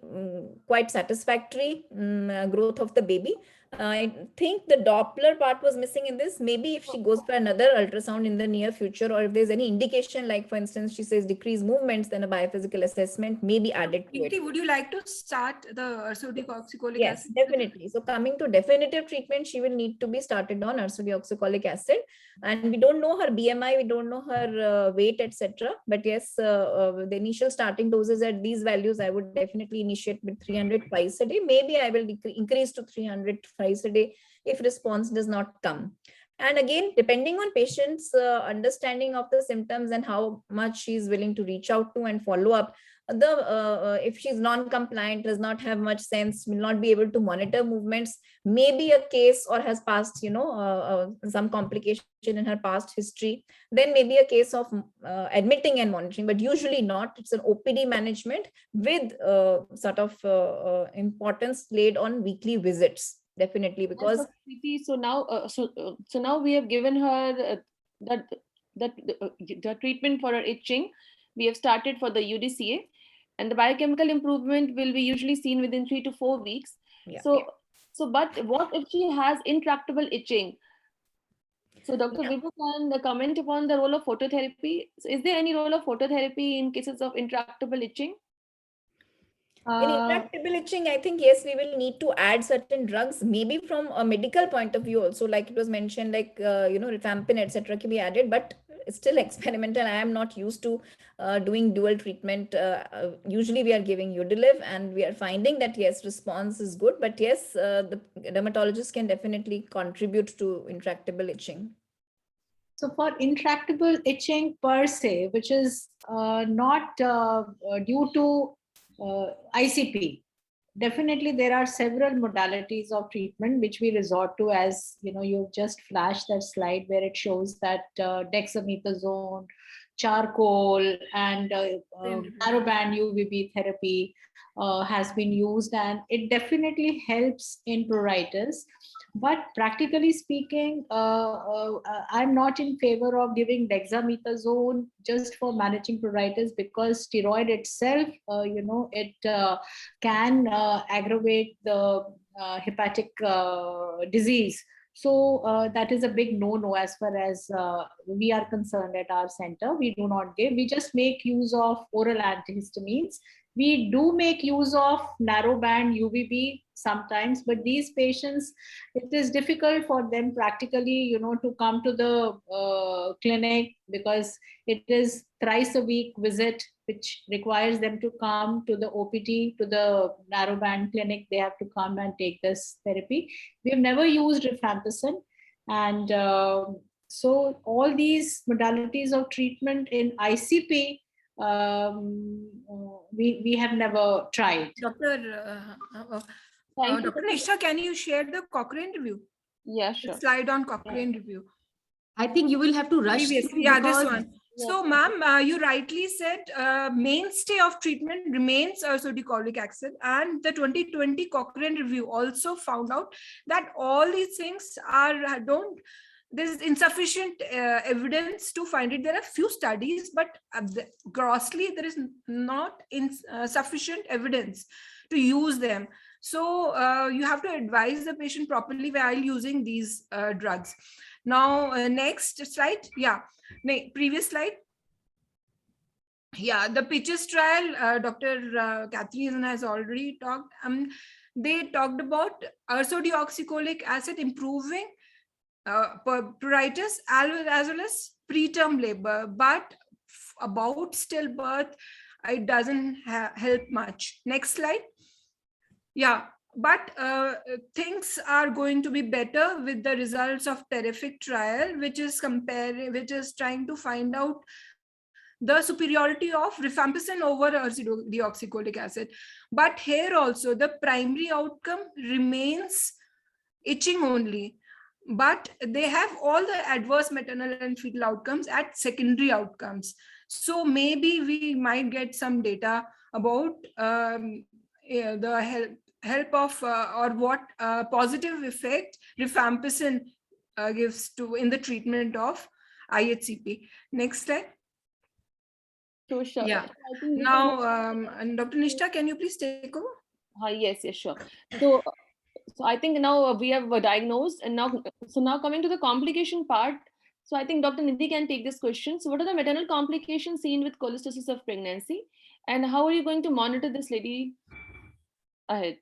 quite satisfactory growth of the baby. I think the Doppler part was missing in this. Maybe if she goes for another ultrasound in the near future, or if there's any indication, like for instance, she says decreased movements, then a biophysical assessment may be added to it. Would you like to start the ursodeoxycholic yes, acid? definitely. So coming to definitive treatment, she will need to be started on ursodeoxycholic acid. And we don't know her BMI, we don't know her weight, etc. But yes, the initial starting doses at these values, I would definitely initiate with 300 twice a day. Maybe I will increase to 300 twice a day if response does not come. And again, depending on patient's understanding of the symptoms and how much she's willing to reach out to and follow up, if she's non-compliant, does not have much sense, will not be able to monitor movements, maybe a case or has passed, some complication in her past history, then maybe a case of admitting and monitoring, but usually not. It's an OPD management with sort of importance laid on weekly visits, definitely, because so now we have given her the treatment for her itching. We have started for the UDCA, and the biochemical improvement will be usually seen within 3 to 4 weeks. Yeah. But what if she has intractable itching? So Dr. Vibhu can comment upon the role of phototherapy. So is there any role of phototherapy in cases of intractable itching? In intractable itching, I think, yes, we will need to add certain drugs, maybe from a medical point of view also, like it was mentioned, like, rifampin, etc. can be added, but it's still experimental. I am not used to doing dual treatment. Usually we are giving Udiliv, and we are finding that, yes, response is good, but yes, the dermatologist can definitely contribute to intractable itching. So for intractable itching per se, which is not due to ICP, definitely there are several modalities of treatment which we resort to, as you've just flashed that slide where it shows that dexamethasone, charcoal, and narrowband UVB therapy has been used, and it definitely helps in pruritus. But practically speaking, I'm not in favor of giving dexamethasone just for managing pruritus, because steroid itself, it can aggravate the hepatic disease. So that is a big no-no as far as we are concerned at our center. We do not give, we just make use of oral antihistamines. We do make use of narrowband UVB sometimes, but these patients, it is difficult for them practically, to come to the clinic, because it is thrice a week visit, which requires them to come to the OPT, to the narrowband clinic. They have to come and take this therapy. We have never used rifampicin, and so all these modalities of treatment in ICP, we have never tried. Dr. Nisha, can you share the Cochrane review? Yeah, sure. The slide on Cochrane review. I think you will have to rush. This one. So, ma'am, you rightly said mainstay of treatment remains ursodeoxycholic acid, and the 2020 Cochrane review also found out that all these things there's insufficient evidence to find it. There are few studies, but grossly there is not sufficient evidence to use them. So you have to advise the patient properly while using these drugs. Now, next slide. Yeah, previous slide. Yeah, the PITCHES trial, Dr. Catherine has already talked. They talked about ursodeoxycholic acid improving pruritus as well as preterm labor, but about stillbirth, it doesn't help much. Next slide. Yeah, but things are going to be better with the results of Terrific trial, which is trying to find out the superiority of rifampicin over ursodeoxycholic acid. But here also the primary outcome remains itching only, but they have all the adverse maternal and fetal outcomes at secondary outcomes. So maybe we might get some data about the help of or what positive effect rifampicin gives in the treatment of IHCP. Next slide. Sure. Yeah. Now, and Dr. Nishta, can you please take over? Yes, sure. So So I think now we have diagnosed, and now coming to the complication part. So I think Dr. Nidhi can take this question. So what are the maternal complications seen with cholestasis of pregnancy, and how are you going to monitor this lady ahead?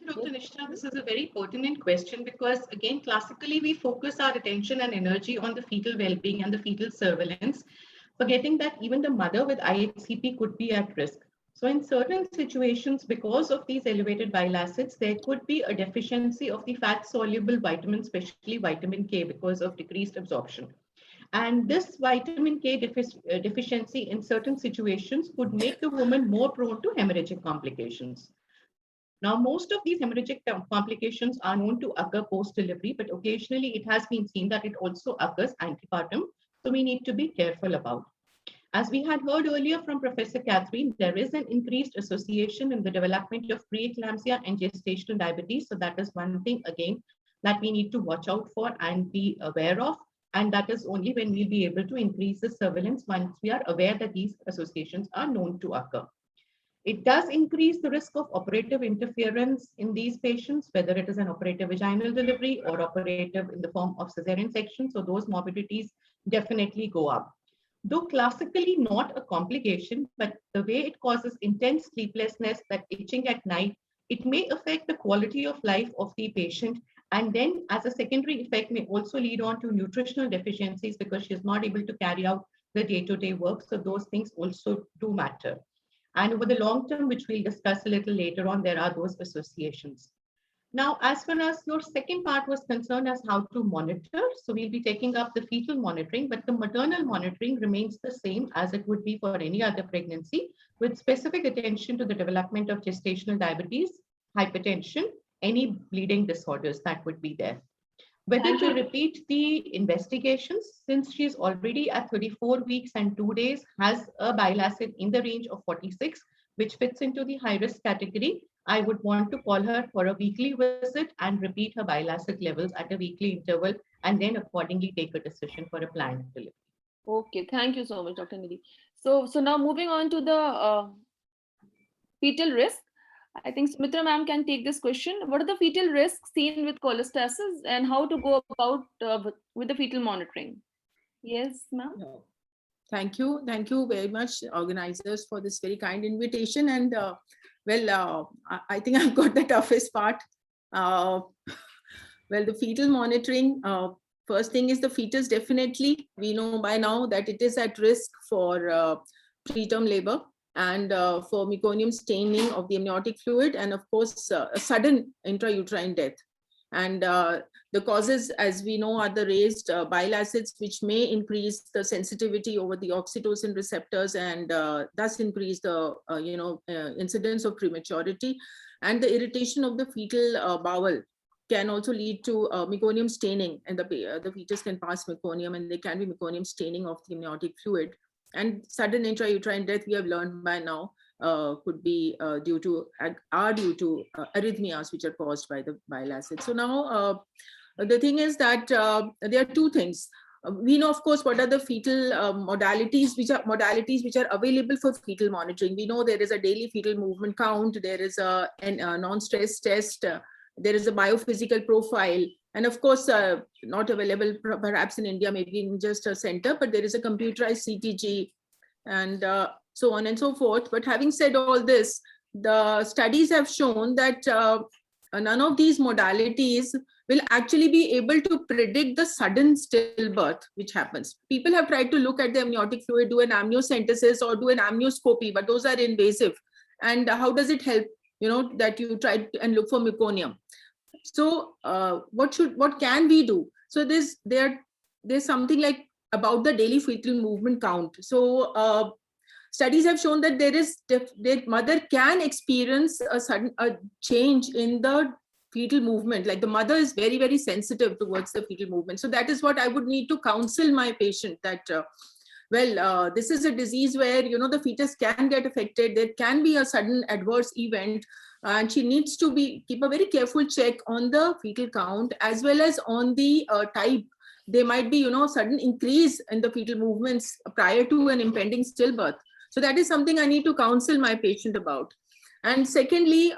Thank you, Dr. Nishtha. This is a very pertinent question because, again, classically, we focus our attention and energy on the fetal well-being and the fetal surveillance, forgetting that even the mother with IHCP could be at risk. So in certain situations, because of these elevated bile acids, there could be a deficiency of the fat-soluble vitamins, especially vitamin K, because of decreased absorption. And this vitamin K deficiency in certain situations could make the woman more prone to hemorrhagic complications. Now, most of these hemorrhagic complications are known to occur post-delivery, but occasionally it has been seen that it also occurs antepartum. So we need to be careful about. As we had heard earlier from Professor Catherine, there is an increased association in the development of preeclampsia and gestational diabetes. So that is one thing, again, that we need to watch out for and be aware of. And that is only when we'll be able to increase the surveillance once we are aware that these associations are known to occur. It does increase the risk of operative interference in these patients, whether it is an operative vaginal delivery or operative in the form of cesarean section. So those morbidities definitely go up. Though classically not a complication, but the way it causes intense sleeplessness, that itching at night, it may affect the quality of life of the patient. And then as a secondary effect may also lead on to nutritional deficiencies because she's not able to carry out the day-to-day work. So those things also do matter. And over the long term, which we'll discuss a little later on, there are those associations. Now, as far as your second part was concerned as how to monitor, so we'll be taking up the fetal monitoring, but the maternal monitoring remains the same as it would be for any other pregnancy, with specific attention to the development of gestational diabetes, hypertension, any bleeding disorders that would be there. Whether to repeat the investigations, since she's already at 34 weeks and 2 days, has a bile acid in the range of 46, which fits into the high risk category, I would want to call her for a weekly visit and repeat her bile acid levels at a weekly interval, and then accordingly take a decision for a planned delivery. Okay, thank you so much, Dr. Nidhi. So now moving on to the fetal risk. I think Smitra ma'am can take this question. What are the fetal risks seen with cholestasis and how to go about with the fetal monitoring? Yes, ma'am. Thank you. Thank you very much, organizers, for this very kind invitation. And I think I've got the toughest part. Well, the fetal monitoring, first thing is the fetus definitely, we know by now that it is at risk for preterm labor and for meconium staining of the amniotic fluid, and of course, a sudden intrauterine death. And the causes, as we know, are the raised bile acids, which may increase the sensitivity over the oxytocin receptors and thus increase the incidence of prematurity. And the irritation of the fetal bowel can also lead to meconium staining, and the fetus can pass meconium, and there can be meconium staining of the amniotic fluid. And sudden intrauterine death, we have learned by now, could be due to arrhythmias, which are caused by the bile acid. So now the thing is that there are two things. We know, of course, what are the fetal modalities which are available for fetal monitoring. We know there is a daily fetal movement count, there is a non-stress test, there is a biophysical profile, and of course, not available perhaps in India, maybe in just a center, but there is a computerized CTG and so on and so forth. But having said all this, the studies have shown that none of these modalities will actually be able to predict the sudden stillbirth which happens. People have tried to look at the amniotic fluid, do an amniocentesis or do an amnioscopy, but those are invasive. And how does it help, that you try and look for meconium? So what can we do? So there's something like about the daily fetal movement count. So studies have shown that the mother can experience a sudden change in the fetal movement. Like the mother is very, very sensitive towards the fetal movement. So that is what I would need to counsel my patient, that this is a disease where the fetus can get affected. There can be a sudden adverse event, and she needs to keep a very careful check on the fetal count as well as on the type. There might be sudden increase in the fetal movements prior to an impending stillbirth. So that is something I need to counsel my patient about. And secondly,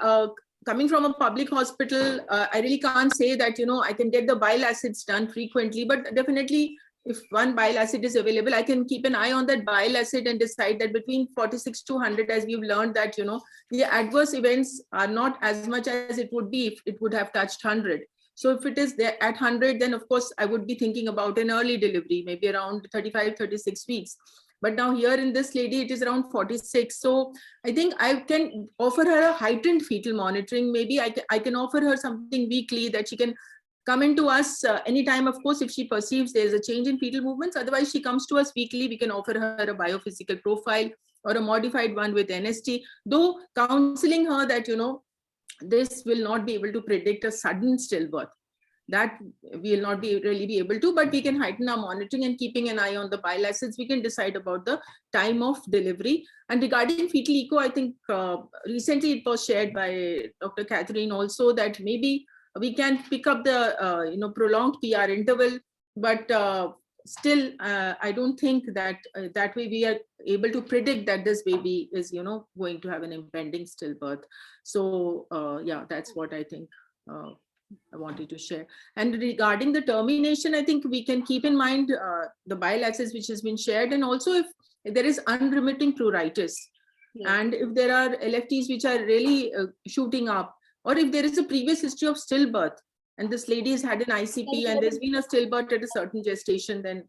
coming from a public hospital, I really can't say that, I can get the bile acids done frequently, but definitely if one bile acid is available, I can keep an eye on that bile acid and decide that between 46 to 100, as we've learned that, the adverse events are not as much as it would be if it would have touched 100. So if it is there at 100, then of course I would be thinking about an early delivery, maybe around 35, 36 weeks. But now here in this lady, it is around 46. So I think I can offer her a heightened fetal monitoring. Maybe I can offer her something weekly that she can come into us anytime, of course, if she perceives there's a change in fetal movements. Otherwise, she comes to us weekly. We can offer her a biophysical profile or a modified one with NST, though counseling her that, this will not be able to predict a sudden stillbirth. That we will not really be able to, but we can heighten our monitoring and keeping an eye on the bile acids. We can decide about the time of delivery. And regarding fetal echo, I think recently it was shared by Dr. Catherine also that maybe we can pick up the prolonged PR interval, but still I don't think that that way we are able to predict that this baby is going to have an impending stillbirth. So yeah, that's what I think I wanted to share. And regarding the termination, I think we can keep in mind the bile acids which has been shared, and also if there is unremitting pruritus, and if there are LFTs which are really shooting up, or if there is a previous history of stillbirth and this lady has had an ICP and there's been a stillbirth at a certain gestation, then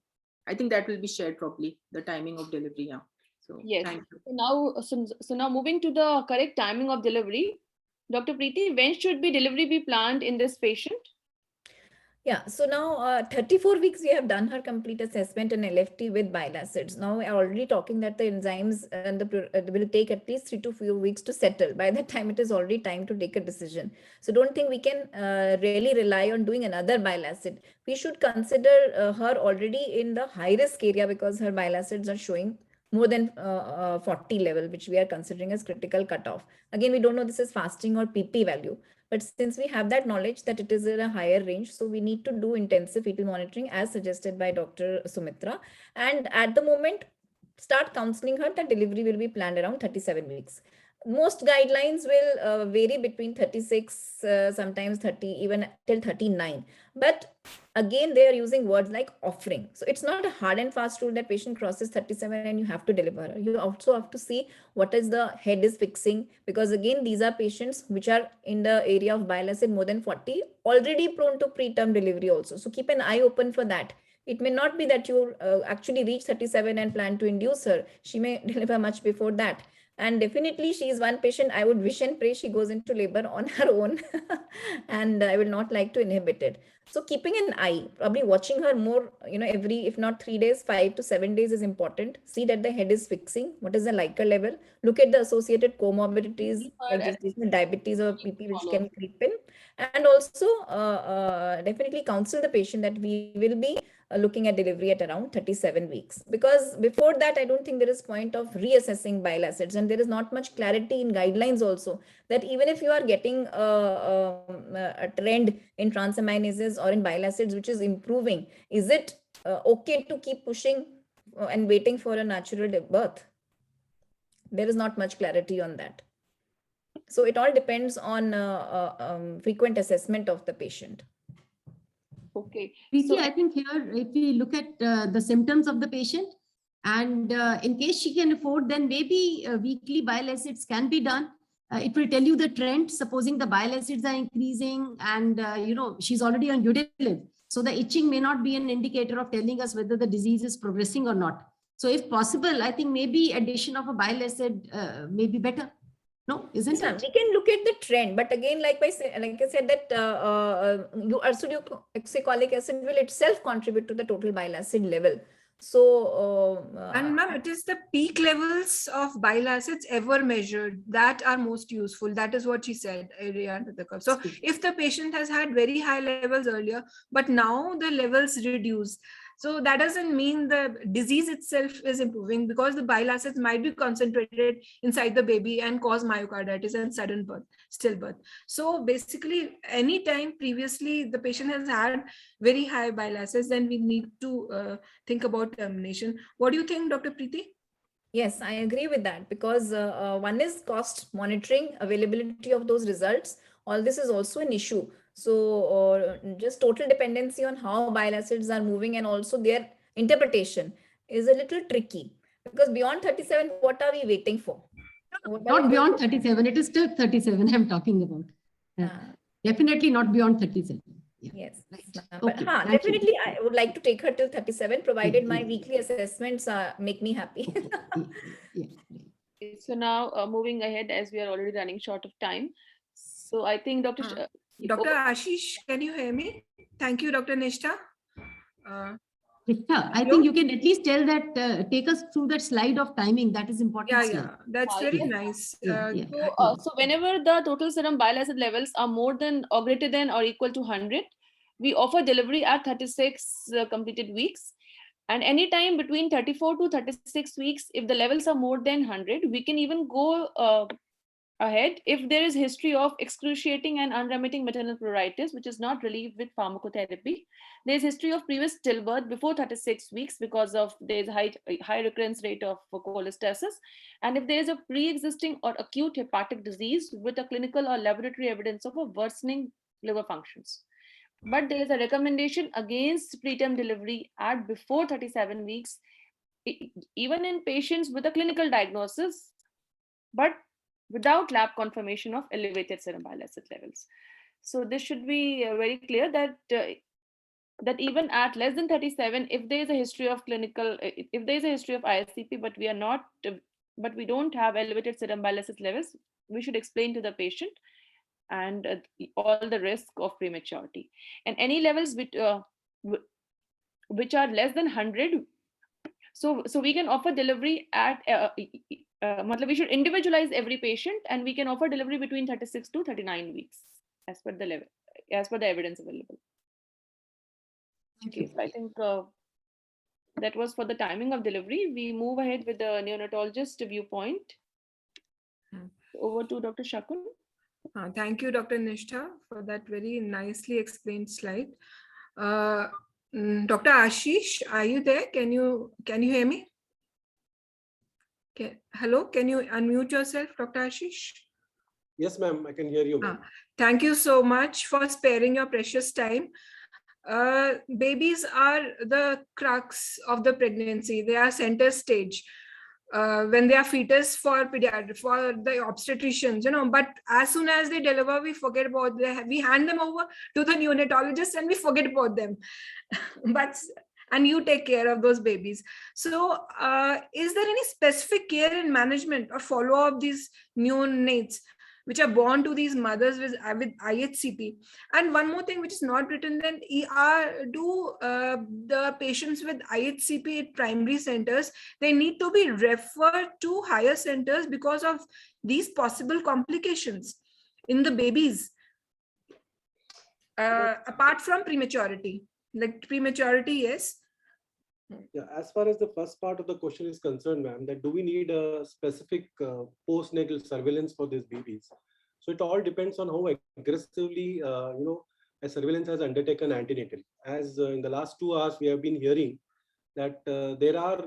I think that will be shared properly, the timing of delivery. Yeah. So yes. Thank you. So now moving to the correct timing of delivery, Dr. Preeti, when should delivery be planned in this patient? Yeah, so now 34 weeks we have done her complete assessment and LFT with bile acids. Now we are already talking that the enzymes and will take at least 3 to 4 weeks to settle. By that time, it is already time to take a decision. So don't think we can really rely on doing another bile acid. We should consider her already in the high risk area because her bile acids are showing more than 40 level, which we are considering as critical cutoff. Again, we don't know this is fasting or PP value. But since we have that knowledge that it is in a higher range, so we need to do intensive fetal monitoring as suggested by Dr. Sumitra. And at the moment, start counseling her that delivery will be planned around 37 weeks. Most guidelines will vary between 36, sometimes 30, even till 39. But again, they are using words like offering. So it's not a hard and fast rule that patient crosses 37 and you have to deliver her. You also have to see what is the head is fixing, because again, these are patients which are in the area of bile acid more than 40, already prone to preterm delivery also. So keep an eye open for that. It may not be that you actually reach 37 and plan to induce her. She may deliver much before that. And definitely she is one patient I would wish and pray she goes into labor on her own and I will not like to inhibit it. So keeping an eye, probably watching her more, every, if not 3 days, 5 to 7 days is important. See that the head is fixing. What is the Leica level? Look at the associated comorbidities like gestational diabetes or PP which can creep in. And also definitely counsel the patient that we will be looking at delivery at around 37 weeks. Because before that, I don't think there is point of reassessing bile acids, and there is not much clarity in guidelines also that even if you are getting a trend in transaminases or in bile acids, which is improving, is it okay to keep pushing and waiting for a natural birth? There is not much clarity on that. So it all depends on frequent assessment of the patient. Okay. Preeti, so I think here, if we look at the symptoms of the patient, and in case she can afford, then maybe weekly bile acids can be done. It will tell you the trend, supposing the bile acids are increasing and, she's already on Udilid. So the itching may not be an indicator of telling us whether the disease is progressing or not. So if possible, I think maybe addition of a bile acid may be better. No, isn't it? We can look at the trend, but again, like I said, that ursodeoxycholic acid will itself contribute to the total bile acid level. So, and ma'am, it is the peak levels of bile acids ever measured that are most useful. That is what she said earlier under the curve. So if the patient has had very high levels earlier, but now the levels reduce, so that doesn't mean the disease itself is improving, because the bile acids might be concentrated inside the baby and cause myocarditis and sudden birth, stillbirth. So basically, anytime previously the patient has had very high bile acids, then we need to think about termination. What do you think, Dr. Preeti? Yes, I agree with that, because one is cost monitoring, availability of those results. All this is also an issue. So just total dependency on how bile acids are moving and also their interpretation is a little tricky, because beyond 37, what are we waiting for? Not beyond 37, it is still 37 I'm talking about. Definitely not beyond 37. Yeah. Yes, right. But Okay, definitely I would like to take her till 37, provided my weekly assessments make me happy. So now moving ahead, as we are already running short of time. So I think Dr. Ashish, can you hear me? Thank you, Dr. Nishta. Nishtha, I think you can at least tell that, take us through that slide of timing. That is important. Yeah, that's very nice. So whenever the total serum bile acid levels are more than or greater than or equal to 100, we offer delivery at 36 completed weeks. And anytime between 34 to 36 weeks, if the levels are more than 100, we can even go ahead if there is history of excruciating and unremitting maternal pruritus, which is not relieved with pharmacotherapy. There is history of previous stillbirth before 36 weeks because of there is high recurrence rate of cholestasis. And if there is a pre-existing or acute hepatic disease with a clinical or laboratory evidence of a worsening liver functions. But there is a recommendation against preterm delivery at before 37 weeks, even in patients with a clinical diagnosis, but without lab confirmation of elevated serum bile acid levels. So this should be very clear that that even at less than 37, if there is a history of clinical, if there is a history of ISCP, but we are not, but we don't have elevated serum bile acid levels, we should explain to the patient and all the risk of prematurity. And any levels which are less than 100, so we can offer delivery at we should individualize every patient, and we can offer delivery between 36 to 39 weeks as per the level, as per the evidence available. Okay, so I think that was for the timing of delivery. We move ahead with the neonatologist viewpoint. Over to Dr. Shakun. Thank you, Dr. Nishtha, for that very nicely explained slide. Dr. Ashish, are you there? Can you hear me? Hello, can you unmute yourself, Dr. Ashish? Yes, ma'am, I can hear you. Thank you so much for sparing your precious time. Babies are the crux of the pregnancy. They are center stage. When they are fetus for the obstetricians, but as soon as they deliver, we forget about them. We hand them over to the neonatologist and we forget about them. And you take care of those babies. So is there any specific care and management or follow-up of these neonates which are born to these mothers with IHCP? And one more thing which is not written, then do the patients with IHCP at primary centers, they need to be referred to higher centers because of these possible complications in the babies, apart from prematurity? Like prematurity, yes. Yeah, as far as the first part of the question is concerned, ma'am, that do we need a specific postnatal surveillance for these babies? So it all depends on how aggressively, a surveillance has undertaken antenatal. As in the last 2 hours, we have been hearing that there are,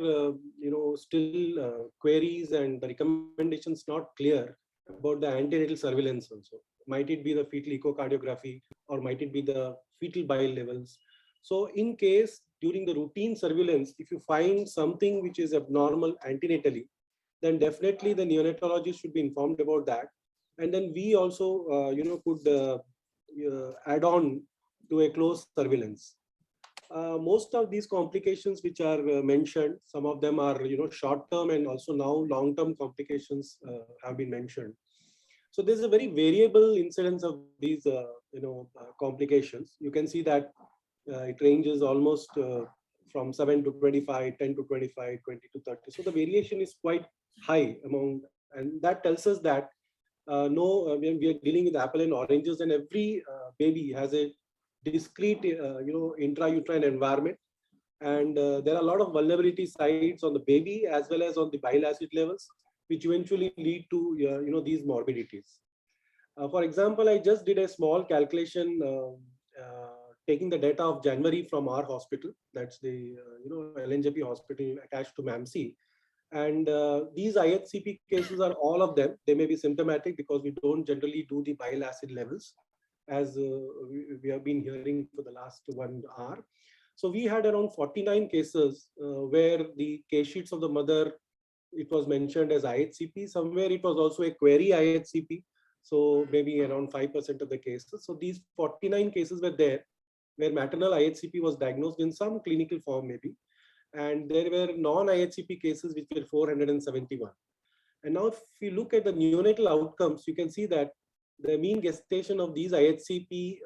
still queries and the recommendations not clear about the antenatal surveillance also. Might it be the fetal echocardiography or might it be the fetal bile levels? So in case during the routine surveillance, if you find something which is abnormal antenatally, then definitely the neonatologist should be informed about that. And then we also, could add on to a close surveillance. Most of these complications which are mentioned, some of them are, short-term and also now long-term complications have been mentioned. So there's a very variable incidence of these, complications. You can see that it ranges almost from 7 to 25, 10 to 25, 20 to 30. So the variation is quite high among, and that tells us that we are dealing with apple and oranges, and every baby has a discrete, intrauterine environment. And there are a lot of vulnerability sites on the baby as well as on the bile acid levels, which eventually lead to, these morbidities. For example, I just did a small calculation taking the data of January from our hospital, that's the LNJP hospital attached to MAMC, And these IHCP cases are all of them. They may be symptomatic because we don't generally do the bile acid levels, as we have been hearing for the last 1 hour. So we had around 49 cases where the case sheets of the mother, it was mentioned as IHCP. Somewhere it was also a query IHCP. So maybe around 5% of the cases. So these 49 cases were there where maternal IHCP was diagnosed in some clinical form maybe. And there were non-IHCP cases which were 471. And now if you look at the neonatal outcomes, you can see that the mean gestation of these IHCP,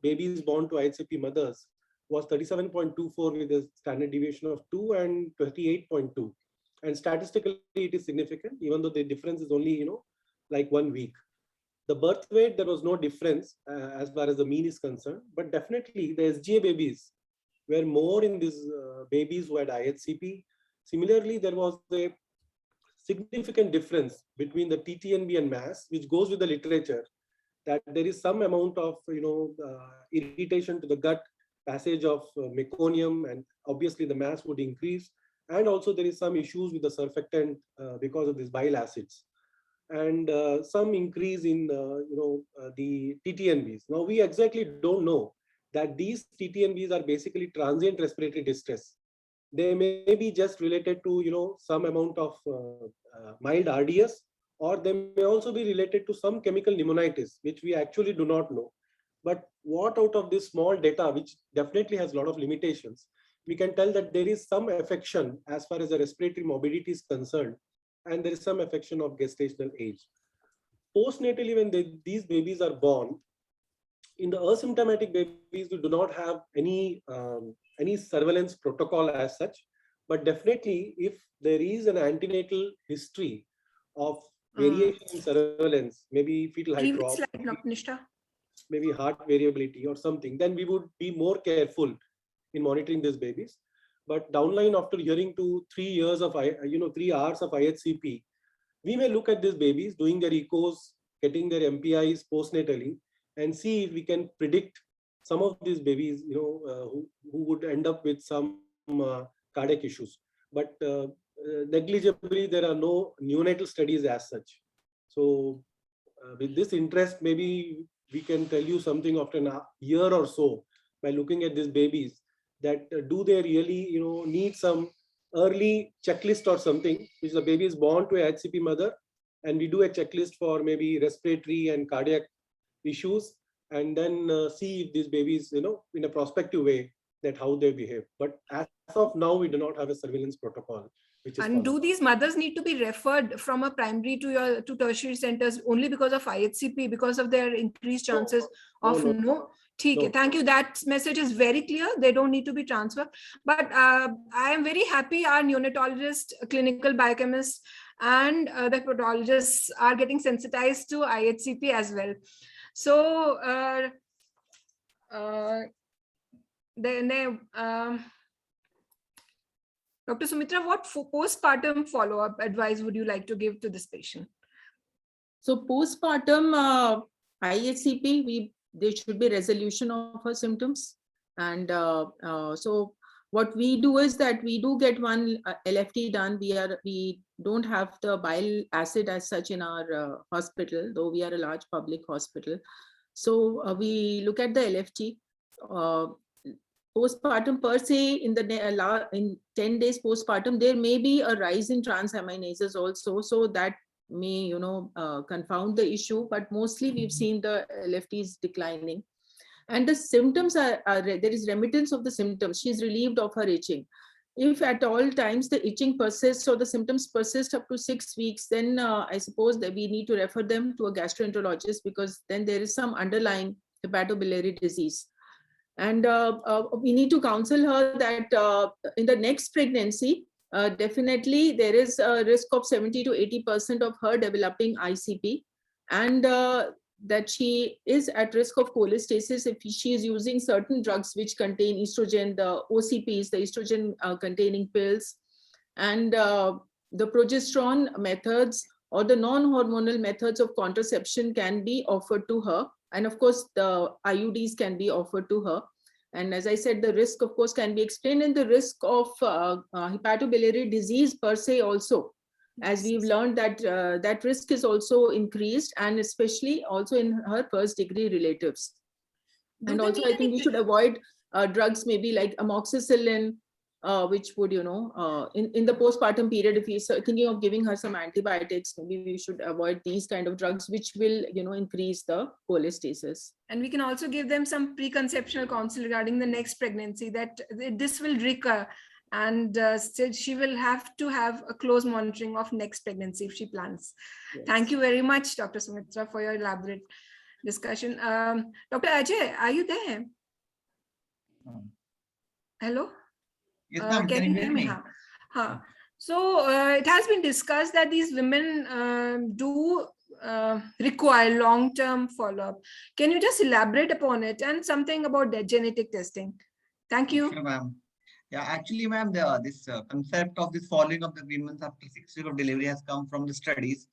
babies born to IHCP mothers was 37.24 with a standard deviation of 2 and 28.2. And statistically, it is significant, even though the difference is only, like 1 week. The birth weight, there was no difference as far as the mean is concerned, but definitely the SGA babies were more in these babies who had IHCP. Similarly, there was a significant difference between the TTNB and MAS, which goes with the literature, that there is some amount of irritation to the gut, passage of meconium, and obviously the MAS would increase. And also there is some issues with the surfactant because of these bile acids, and some increase in the TTNBs. Now we exactly don't know that these TTNBs are basically transient respiratory distress. They may be just related to some amount of mild RDS, or they may also be related to some chemical pneumonitis, which we actually do not know. But what out of this small data, which definitely has a lot of limitations, we can tell that there is some affection as far as the respiratory morbidity is concerned, and there is some affection of gestational age. Postnatally, when these babies are born, in the asymptomatic babies, we do not have any surveillance protocol as such, but definitely if there is an antenatal history of variation in surveillance, maybe fetal height drop, maybe heart variability or something, then we would be more careful in monitoring these babies. But downline, after hearing to 3 years of 3 hours of IHCP, we may look at these babies doing their echos, getting their MPIs postnatally, and see if we can predict some of these babies, who would end up with some cardiac issues. But negligibly, there are no neonatal studies as such. So with this interest, maybe we can tell you something after a year or so by looking at these babies, that do they really need some early checklist or something, which the baby is born to a HCP mother, and we do a checklist for maybe respiratory and cardiac issues, and then see if these babies, in a prospective way, that how they behave. But as of now, we do not have a surveillance protocol. And do these mothers need to be referred from a primary to tertiary centers only because of IHCP, because of their increased chances of no? Thank you. That message is very clear. They don't need to be transferred. But I am very happy our neonatologist, clinical biochemists, and the podologists are getting sensitized to IHCP as well. So Dr. Sumitra, what postpartum follow-up advice would you like to give to this patient? So postpartum IHCP, there should be resolution of her symptoms. And so what we do is that we do get one LFT done. We don't have the bile acid as such in our hospital, though we are a large public hospital. So we look at the LFT. Postpartum per se, in 10 days postpartum, there may be a rise in transaminases also, so that may confound the issue, but mostly we've seen the LFTs declining, and the symptoms are there is remittance of the symptoms. She's relieved of her itching. If at all times the itching persists or the symptoms persist up to 6 weeks, then I suppose that we need to refer them to a gastroenterologist, because then there is some underlying hepatobiliary disease. And we need to counsel her that in the next pregnancy, definitely there is a risk of 70 to 80% of her developing ICP, and that she is at risk of cholestasis if she is using certain drugs which contain estrogen, the OCPs, the estrogen containing pills, and the progesterone methods or the non-hormonal methods of contraception can be offered to her. And of course, the IUDs can be offered to her. And as I said, the risk, of course, can be explained in the risk of hepatobiliary disease per se also. As we've learned that that risk is also increased, and especially also in her first degree relatives. And also, I think we should avoid drugs maybe like amoxicillin, which would, in the postpartum period, if we're thinking of giving her some antibiotics, maybe we should avoid these kind of drugs, which will, increase the cholestasis. And we can also give them some preconceptional counsel regarding the next pregnancy, that this will recur, and still she will have to have a close monitoring of next pregnancy if she plans. Yes. Thank you very much, Dr. Sumitra, for your elaborate discussion. Dr. Ajay, are you there? Hello? Yes, ma'am. Can you hear me? So it has been discussed that these women do require long-term follow-up. Can you just elaborate upon it and something about the genetic testing? Thank you. Sure, ma'am. Yeah, actually, ma'am, this concept of this following of the women after 6 weeks of delivery has come from the studies,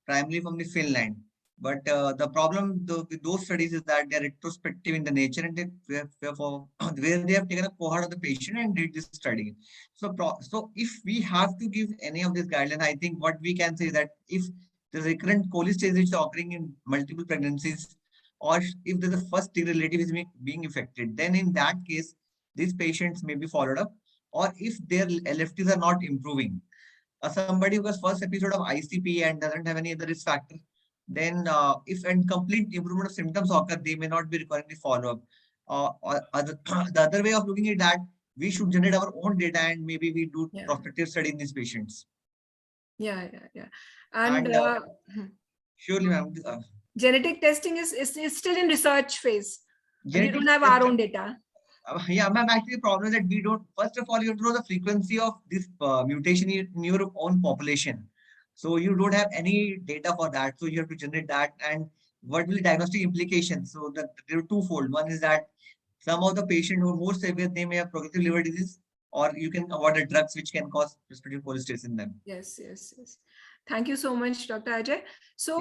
primarily from the Finland. But the problem with those studies is that they are retrospective in the nature, and where they have taken a cohort of the patient and did this study. So if we have to give any of this guideline, I think what we can say is that if the recurrent cholestasis is occurring in multiple pregnancies, or if the first degree relative is being affected, then in that case, these patients may be followed up. Or if their LFTs are not improving, somebody who has first episode of ICP and doesn't have any other risk factor, then if complete improvement of symptoms occur, they may not be requiring the follow-up. The other way of looking at that, we should generate our own data and maybe we do prospective study in these patients. Yeah. And surely, ma'am. Genetic testing is still in research phase. We don't have our own data. Yeah, ma'am, actually the problem is that we don't, first of all, you have to know the frequency of this mutation in your own population. So you don't have any data for that. So you have to generate that. And what will the diagnostic implications? So there are twofold. One is that some of the patients who are more severe, they may have progressive liver disease, or you can avoid the drugs which can cause respiratory cholestasis in them. Yes. Thank you so much, Dr. Ajay. So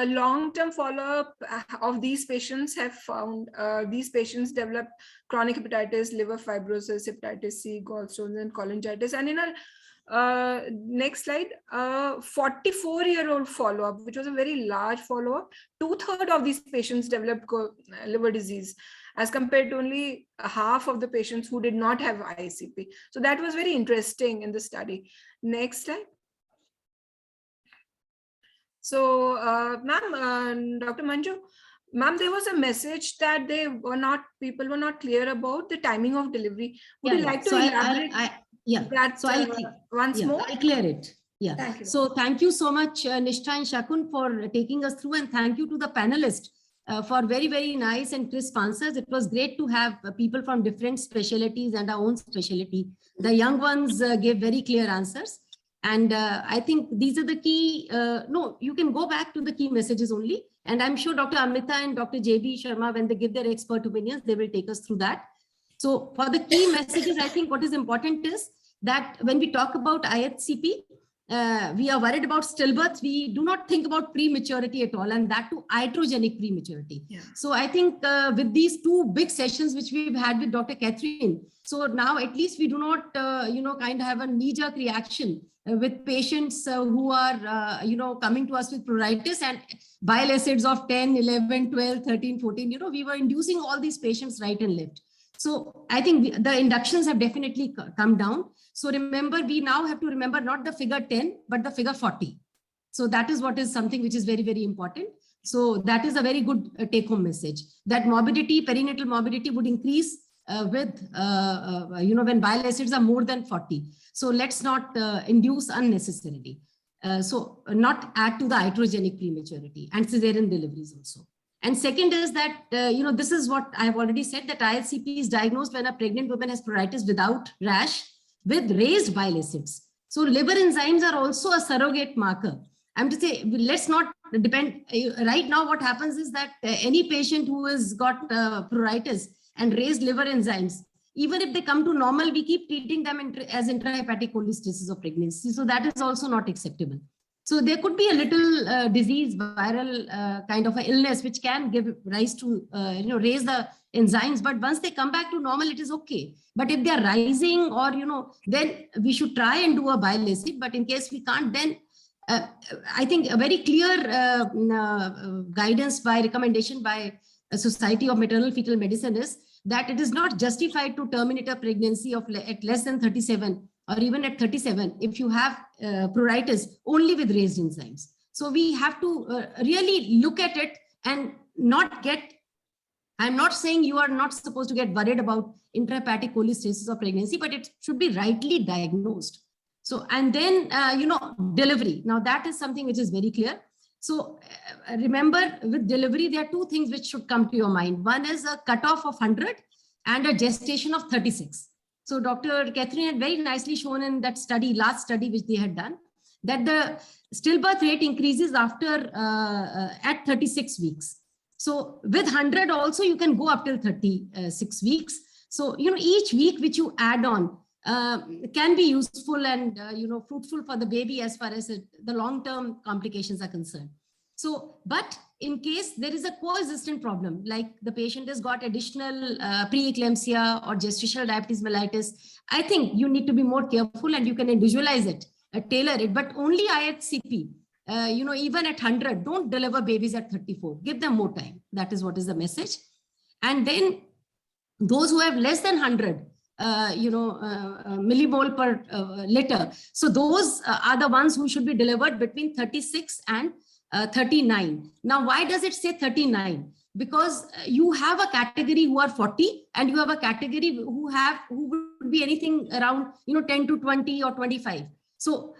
long-term follow-up of these patients have found these patients develop chronic hepatitis, liver fibrosis, hepatitis C, gallstones, and cholangitis. And in our next slide, 44-year-old follow-up, which was a very large follow-up, 2/3 of these patients developed liver disease, as compared to only half of the patients who did not have ICP. So that was very interesting in the study. Next slide. So, ma'am, Dr. Manju, ma'am, there was a message that people were not clear about the timing of delivery. Would you like to elaborate once more? I'll clear it. Yeah. Thank you. So thank you so much, Nishtha and Shakun, for taking us through, and thank you to the panelists for very, very nice and crisp answers. It was great to have people from different specialties and our own specialty. The young ones gave very clear answers. And I think these are the key, you can go back to the key messages only. And I'm sure Dr. Amrita and Dr. JB Sharma, when they give their expert opinions, they will take us through that. So for the key messages, I think what is important is that when we talk about IHCP, we are worried about stillbirth. We do not think about prematurity at all, and that too iatrogenic prematurity. Yeah. So I think with these two big sessions which we've had with Dr. Catherine, so now at least we do not, kind of have a knee-jerk reaction with patients who are, coming to us with pruritus and bile acids of 10, 11, 12, 13, 14. We were inducing all these patients right and left. So I think the inductions have definitely come down. So remember, we now have to remember not the figure 10, but the figure 40. So that is what is something which is very, very important. So that is a very good take-home message, that morbidity, perinatal morbidity would increase with, when bile acids are more than 40. So let's not induce unnecessarily. So not add to the iatrogenic prematurity and cesarean deliveries also. And second is that, this is what I have already said, that IHCP is diagnosed when a pregnant woman has pruritus without rash with raised bile acids. So liver enzymes are also a surrogate marker. I'm to say, let's not depend. Right now, what happens is that any patient who has got pruritus and raised liver enzymes, even if they come to normal, we keep treating them as intrahepatic cholestasis of pregnancy. So that is also not acceptable. So there could be a little disease, viral kind of an illness, which can give rise to, raise the enzymes. But once they come back to normal, it is okay. But if they're rising or, then we should try and do a bile acid. But in case we can't, then I think a very clear guidance by recommendation by a Society of Maternal Fetal Medicine is that it is not justified to terminate a pregnancy at less than 37 or even at 37 if you have pruritus only with raised enzymes. So we have to really look at it and not get, I'm not saying you are not supposed to get worried about intrahepatic cholestasis of pregnancy, but it should be rightly diagnosed. So, and then, delivery. Now that is something which is very clear. So remember, with delivery, there are two things which should come to your mind. One is a cutoff of 100 and a gestation of 36. So Dr. Catherine had very nicely shown in that study, last study which they had done, that the stillbirth rate increases after at 36 weeks. So with 100 also, you can go up till 36 weeks. So, each week which you add on can be useful and, fruitful for the baby as far as the long-term complications are concerned. So, but in case there is a coexistent problem, like the patient has got additional preeclampsia or gestational diabetes mellitus, I think you need to be more careful and you can individualize it, tailor it, but only IHCP. Even at 100, don't deliver babies at 34. Give them more time. That is what is the message. And then those who have less than 100, millimole per liter. So those are the ones who should be delivered between 36 and 39. Now, why does it say 39? Because you have a category who are 40 and you have a category who would be anything around, 10 to 20 or 25. So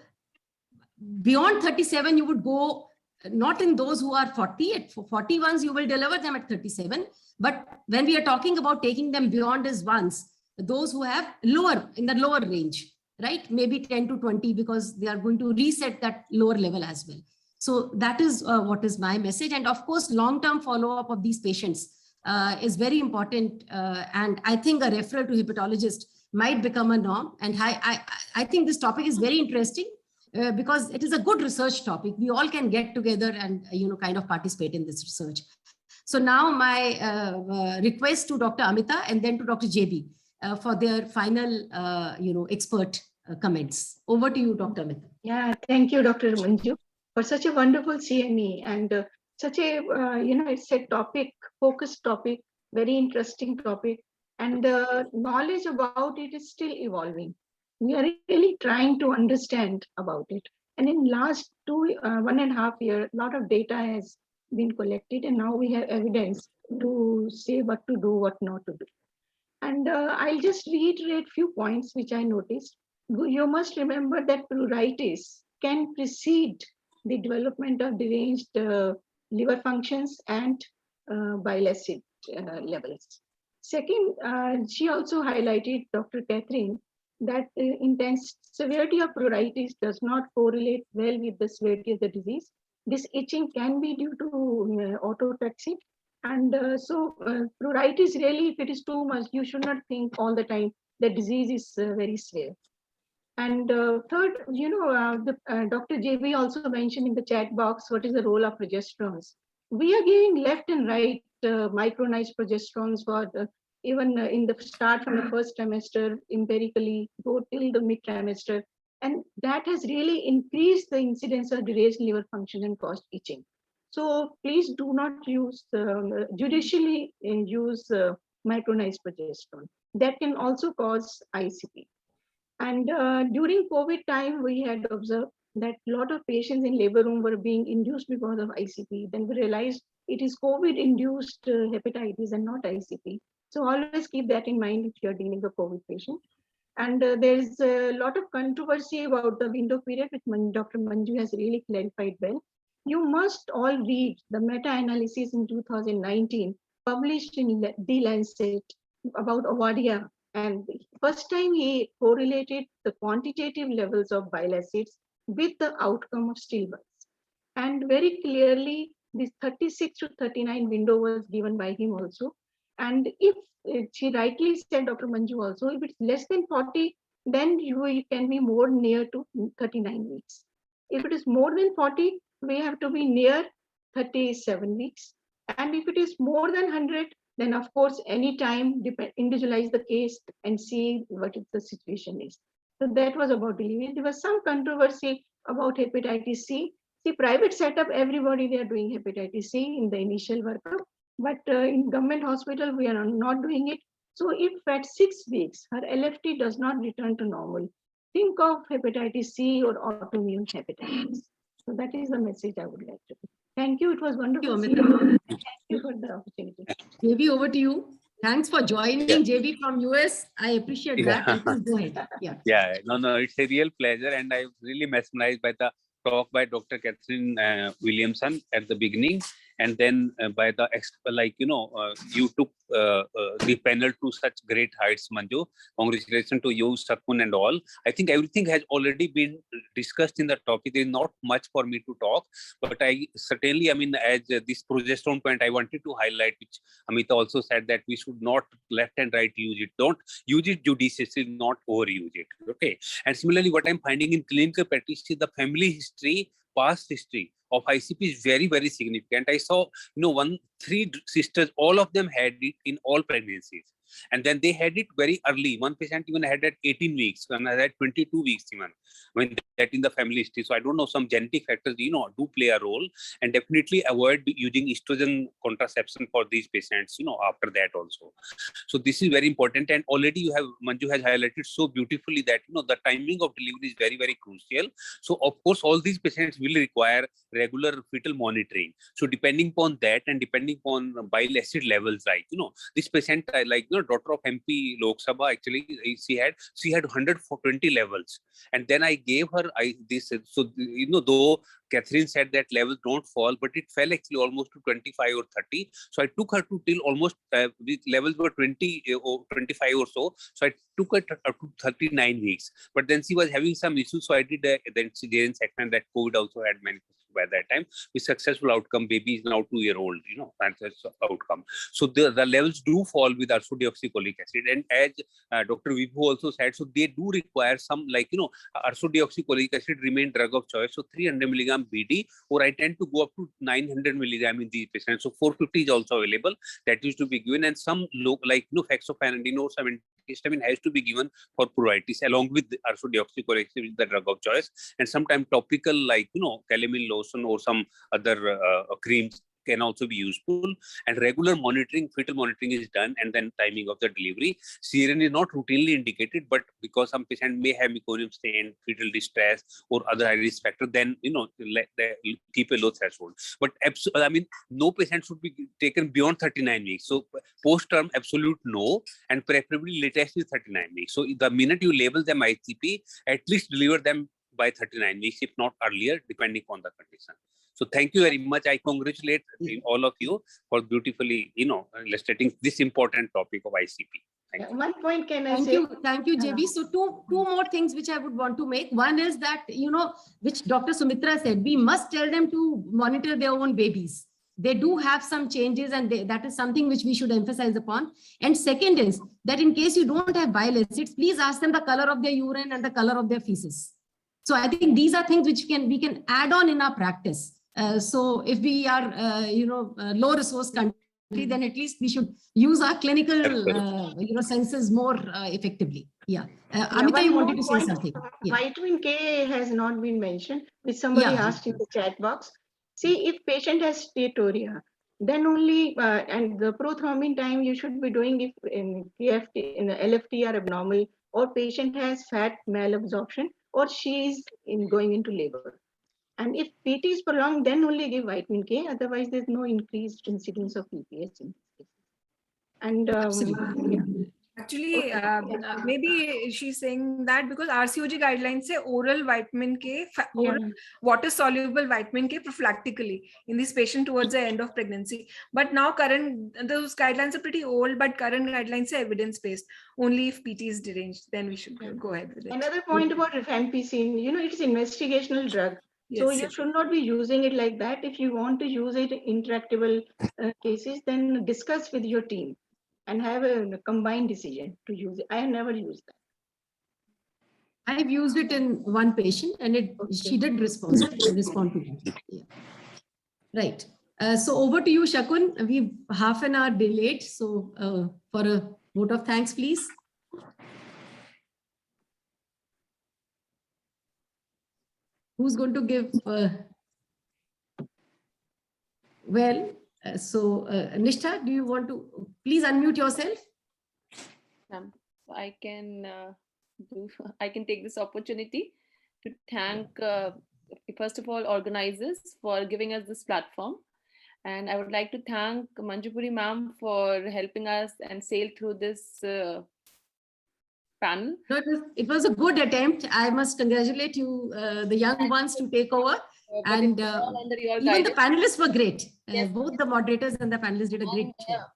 beyond 37, you would go not in those who are 40. At 40 ones, you will deliver them at 37. But when we are talking about taking them beyond is ones, those who have in the lower range, right? Maybe 10 to 20, because they are going to reset that lower level as well. So that is what is my message. And of course, long-term follow-up of these patients is very important. And I think a referral to hepatologist might become a norm. And I think this topic is very interesting because it is a good research topic. We all can get together and, kind of participate in this research. So now my request to Dr. Amita and then to Dr. JB for their final, expert comments. Over to you, Dr. Amita. Yeah, thank you, Dr. Manju, for such a wonderful CME and such a, it's a topic, focused topic, very interesting topic, and the knowledge about it is still evolving. We are really trying to understand about it. And in last 1.5 years, a lot of data has been collected, and now we have evidence to say what to do, what not to do. And I'll just reiterate few points which I noticed. You must remember that pruritus can precede the development of deranged liver functions and bile acid levels. Second, she also highlighted, Dr. Catherine, that intense severity of pruritus does not correlate well with the severity of the disease. This itching can be due to autotaxin. And so pruritus really, if it is too much, you should not think all the time the disease is very severe. And third, Dr. JB also mentioned in the chat box, what is the role of progesterones? We are giving left and right micronized progesterones for even in the start from the first trimester, empirically go till the mid trimester. And that has really increased the incidence of deranged liver function and caused itching. So please do not use judicially use micronized progesterone. That can also cause ICP. And during COVID time, we had observed that a lot of patients in labor room were being induced because of ICP. Then we realized it is COVID-induced hepatitis and not ICP. So always keep that in mind if you're dealing with a COVID patient. And there's a lot of controversy about the window period, which Dr. Manju has really clarified well. You must all read the meta-analysis in 2019 published in The Lancet about Ovadia. And first time he correlated the quantitative levels of bile acids with the outcome of stillbirths. And very clearly, this 36 to 39 window was given by him also. And if she rightly said, Dr. Manju also, if it's less than 40, then you can be more near to 39 weeks. If it is more than 40, we have to be near 37 weeks. And if it is more than 100, then of course, any time individualize the case and see what the situation is. So that was about delivery. There was some controversy about hepatitis C. See, private setup, everybody they are doing hepatitis C in the initial workup, but in government hospital we are not doing it. So if at 6 weeks her LFT does not return to normal, think of hepatitis C or autoimmune hepatitis. So that is the message I would like to give. Thank you. It was wonderful. Thank you, Thank you for the opportunity. JB, over to you. Thanks for joining, JB from US. I appreciate that. And please go ahead. Yeah. Yeah. No, it's a real pleasure, and I was really mesmerized by the talk by Dr. Catherine Williamson at the beginning, and then by the you took the panel to such great heights, Manju. Congratulations to you, Sakun, and all. I think everything has already been discussed in the topic. There is not much for me to talk, but I certainly, I mean, as this progesterone point, I wanted to highlight, which Amita also said, that we should not left and right use it. Don't use it judiciously, not overuse it. Okay. And similarly, what I'm finding in clinical practice is the family history, past history of ICP is very, very significant. I saw, 3 sisters, all of them had it in all pregnancies. And then they had it very early. One patient even had at 18 weeks, and I had 22 weeks even. I mean, that in the family history. So I don't know, some genetic factors, do play a role, and definitely avoid using estrogen contraception for these patients, after that also. So this is very important. And already Manju has highlighted so beautifully that, the timing of delivery is very, very crucial. So of course, all these patients will require regular fetal monitoring. So depending upon that and depending upon bile acid levels, right, this patient, daughter of MP Lok Sabha, actually, she had 120 levels. And then I gave her this. So, though Catherine said that levels don't fall, but it fell actually almost to 25 or 30. So I took her to till almost, levels were 20 or 25 or so. So I took her to 39 weeks. But then she was having some issues. So I did a cesarean section that COVID also had manifested by that time with successful outcome. Baby is now 2-year-old, outcome. So the levels do fall with ursodeoxycholic acid. And as Dr. Vibhu also said, so they do require some, ursodeoxycholic acid remain drug of choice. So 300 milligram BD, or I tend to go up to 900 milligram in these patients. So 450 is also available. That is to be given. And some fexofenadine or some histamine has to be given for pruritus along with ursodeoxycholic acid, which is the drug of choice. And sometimes topical, calamine lotion or some other creams can also be useful. And regular monitoring, fetal monitoring is done, and then timing of the delivery. Cesarean is not routinely indicated, but because some patient may have meconium stain, fetal distress, or other high risk factor, then keep a low threshold. But no patient should be taken beyond 39 weeks. So post-term, absolute no, and preferably latest is 39 weeks. So the minute you label them ICP, at least deliver them by 39 weeks, if not earlier, depending on the condition. So thank you very much. I congratulate all of you for beautifully, illustrating this important topic of ICP. One point can I Thank say? you. Thank you, JB. So two more things which I would want to make. One is that, which Dr. Sumitra said, we must tell them to monitor their own babies. They do have some changes, and that is something which we should emphasize upon. And second is that in case you don't have bile acids, please ask them the color of their urine and the color of their feces. So I think these are things which we can add on in our practice. So if we are, low resource country, then at least we should use our clinical, senses more effectively. Yeah. Amita, you wanted to say something. Yeah. Vitamin K has not been mentioned, which somebody asked in the chat box. See, if patient has steatorrhea, then only, and the prothrombin time you should be doing if in PFT, in the LFT are abnormal, or patient has fat malabsorption, or she is going into labor. And if PT is prolonged, then only give vitamin K. Otherwise, there's no increased incidence of PPH in this case. And actually, maybe she's saying that because RCOG guidelines say oral vitamin K, oral water-soluble vitamin K prophylactically in this patient towards the end of pregnancy. But now those guidelines are pretty old, but current guidelines are evidence-based. Only if PT is deranged, then we should go ahead with it. Another point about rifampicin, it's investigational drug. So you should not be using it like that. If you want to use it in intractable cases, then discuss with your team and have a combined decision to use it. I have never used that. I've used it in one patient, and she did respond to it. Yeah. Right. So over to you, Shakun. We've half an hour delayed. So for a vote of thanks, please. Who's going to give? Nishtha, do you want to please unmute yourself? So I can take this opportunity to thank first of all organizers for giving us this platform, and I would like to thank Manjupuri ma'am for helping us and sail through this panel. No, it was a good attempt. I must congratulate you, the young ones, to take over. And even the panelists were great. Yes. Both the moderators and the panelists did a great job.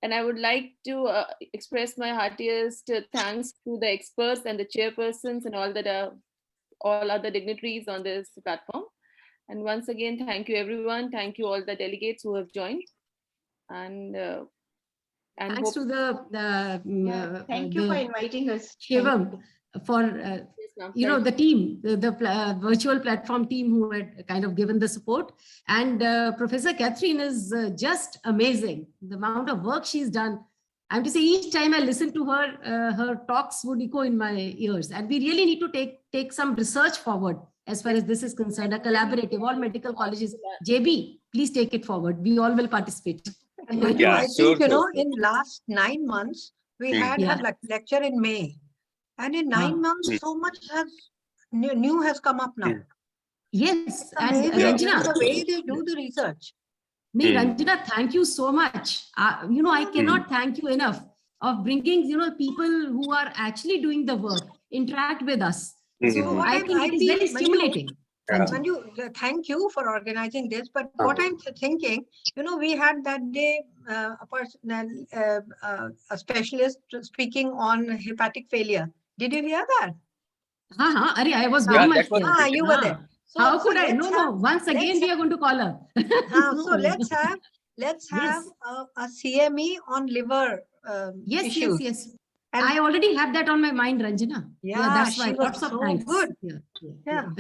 And I would like to express my heartiest thanks to the experts and the chairpersons and all other dignitaries on this platform. And once again, thank you everyone. Thank you all the delegates who have joined. And thanks to thank you for inviting us. Shivam, for the team, the virtual platform team who had kind of given the support, and Professor Catherine is just amazing. The amount of work she's done. I have to say, each time I listen to her, her talks would echo in my ears. And we really need to take some research forward as far as this is concerned. A collaborative, all medical colleges. JB, please take it forward. We all will participate. Yeah, I think, in last 9 months, we had a lecture in May. And in 9 months, so much new has come up now. Yes, and Ranjana, the way they do the research. Ranjana, thank you so much. I cannot thank you enough of bringing, people who are actually doing the work, interact with us. So I think it is very stimulating. Manju, thank you for organizing this. But what I'm thinking, we had that day a specialist speaking on hepatic failure. Did you hear that? I was very much there. You were there. So, how could I? No. Once again, we are going to call her. So let's have a CME on liver issues. Yes. And I already have that on my mind, Ranjana. Yeah, that's why. Lots of thanks. Good. Yeah.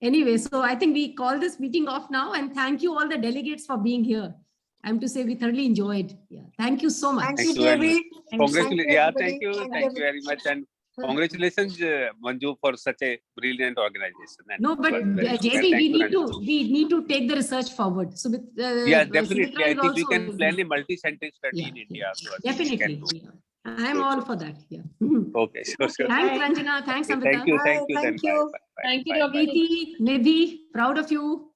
Anyway, so I think we call this meeting off now, and thank you all the delegates for being here. I'm to say we thoroughly enjoyed. Yeah. Thank you so much. Thank you, JB. Congratulations. Thank you very much. And congratulations, Manju, for such a brilliant organization. No, but JB, we need to take the research forward. So with definitely. I think we can plan a multi-center study in India. So definitely. I'm all for that. Yeah. Okay. Sure. Thanks, Ranjana. Thanks, Amrita. Thank you. Thank you, Dr. Nidhi, proud of you.